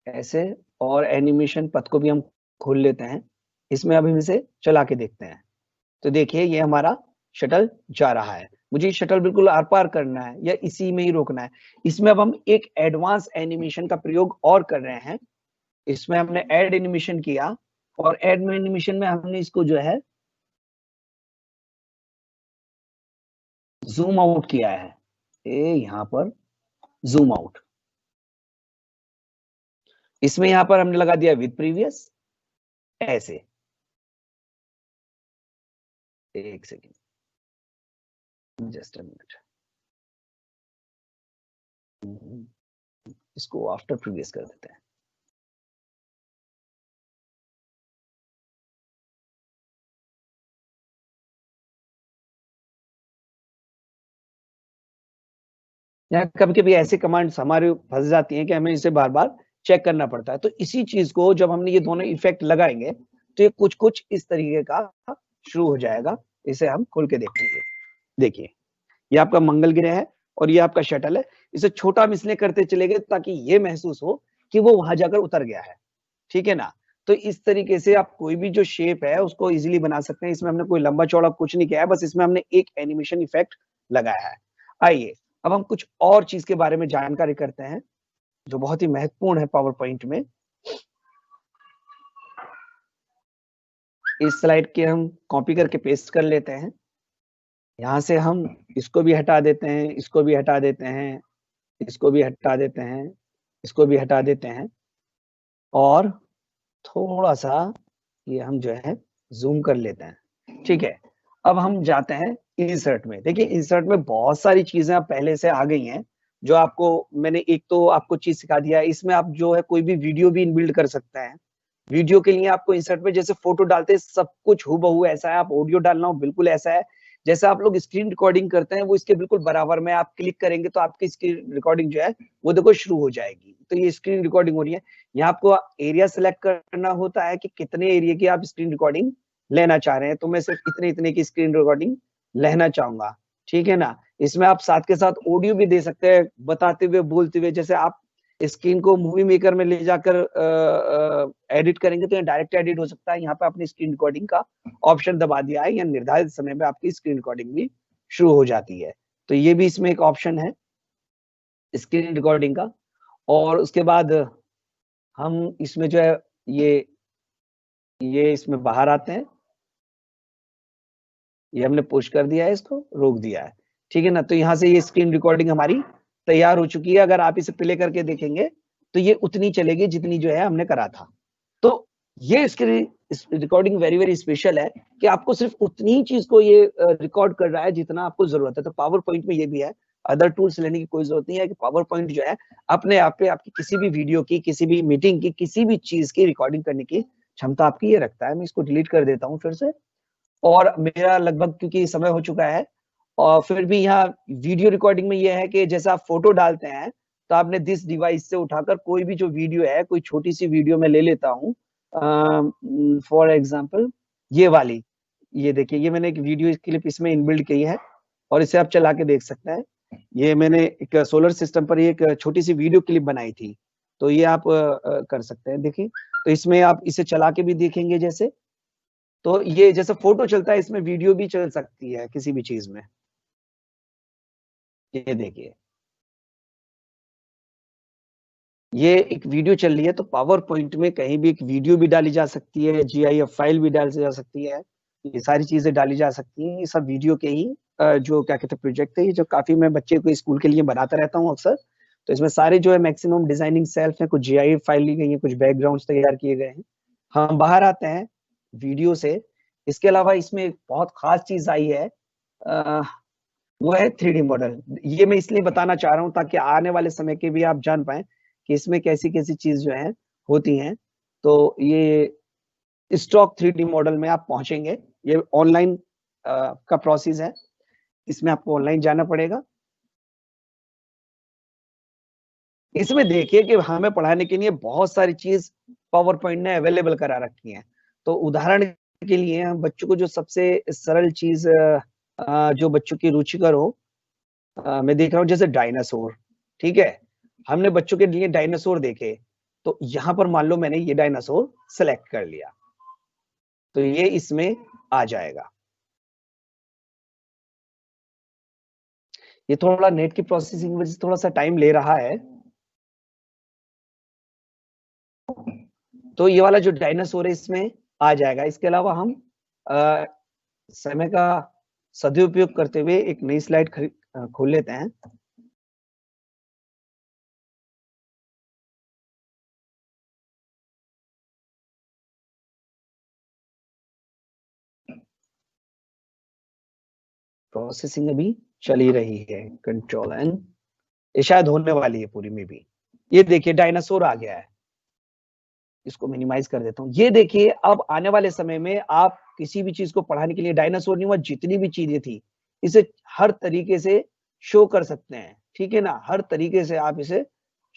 ऐसे, और एनिमेशन पथ को भी हम खोल लेते हैं। इसमें अभी इसे चला के देखते हैं तो देखिए ये हमारा शटल जा रहा है। मुझे शटल बिल्कुल आर पार करना है या इसी में ही रोकना है। इसमें अब हम एक एडवांस एनिमेशन का प्रयोग और कर रहे हैं। इसमें हमने ऐड एनिमेशन किया और ऐड एनिमेशन में हमने इसको जो है जूम आउट किया है। यहाँ पर जूम आउट, इसमें यहाँ पर हमने लगा दिया विद प्रीवियस ऐसे। एक सेकेंड, जस्ट अ मिनट, इसको आफ्टर प्रीवियस कर देते हैं। यहाँ कभी कभी ऐसे कमांड्स हमारे फंस जाती हैं कि हमें इसे बार बार चेक करना पड़ता है। तो इसी चीज को जब हमने ये दोनों इफेक्ट लगाएंगे तो ये कुछ कुछ इस तरीके का शुरू हो जाएगा। इसे हम खोल के देखेंगे। देखिए ये आपका मंगल ग्रह है और ये आपका शटल है। इसे छोटा हम इसलिए करते चले गए ताकि ये महसूस हो कि वो वहां जाकर उतर गया है, ठीक है ना। तो इस तरीके से आप कोई भी जो शेप है उसको इजीली बना सकते हैं। इसमें हमने कोई लंबा चौड़ा कुछ नहीं किया है, बस इसमें हमने एक एनिमेशन इफेक्ट लगाया है। आइए अब हम कुछ और चीज के बारे में जानकारी करते हैं जो बहुत ही महत्वपूर्ण है पावर पॉइंट में। इस स्लाइड के हम कॉपी करके पेस्ट कर लेते हैं। यहाँ से हम इसको भी हटा देते हैं, इसको भी हटा देते हैं, इसको भी हटा देते हैं, इसको भी हटा देते हैं और थोड़ा सा ये हम जो है जूम कर लेते हैं, ठीक है। अब हम जाते हैं इंसर्ट में। देखिए इंसर्ट में बहुत सारी चीजें अब पहले से आ गई हैं, जो आपको मैंने एक तो आपको चीज सिखा दिया है। इसमें आप जो है कोई भी वीडियो भी इनबिल्ड कर सकते हैं। वीडियो के लिए आपको इंसर्ट में जैसे फोटो डालते हैं सब कुछ हूबहू ऐसा है, आप ऑडियो डालना हो बिल्कुल ऐसा है। जैसे आप लोग स्क्रीन रिकॉर्डिंग करते हैं वो इसके बिल्कुल बराबर में, आप क्लिक करेंगे तो आपकी स्क्रीन रिकॉर्डिंग जो है वो देखो शुरू हो जाएगी। तो ये स्क्रीन रिकॉर्डिंग हो रही है। यहाँ आपको एरिया सेलेक्ट करना होता है कि कितने एरिया की आप स्क्रीन रिकॉर्डिंग लेना चाह रहे हैं। तो मैं सिर्फ इतने इतने की स्क्रीन रिकॉर्डिंग लेना चाहूंगा, ठीक है ना। इसमें आप साथ के साथ ऑडियो भी दे सकते हैं, बताते हुए बोलते हुए। जैसे आप स्क्रीन को मूवी मेकर में ले जाकर एडिट करेंगे तो डायरेक्ट एडिट हो सकता है। यहाँ पे आपने स्क्रीन रिकॉर्डिंग का ऑप्शन दबा दिया है, या निर्धारित समय में आपकी स्क्रीन रिकॉर्डिंग भी शुरू हो जाती है। तो ये भी इसमें एक ऑप्शन है स्क्रीन रिकॉर्डिंग का। और उसके बाद हम इसमें जो है ये इसमें बाहर आते हैं। ये हमने पुश कर दिया है, इसको रोक दिया है, ठीक है ना। तो यहाँ से ये स्क्रीन रिकॉर्डिंग हमारी तैयार हो चुकी है। अगर आप इसे प्ले करके देखेंगे तो ये उतनी चलेगी जितनी जो है हमने करा था। तो ये screen recording very very special है कि आपको सिर्फ उतनी ही चीज को ये रिकॉर्ड कर रहा है जितना आपको जरूरत है। तो पावर पॉइंट में ये भी है, अदर टूल्स लेने की कोई जरूरत नहीं है कि पावर पॉइंट जो है अपने आप पे आपकी किसी भी वीडियो की, किसी भी मीटिंग की, किसी भी चीज की रिकॉर्डिंग करने की क्षमता आपकी ये रखता है। मैं इसको डिलीट कर देता हूँ फिर से। और मेरा लगभग क्योंकि समय हो चुका है, और फिर भी यहाँ वीडियो रिकॉर्डिंग में ये है कि जैसे आप फोटो डालते हैं तो आपने दिस डिवाइस से उठाकर कोई भी जो वीडियो है, कोई छोटी सी वीडियो में ले लेता हूँ फॉर एग्जांपल ये वाली। ये देखिए ये मैंने एक वीडियो क्लिप इसमें इनबिल्ड की है और इसे आप चला के देख सकते हैं। ये मैंने एक सोलर सिस्टम पर एक छोटी सी वीडियो क्लिप बनाई थी, तो ये आप कर सकते हैं। देखिए तो इसमें आप इसे चला के भी देखेंगे जैसे, तो ये जैसे फोटो चलता है इसमें वीडियो भी चल सकती है किसी भी चीज में। ये देखिए ये एक वीडियो चल रही है, तो पावर पॉइंट में कहीं भी एक वीडियो भी डाली जा सकती है, GIF फाइल भी डाली जा सकती है, ये सारी चीजें डाली जा सकती हैं। ये सब वीडियो के ही जो क्या कहते हैं प्रोजेक्ट है, ये जो काफी मैं बच्चे को स्कूल के लिए बनाता रहता हूँ अक्सर। तो इसमें सारे जो है मैक्सिमम डिजाइनिंग सेल्फ है, कुछ GIF फाइल ली गई है, कुछ बैकग्राउंड तैयार किए गए हैं। हम बाहर आते हैं वीडियो से। इसके अलावा इसमें एक बहुत खास चीज आई है, वो है 3D मॉडल। ये मैं इसलिए बताना चाह रहा हूँ ताकि आने वाले समय के भी आप जान पाए कि इसमें कैसी कैसी चीज जो है होती हैं। तो ये स्टॉक 3D मॉडल में आप पहुंचेंगे, ये ऑनलाइन का प्रोसेस है, इसमें आपको ऑनलाइन जाना पड़ेगा। इसमें देखिए कि हमें पढ़ाने के लिए बहुत सारी चीज पावर पॉइंट ने अवेलेबल करा रखी है। तो उदाहरण के लिए हम बच्चों को जो सबसे सरल चीज जो बच्चों की रुचिकर हो, मैं देख रहा हूँ जैसे डायनासोर, ठीक है। हमने बच्चों के लिए डायनासोर देखे, तो यहाँ पर मान लो मैंने ये डायनासोर सेलेक्ट कर लिया, तो ये इसमें आ जाएगा। ये थोड़ा नेट की प्रोसेसिंग वजह से थोड़ा सा टाइम ले रहा है। तो ये वाला जो डायनासोर है इसमें आ जाएगा। इसके अलावा हम समय का सदुपयोग करते हुए एक नई स्लाइड खोल लेते हैं। प्रोसेसिंग अभी चली रही है, कंट्रोल एन, ये शायद होने वाली है पूरी में भी। ये देखिए डायनासोर आ गया है, इसको मिनिमाइज कर देता हूँ। ये देखिए अब आने वाले समय में आप किसी भी चीज को पढ़ाने के लिए डायनासोर नहीं हुआ, जितनी भी चीजें थी इसे हर तरीके से शो कर सकते हैं, ठीक है ना। हर तरीके से आप इसे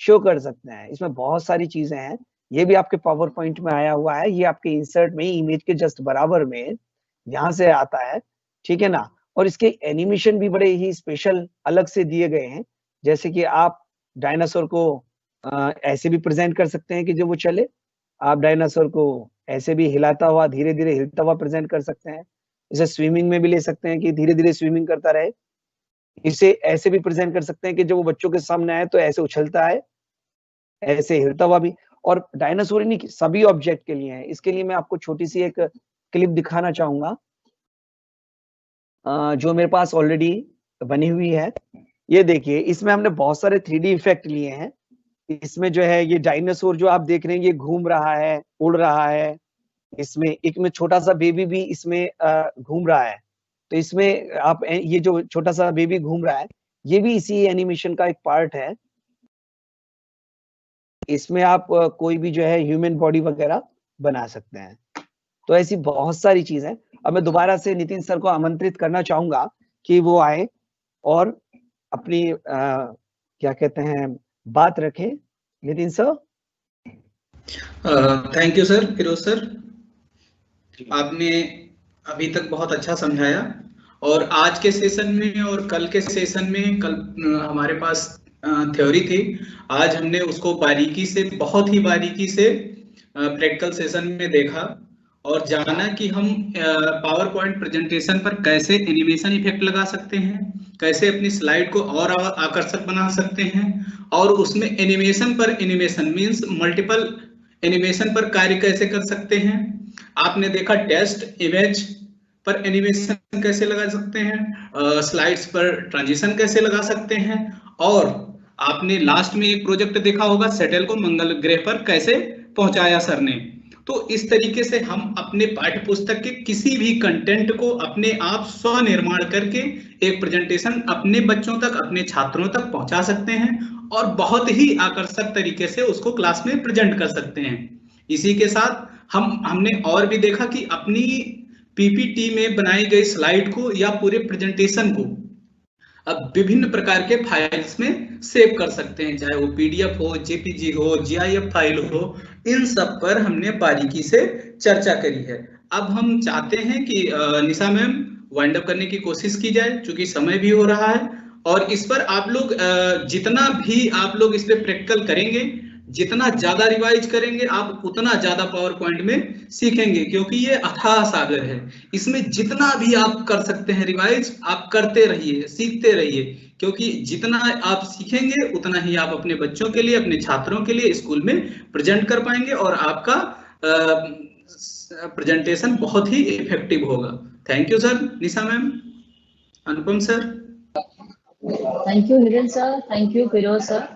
शो कर सकते हैं। इसमें बहुत सारी चीजें हैं। ये भी आपके पावर पॉइंट में आया हुआ है, ये आपके इंसर्ट में इमेज के जस्ट बराबर में यहाँ से आता है, ठीक है ना। और इसके एनिमेशन भी बड़े ही स्पेशल अलग से दिए गए हैं। जैसे कि आप डायनासोर को ऐसे भी प्रेजेंट कर सकते हैं कि जब वो चले, आप डायनासोर को ऐसे भी हिलाता हुआ, धीरे धीरे हिलता हुआ प्रेजेंट कर सकते हैं। इसे स्विमिंग में भी ले सकते हैं कि धीरे धीरे स्विमिंग करता रहे। इसे ऐसे भी प्रेजेंट कर सकते हैं कि जब वो बच्चों के सामने आए तो ऐसे उछलता है, ऐसे हिलता हुआ भी। और डायनासोर नहीं, सभी ऑब्जेक्ट के लिए है। इसके लिए मैं आपको छोटी सी एक क्लिप दिखाना चाहूंगा जो मेरे पास ऑलरेडी बनी हुई है। ये देखिए इसमें हमने बहुत सारे 3D इफेक्ट लिए हैं। इसमें जो है ये डायनासोर जो आप देख रहे हैं ये घूम रहा है, उड़ रहा है। इसमें एक में छोटा सा बेबी भी इसमें घूम रहा है। तो इसमें आप ये जो छोटा सा बेबी घूम रहा है, ये भी इसी एनिमेशन का एक पार्ट है। इसमें आप कोई भी जो है ह्यूमन बॉडी वगैरह बना सकते हैं। तो ऐसी बहुत सारी चीज है। अब मैं दोबारा से नितिन सर को आमंत्रित करना चाहूंगा कि वो आए और अपनी क्या कहते हैं बात रखें। Nitin sir. Thank you sir, Firoz sir, आपने अभी तक बहुत अच्छा समझाया। और आज के सेशन में और कल के सेशन में, कल हमारे पास थ्योरी थी, आज हमने उसको बारीकी से, बहुत ही बारीकी से प्रैक्टिकल सेशन में देखा और जाना कि हम पावर पॉइंट प्रेजेंटेशन पर कैसे एनिमेशन इफेक्ट लगा सकते हैं, कैसे अपनी स्लाइड को और आकर्षक बना सकते हैं, और उसमें एनिमेशन पर एनिमेशन मींस मल्टीपल एनिमेशन पर कार्य कैसे कर सकते हैं। आपने देखा टेक्स्ट इमेज पर एनिमेशन कैसे लगा सकते हैं, स्लाइड्स पर ट्रांजिशन कैसे लगा सकते हैं, और आपने लास्ट में एक प्रोजेक्ट देखा होगा सैटेल को मंगल ग्रह पर कैसे पहुंचाया सर ने। तो इस तरीके से हम अपने पाठ्य पुस्तक के किसी भी कंटेंट को अपने आप स्वनिर्माण करके एक प्रेजेंटेशन अपने बच्चों तक, अपने छात्रों तक पहुंचा सकते हैं और बहुत ही आकर्षक तरीके से उसको क्लास में प्रेजेंट कर सकते हैं। इसी के साथ हमने और भी देखा कि अपनी पीपीटी में बनाई गई स्लाइड को या पूरे प्रेजेंटेशन को अब विभिन्न प्रकार के फाइल्स में सेव कर सकते हैं, चाहे वो पीडीएफ हो, जेपीजी हो, जीआईएफ फाइल हो, इन सब पर हमने बारीकी से चर्चा करी है। अब हम चाहते हैं कि निशा मैम वाइंड अप करने की कोशिश की जाए, क्योंकि समय भी हो रहा है, और इस पर आप लोग जितना भी आप लोग इस पे प्रैक्टिकल करेंगे, जितना ज्यादा रिवाइज करेंगे आप उतना ज्यादा पावर पॉइंट में सीखेंगे, क्योंकि ये अथाह सागर है। इसमें जितना भी आप कर सकते हैं रिवाइज आप करते रहिए, सीखते रहिए, क्योंकि जितना आप सीखेंगे उतना ही आप अपने बच्चों के लिए, अपने छात्रों के लिए स्कूल में प्रेजेंट कर पाएंगे और आपका प्रेजेंटेशन बहुत ही इफेक्टिव होगा। Thank you sir. Nisha ma'am, Anupam sir. Thank you Nitin sir, thank you Firoz sir.